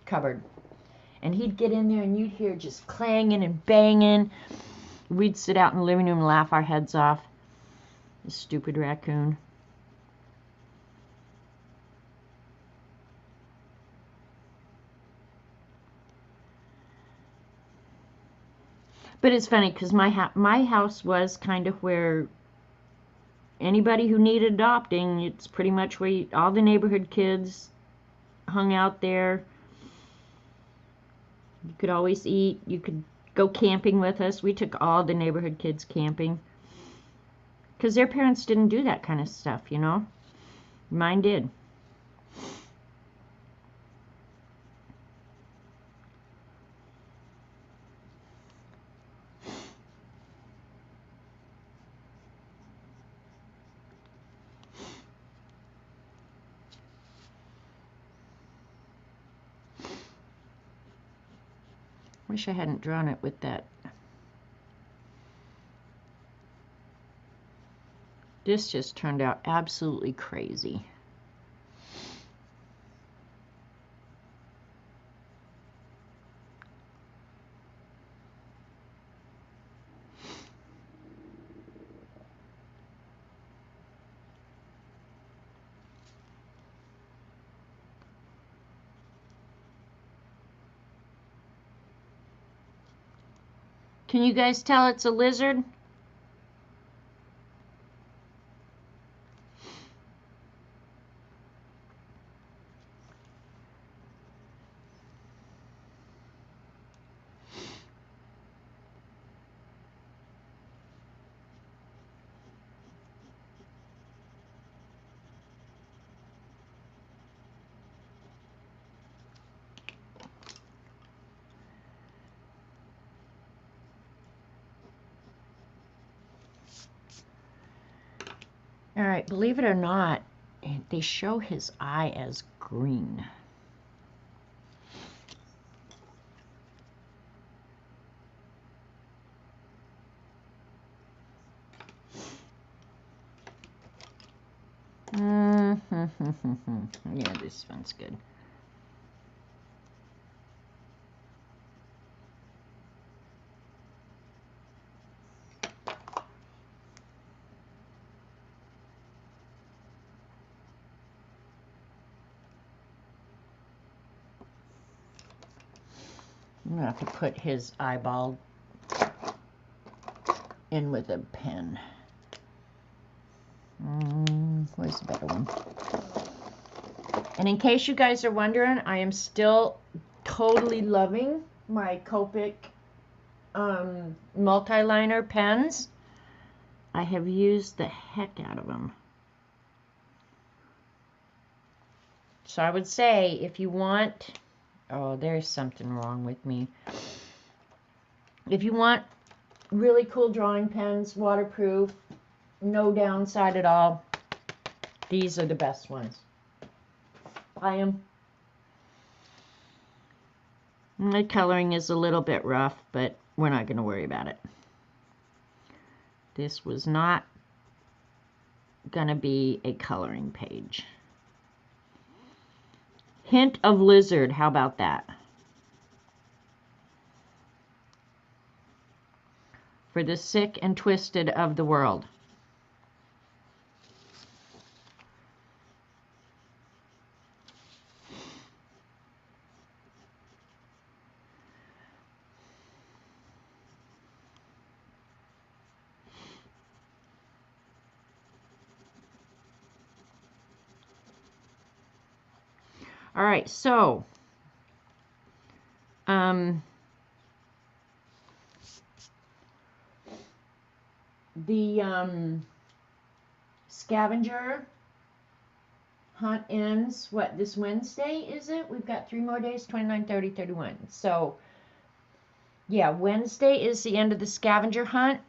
cupboard. And he'd get in there and you'd hear just clanging and banging. We'd sit out in the living room and laugh our heads off. This stupid raccoon. But it's funny because my house was kind of where anybody who needed adopting, it's pretty much where all the neighborhood kids hung out there. You could always eat. You could go camping with us. We took all the neighborhood kids camping because their parents didn't do that kind of stuff, you know. Mine did. Wish I hadn't drawn it with that. This just turned out absolutely crazy. Can you guys tell it's a lizard? All right, believe it or not, they show his eye as green. Yeah, this one's good. I'm going to have to put his eyeball in with a pen. Where's the better one? And in case you guys are wondering, I am still totally loving my Copic multi-liner pens. I have used the heck out of them. So I would say if you want... Oh, there's something wrong with me. If you want really cool drawing pens, waterproof, no downside at all, these are the best ones. My coloring is a little bit rough, but we're not going to worry about it. This was not going to be a coloring page. Hint of lizard, how about that? For the sick and twisted of the world. All right, so the scavenger hunt ends, what, this Wednesday, is it? We've got 3 more days, 29, 30, 31. So, yeah, Wednesday is the end of the scavenger hunt.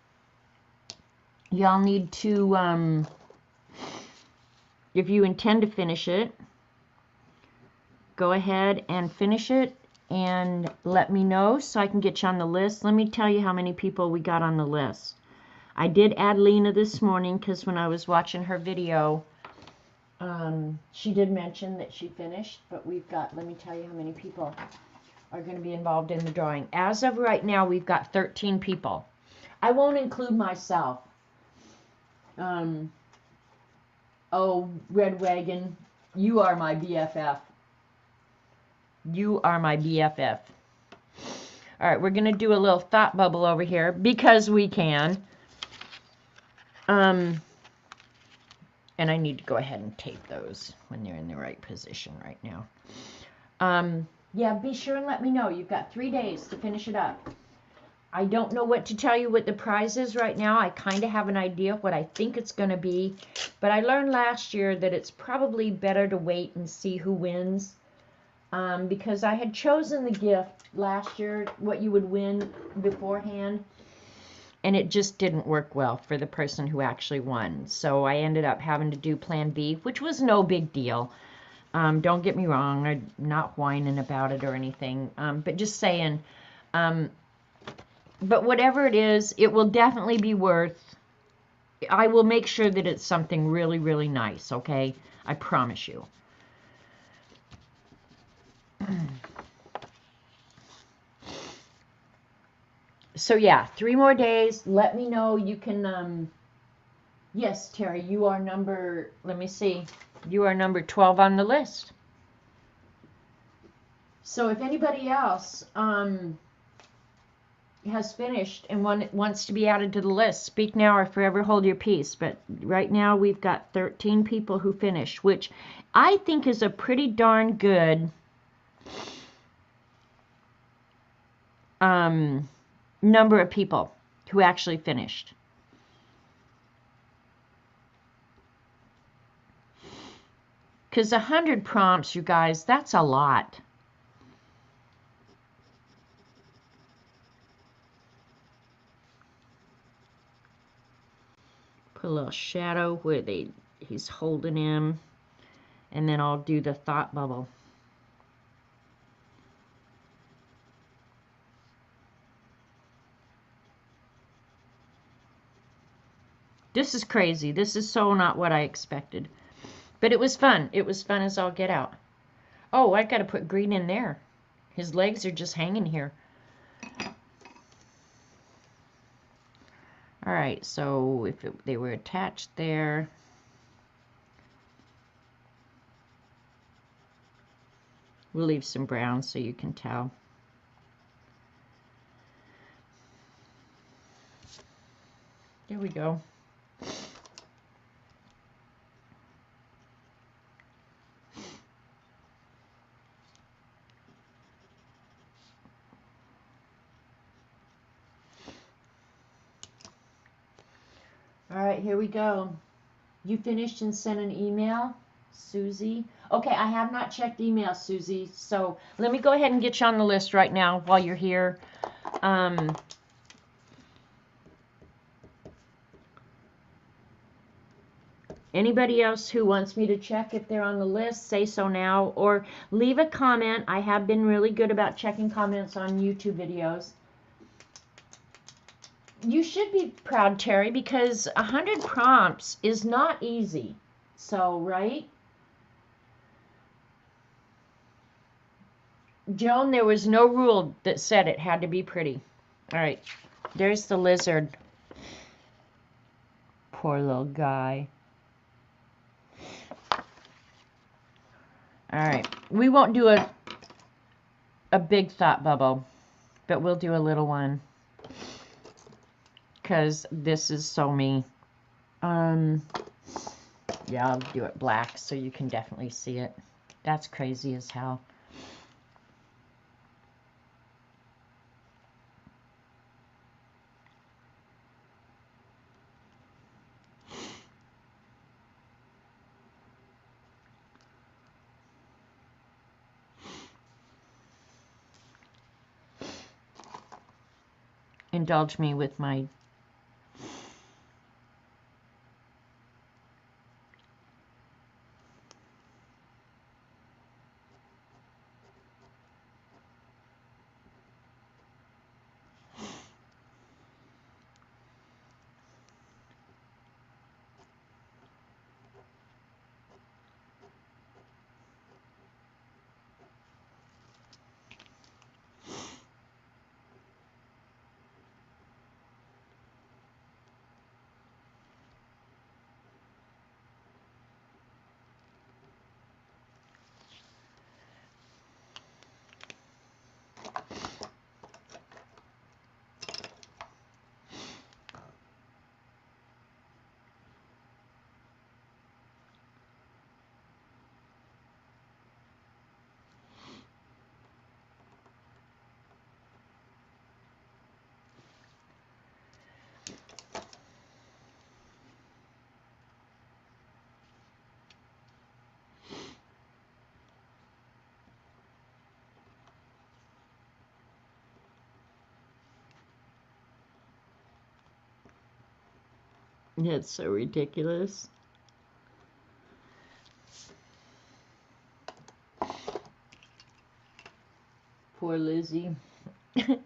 Y'all need to, if you intend to finish it, go ahead and finish it and let me know so I can get you on the list. Let me tell you how many people we got on the list. I did add Lena this morning because when I was watching her video, she did mention that she finished, but we've got, let me tell you how many people are going to be involved in the drawing. As of right now, we've got 13 people. I won't include myself. Oh, Red Wagon, you are my BFF. You are my BFF. All right, we're going to do a little thought bubble over here because we can. And I need to go ahead and tape those when they're in the right position right now. Yeah, be sure and let me know. You've got 3 days to finish it up. I don't know what to tell you what the prize is right now. I kind of have an idea what I think it's going to be. But I learned last year that it's probably better to wait and see who wins. Because I had chosen the gift last year, what you would win beforehand. And it just didn't work well for the person who actually won. So I ended up having to do Plan B, which was no big deal. Don't get me wrong. I'm not whining about it or anything. But just saying... but whatever it is, it will definitely be worth... I will make sure that it's something really, really nice, okay? I promise you. So, yeah, 3 more days. Let me know. You can... yes, Terry, you are number... Let me see. You are number 12 on the list. So, if anybody else... has finished and wants to be added to the list, speak now or forever hold your peace. But right now we've got 13 people who finished, which I think is a pretty darn good number of people who actually finished. Because 100 prompts, you guys, that's a lot. Put a little shadow where he's holding him, and then I'll do the thought bubble. This is crazy. This is so not what I expected. But it was fun. It was fun as all get out. Oh, I got to put green in there. His legs are just hanging here. All right, so if they were attached there. We'll leave some brown so you can tell. There we go. All right, here we go. You finished and sent an email, Susie? Okay, I have not checked email, Susie, so let me go ahead and get you on the list right now while you're here. Anybody else who wants me to check if they're on the list, say so now, or leave a comment. I have been really good about checking comments on YouTube videos. You should be proud, Terry, because 100 prompts is not easy. So, right? Joan, there was no rule that said it had to be pretty. All right. There's the lizard. Poor little guy. All right. We won't do a big thought bubble, but we'll do a little one. Because this is so me. Yeah, I'll do it black so you can definitely see it. That's crazy as hell. Indulge me with my It's so ridiculous. Poor Lizzie. All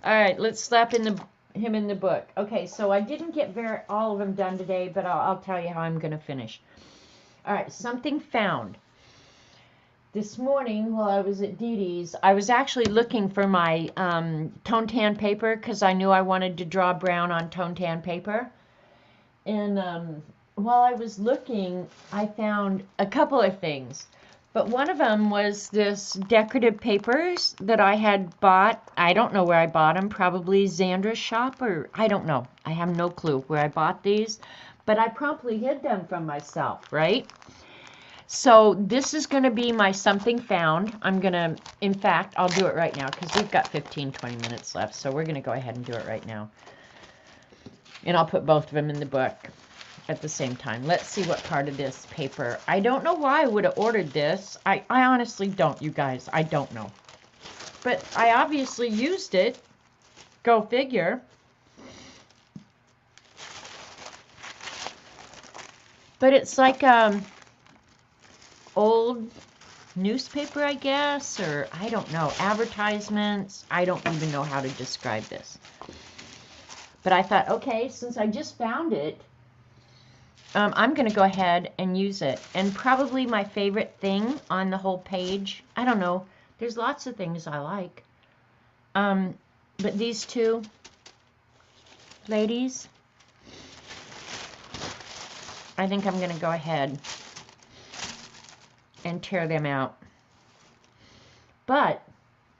right, let's slap him in the book. Okay, so I didn't get all of them done today, but I'll tell you how I'm going to finish. All right, something found. This morning, while I was at Dee Dee's, I was actually looking for my tone tan paper because I knew I wanted to draw brown on tone tan paper. And while I was looking, I found a couple of things. But one of them was this decorative papers that I had bought. I don't know where I bought them, probably Xandra's shop, or I don't know. I have no clue where I bought these. But I promptly hid them from myself, right? So this is going to be my something found. I'm going to, in fact, I'll do it right now because we've got 15-20 minutes left. So we're going to go ahead and do it right now. And I'll put both of them in the book at the same time. Let's see what part of this paper. I don't know why I would have ordered this. I honestly don't, you guys. I don't know. But I obviously used it. Go figure. But it's like old newspaper, I guess, or I don't know, advertisements. I don't even know how to describe this. But I thought, okay, since I just found it, I'm going to go ahead and use it. And probably my favorite thing on the whole page, I don't know, there's lots of things I like. But these two ladies, I think I'm going to go ahead and tear them out. But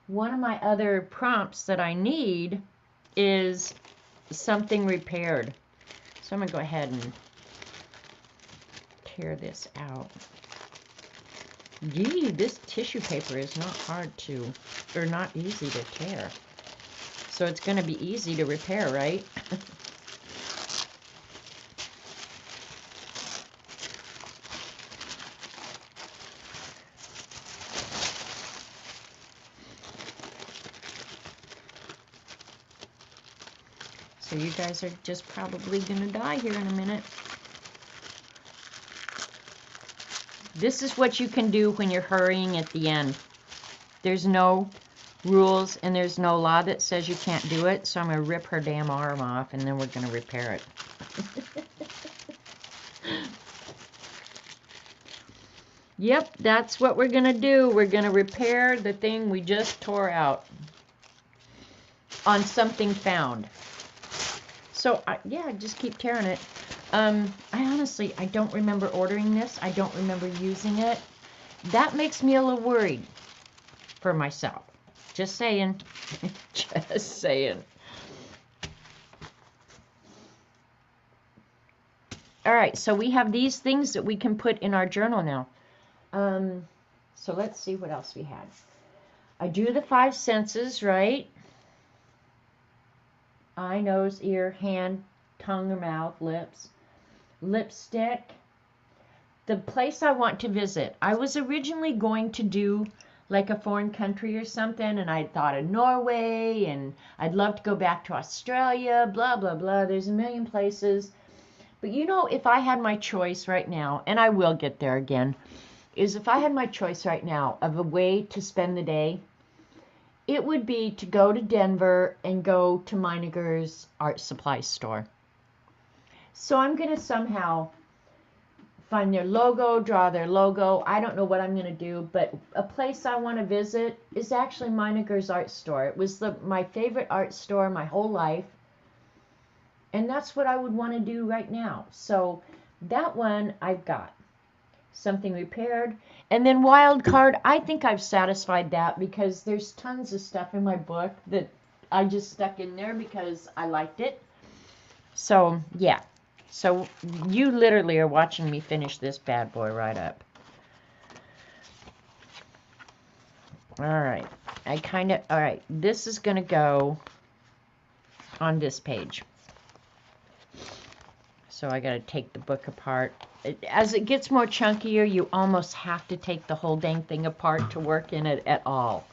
one of my other prompts that I need is something repaired. So I'm going to go ahead and tear this out. Gee, this tissue paper is not hard to, or not easy to tear. So it's going to be easy to repair, right? So you guys are just probably going to die here in a minute. This is what you can do when you're hurrying at the end. There's no rules and there's no law that says you can't do it. So I'm going to rip her damn arm off and then we're going to repair it. Yep, that's what we're going to do. We're going to repair the thing we just tore out on something found. So, yeah, just keep tearing it. I honestly, I don't remember ordering this. I don't remember using it. That makes me a little worried for myself. Just saying. Just saying. All right, so we have these things that we can put in our journal now. So let's see what else we had. I do the 5 senses, right? Eye, nose, ear, hand, tongue or mouth, lips. Lipstick. The place I want to visit. I was originally going to do like a foreign country or something, and I thought of Norway, and I'd love to go back to Australia, blah, blah, blah. There's a million places. But you know, if I had my choice right now, and I will get there again, is if I had my choice right now of a way to spend the day, it would be to go to Denver and go to Meiniger's art supply store. So I'm going to somehow find their logo, draw their logo. I don't know what I'm going to do, but a place I want to visit is actually Meiniger's art store. It was my favorite art store my whole life, and that's what I would want to do right now. So that one I've got. Something repaired. And then wild card, I think I've satisfied that because there's tons of stuff in my book that I just stuck in there because I liked it. So, yeah. So, you literally are watching me finish this bad boy right up. Alright. Alright. This is going to go on this page. So, I got to take the book apart. As it gets more chunkier, you almost have to take the whole dang thing apart to work in it at all.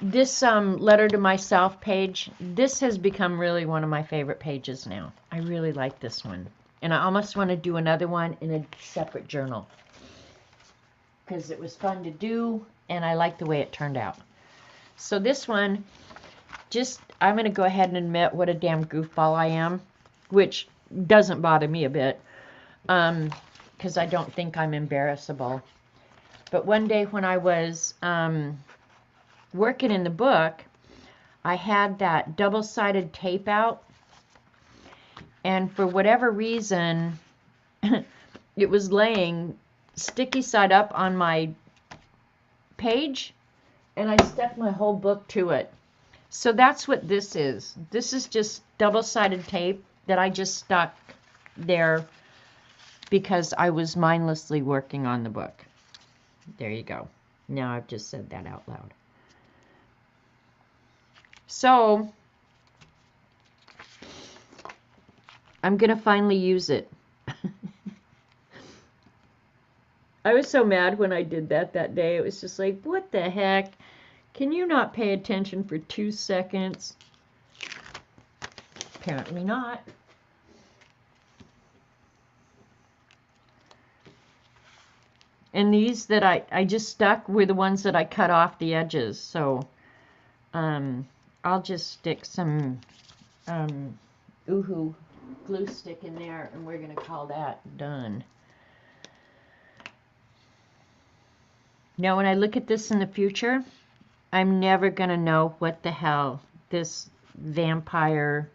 This letter to myself page, this has become really one of my favorite pages now. I really like this one. And I almost want to do another one in a separate journal. Because it was fun to do, and I like the way it turned out. So this one, I'm going to go ahead and admit what a damn goofball I am. Which doesn't bother me a bit. Because I don't think I'm embarrassable. But one day when I was working in the book, I had that double-sided tape out, and for whatever reason it was laying sticky side up on my page, and I stuck my whole book to it. So that's what this is. This is just double-sided tape that I just stuck there because I was mindlessly working on the book. There you go. Now I've just said that out loud. So, I'm going to finally use it. I was so mad when I did that day. It was just like, what the heck? Can you not pay attention for 2 seconds? Apparently not. And these that I just stuck were the ones that I cut off the edges. So, I'll just stick some Oohoo glue stick in there, and we're going to call that done. Now, when I look at this in the future, I'm never going to know what the hell this vampire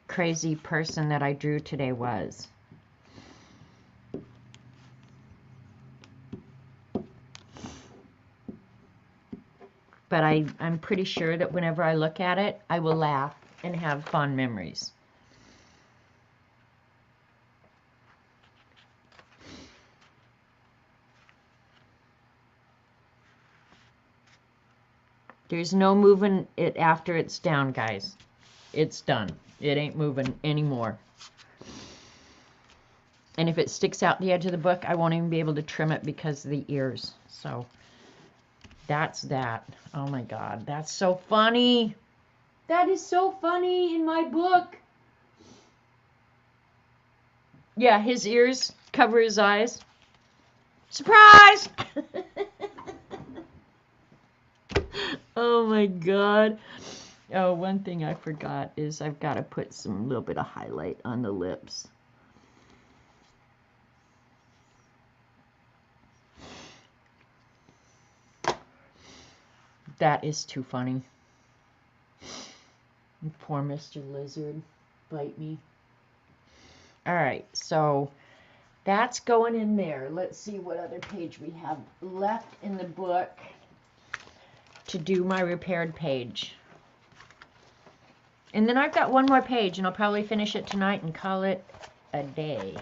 crazy person that I drew today was. But I'm pretty sure that whenever I look at it, I will laugh and have fond memories. There's no moving it after it's down, guys. It's done. It ain't moving anymore. And if it sticks out the edge of the book, I won't even be able to trim it because of the ears. So that's that. Oh my God, that's so funny. That is so funny in my book. Yeah, his ears cover his eyes. Surprise! Oh my God. Oh, one thing I forgot is I've got to put some little bit of highlight on the lips. That is too funny. Poor Mr. Lizard. Bite me. Alright, so that's going in there. Let's see what other page we have left in the book to do my repaired page. And then I've got one more page, and I'll probably finish it tonight and call it a day.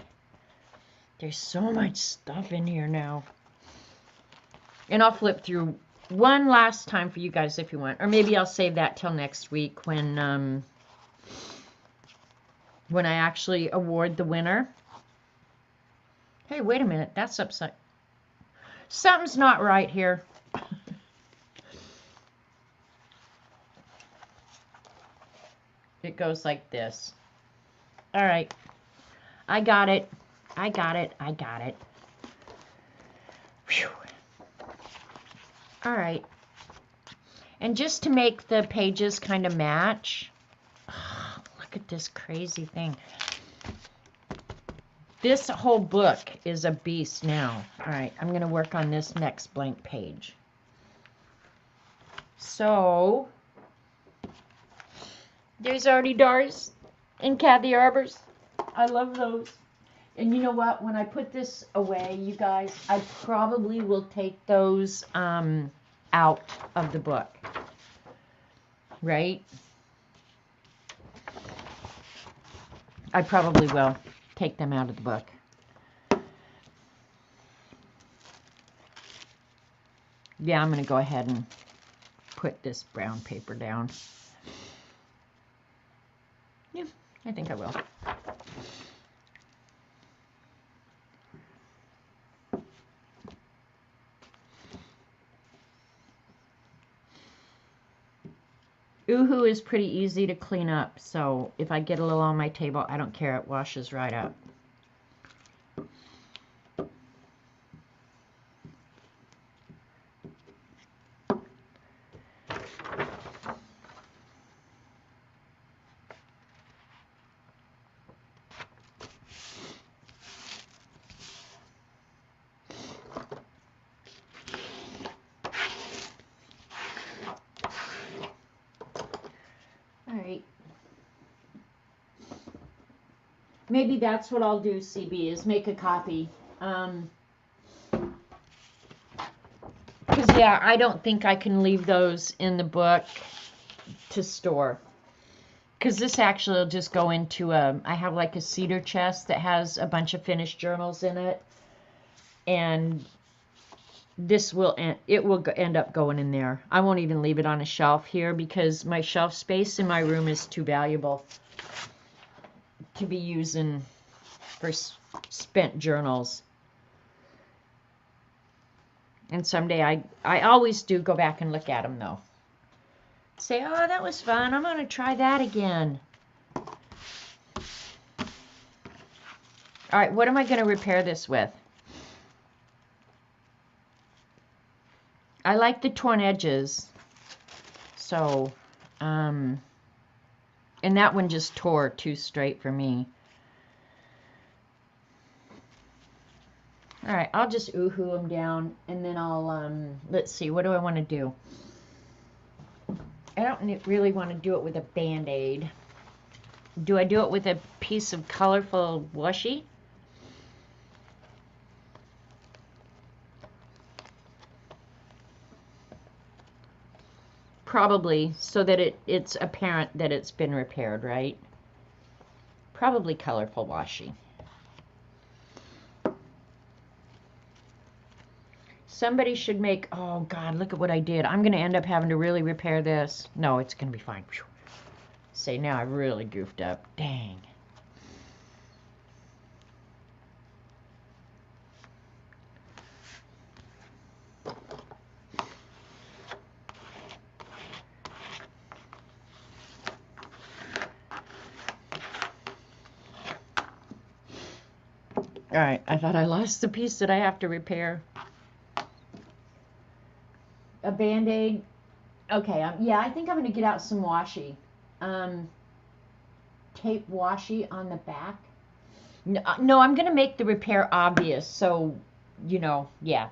There's so much stuff in here now. And I'll flip through one last time for you guys if you want. Or maybe I'll save that till next week when I actually award the winner. Hey, wait a minute. That's upside. Something's not right here. It goes like this. All right. I got it. I got it. I got it. Whew. All right. And just to make the pages kind of match, oh, look at this crazy thing. This whole book is a beast now. All right, I'm going to work on this next blank page. So, there's Artie Dars and Kathy Arbors. I love those. And you know what? When I put this away, you guys, I probably will take those out of the book. Right? I probably will take them out of the book. Yeah, I'm going to go ahead and put this brown paper down. Yeah, I think I will. Oohoo is pretty easy to clean up, so if I get a little on my table, I don't care. It washes right up. Alright. Maybe that's what I'll do, CB, is make a copy. Because, yeah, I don't think I can leave those in the book to store. Because this actually will just go into I have like a cedar chest that has a bunch of finished journals in it. And this will end up going in there. I won't even leave it on a shelf here because my shelf space in my room is too valuable to be using for spent journals. And someday I always do go back and look at them though. Say, oh, that was fun. I'm going to try that again. All right, what am I going to repair this with? I like the torn edges. So, and that one just tore too straight for me. All right, I'll just oohoo them down, and then I'll, let's see, what do I want to do? I don't really want to do it with a Band-Aid. Do I do it with a piece of colorful washi? Probably, so that it's apparent that it's been repaired, right? Probably colorful washi. Somebody should make, oh God, look at what I did. I'm going to end up having to really repair this. No, it's going to be fine. Say, now I really goofed up. Dang. All right, I thought I lost the piece that I have to repair. A Band-Aid. Okay, yeah, I think I'm going to get out some washi. Tape washi on the back. No, I'm going to make the repair obvious, so, you know, yeah.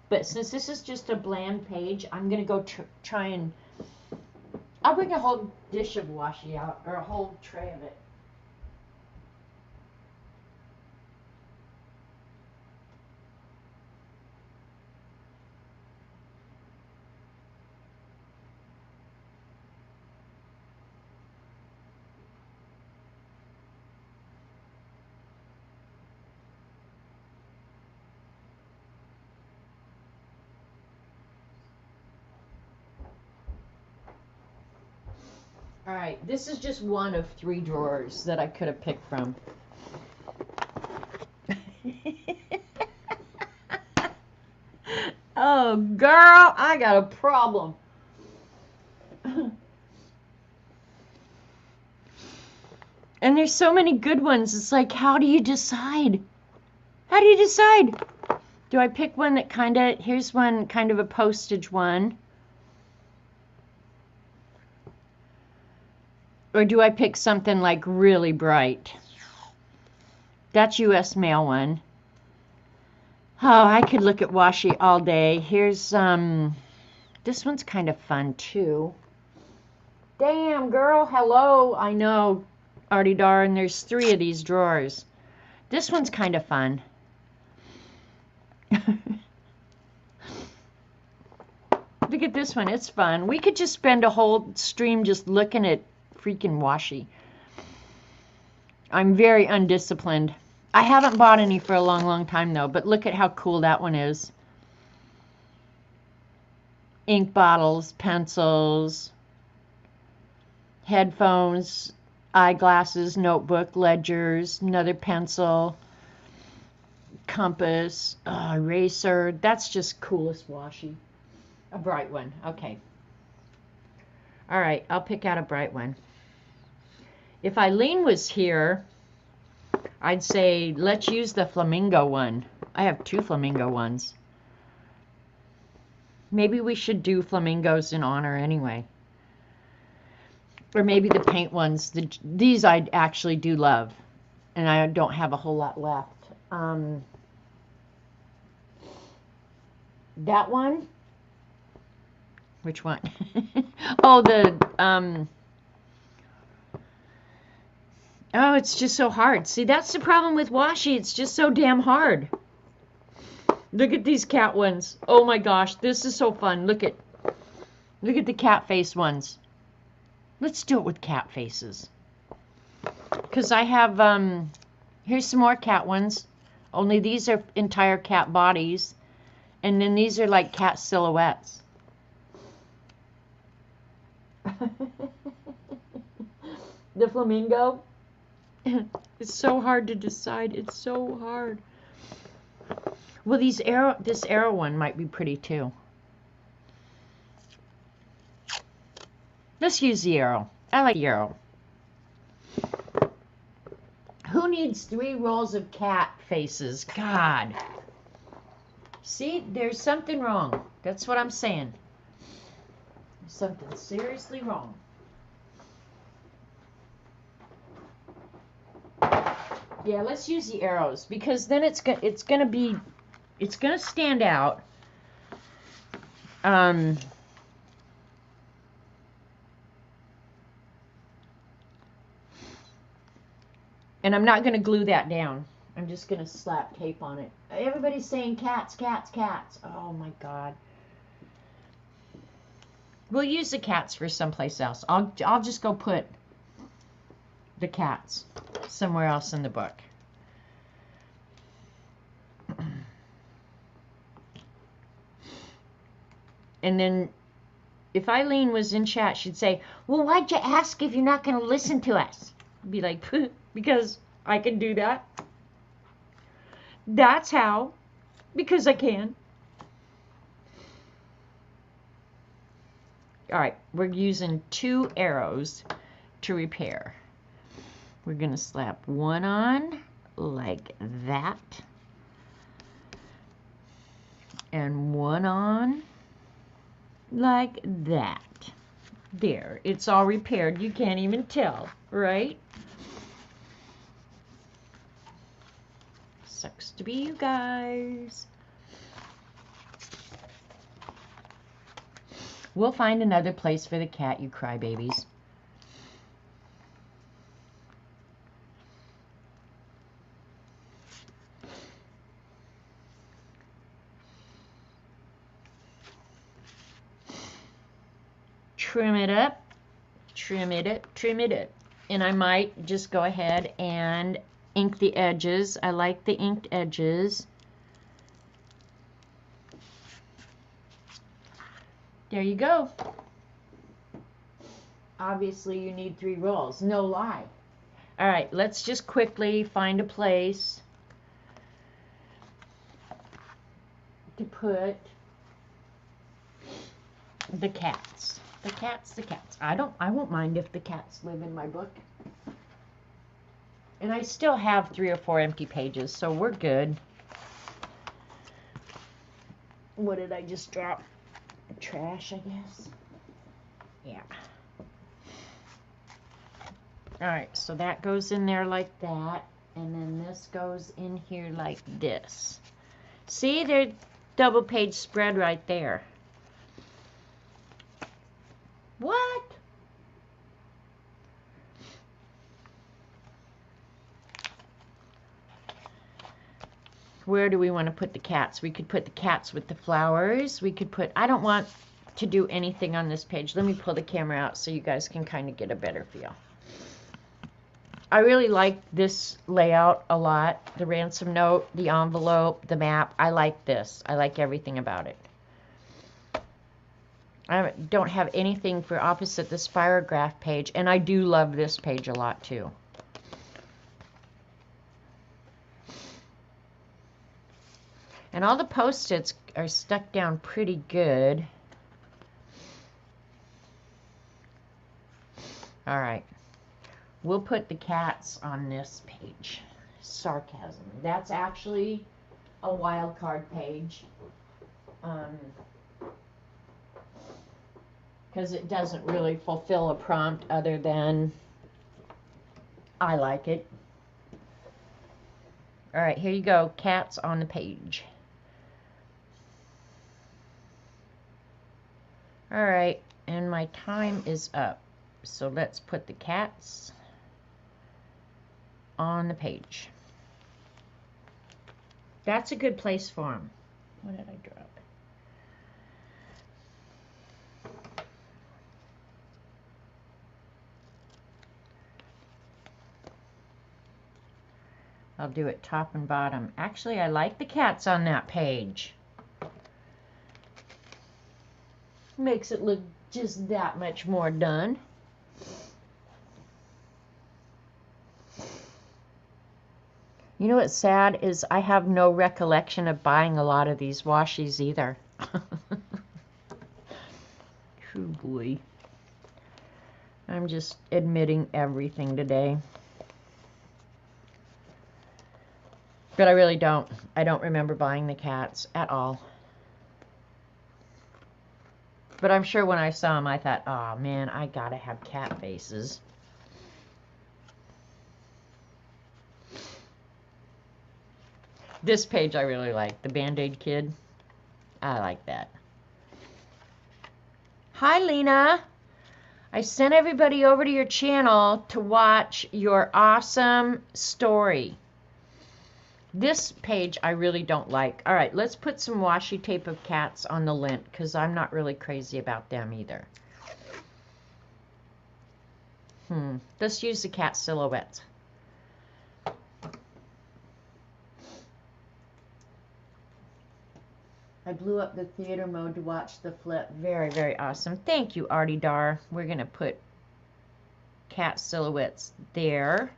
But since this is just a bland page, I'm going to go try and... I'll bring a whole dish of washi out, or a whole tray of it. All right, this is just one of 3 drawers that I could have picked from. Oh, girl, I got a problem. And there's so many good ones. It's like, how do you decide? How do you decide? Do I pick one that kind of, here's one kind of a postage one. Or do I pick something like really bright? That's US mail one. Oh, I could look at washi all day. Here's, this one's kind of fun too. Damn, girl, hello. I know, Artie Darn, there's 3 of these drawers. This one's kind of fun. Look at this one, it's fun. We could just spend a whole stream just looking at freaking washi. I'm very undisciplined. I haven't bought any for a long, long time though, but look at how cool that one is. Ink bottles, pencils, headphones, eyeglasses, notebook, ledgers, another pencil, compass, eraser. That's just coolest washi. A bright one. Okay. All right, I'll pick out a bright one. If Eileen was here, I'd say let's use the flamingo one. I have 2 flamingo ones. Maybe we should do flamingos in honor anyway. Or maybe the paint ones. These I actually do love. And I don't have a whole lot left. That one? Which one? Oh, oh, it's just so hard. See, that's the problem with washi. It's just so damn hard. Look at these cat ones. Oh my gosh, this is so fun. Look at the cat face ones. Let's do it with cat faces. Because I have, here's some more cat ones. Only these are entire cat bodies. And then these are like cat silhouettes. The flamingo. It's so hard to decide. It's so hard. Well, this arrow one might be pretty too. Let's use the arrow. I like the arrow. Who needs 3 rolls of cat faces? God. See, there's something wrong. That's what I'm saying. There's something seriously wrong. Yeah, let's use the arrows because then it's gonna stand out. And I'm not gonna glue that down. I'm just gonna slap tape on it. Everybody's saying cats, cats, cats. Oh my God. We'll use the cats for someplace else. I'll just go put the cats somewhere else in the book. And then if Eileen was in chat, she'd say, well, why'd you ask if you're not going to listen to us? I'd be like, because I can do that. That's how. Because I can. All right, we're using 2 arrows to repair. We're going to slap one on like that. And one on like that. There, it's all repaired. You can't even tell, right? Sucks to be you guys. We'll find another place for the cat, you crybabies. Trim it up, trim it up, trim it up. And I might just go ahead and ink the edges. I like the inked edges. There you go. obviously you need 3 rolls. No lie. All right, let's just quickly find a place to put the cats. The cats. I won't mind if the cats live in my book. And I still have 3 or 4 empty pages, so we're good. What did I just drop? Trash, I guess. Yeah. Alright, so that goes in there like that. And then this goes in here like this. See, there's double page spread right there. What? Where do we want to put the cats? We could put the cats with the flowers. We could put, I don't want to do anything on this page. Let me pull the camera out so you guys can kind of get a better feel. I really like this layout a lot. The ransom note, the envelope, the map. I like this. I like everything about it. I don't have anything for opposite the spirograph page, and I do love this page a lot too. And all the post-its are stuck down pretty good. All right. We'll put the cats on this page. Sarcasm. That's actually a wild card page. Because it doesn't really fulfill a prompt other than I like it. All right, here you go. Cats on the page. All right, and my time is up. So let's put the cats on the page. That's a good place for them. What did I drop? I'll do it top and bottom. Actually, I like the cats on that page. Makes it look just that much more done. You know what's sad is I have no recollection of buying a lot of these washies either. Oh boy. I'm just admitting everything today. But I really don't. I don't remember buying the cats at all. But I'm sure when I saw them, I thought, oh man, I gotta have cat faces. This page I really like. The Band-Aid Kid. I like that. Hi, Lena. I sent everybody over to your channel to watch your awesome story. This page I really don't like. All right, let's put some washi tape of cats on the lint because I'm not really crazy about them either. Let's use the cat silhouettes. I blew up the theater mode to watch the flip. Very, very awesome. Thank you, Artie Dar. We're going to put cat silhouettes there.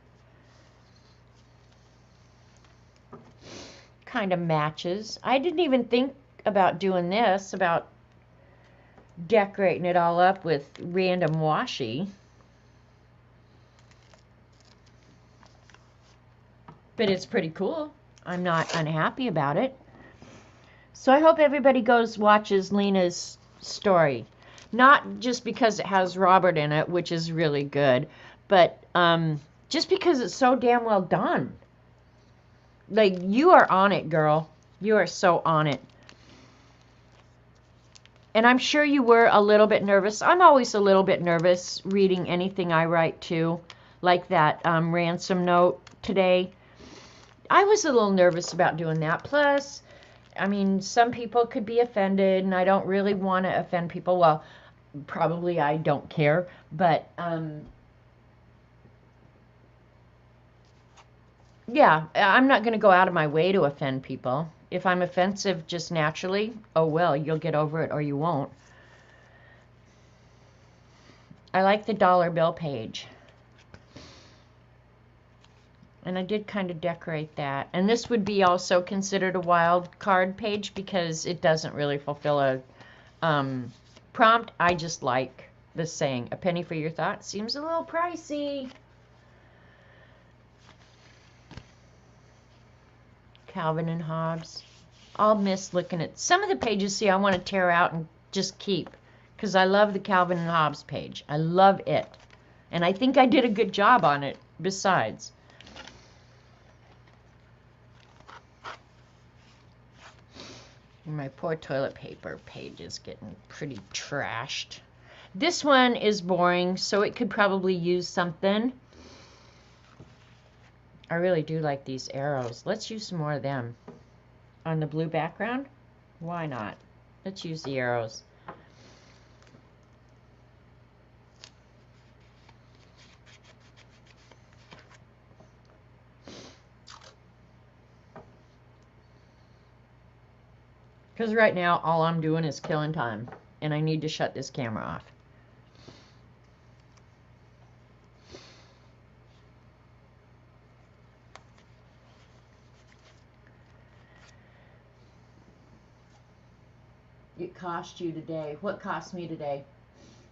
Kind of matches. I didn't even think about doing this, about decorating it all up with random washi. But it's pretty cool. I'm not unhappy about it. So I hope everybody goes watches Lena's story. Not just because it has Robert in it, which is really good, but just because it's so damn well done. Like, you are on it, girl. You are so on it. And I'm sure you were a little bit nervous. I'm always a little bit nervous reading anything I write too, like that ransom note today. I was a little nervous about doing that. Plus, I mean, some people could be offended, and I don't really want to offend people. Well, probably I don't care, but yeah, I'm not going to go out of my way to offend people. If I'm offensive just naturally, oh well, you'll get over it or you won't. I like the dollar bill page. And I did kind of decorate that. And this would be also considered a wild card page because it doesn't really fulfill a prompt. I just like the saying, a penny for your thoughts seems a little pricey. Calvin and Hobbes. I'll miss looking at some of the pages. See, I want to tear out and just keep because I love the Calvin and Hobbes page. I love it. And I think I did a good job on it besides. My poor toilet paper page is getting pretty trashed. This one is boring, so it could probably use something. I really do like these arrows. Let's use some more of them. On the blue background? Why not? Let's use the arrows. Because right now, all I'm doing is killing time. And I need to shut this camera off. It cost you today. What cost me today?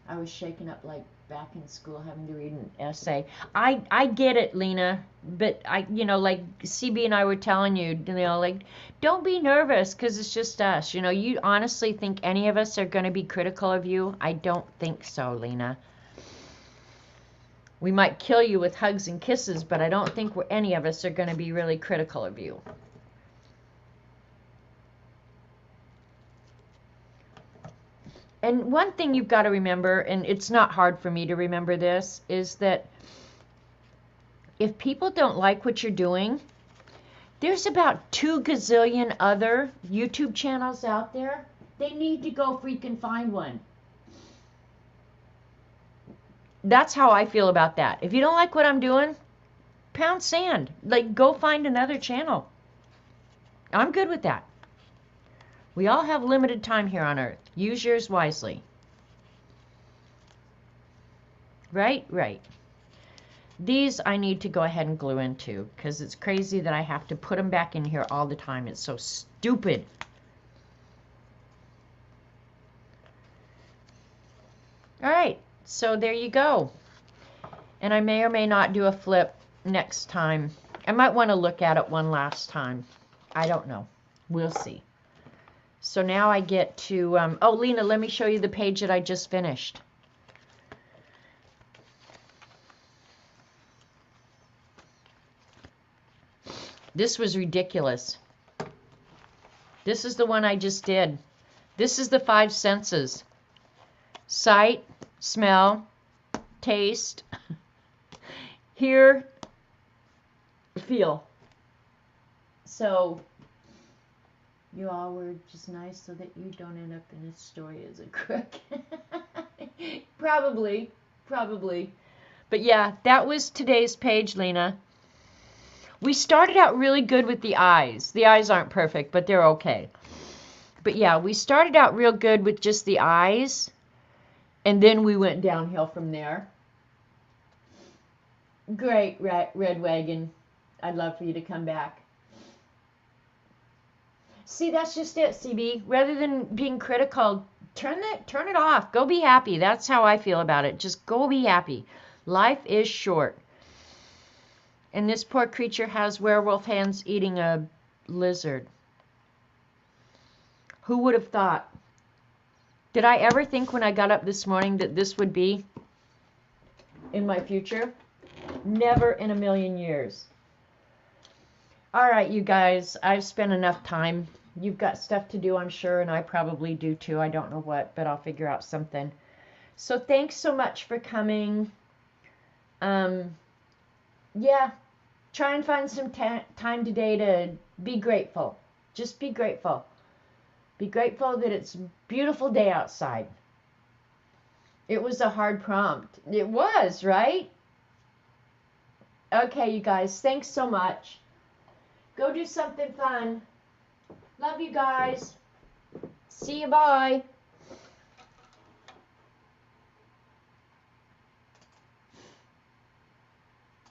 I was shaken up like back in school having to read an essay. I get it, Lena, but like CB and I were telling you, like, don't be nervous because it's just us. You honestly think any of us are going to be critical of you? I don't think so, Lena. We might kill you with hugs and kisses, but I don't think any of us are going to be really critical of you. And one thing you've got to remember, and it's not hard for me to remember this, is that if people don't like what you're doing, there's about 2 gazillion other YouTube channels out there. They need to go freaking find one. That's how I feel about that. If you don't like what I'm doing, pound sand. Like, go find another channel. I'm good with that. We all have limited time here on Earth. Use yours wisely. Right? Right. These I need to go ahead and glue into because it's crazy that I have to put them back in here all the time. It's so stupid. All right. So there you go. And I may or may not do a flip next time. I might want to look at it one last time. I don't know. We'll see. So now I get to, oh, Lena, let me show you the page that I just finished. This was ridiculous. This is the one I just did. This is the 5 senses. Sight, smell, taste, hear, feel. So you all were just nice so that you don't end up in this story as a crook. Probably. But yeah, that was today's page, Lena. We started out really good with the eyes. The eyes aren't perfect, but they're okay. But yeah, we started out real good with just the eyes, and then we went downhill from there. Great, Red Wagon. I'd love for you to come back. See, that's just it, CB. Rather than being critical, turn it off. Go be happy. That's how I feel about it. Just go be happy. Life is short. And this poor creature has werewolf hands eating a lizard. Who would have thought? Did I ever think when I got up this morning that this would be in my future? Never in a million years. All right, you guys, I've spent enough time. You've got stuff to do, I'm sure, and I probably do too. I don't know what, but I'll figure out something. So thanks so much for coming. Yeah, try and find some time today to be grateful. Just be grateful. Be grateful that it's a beautiful day outside. It was a hard prompt. It was, right? Okay, you guys, thanks so much. Go do something fun. Love you guys. See you, bye.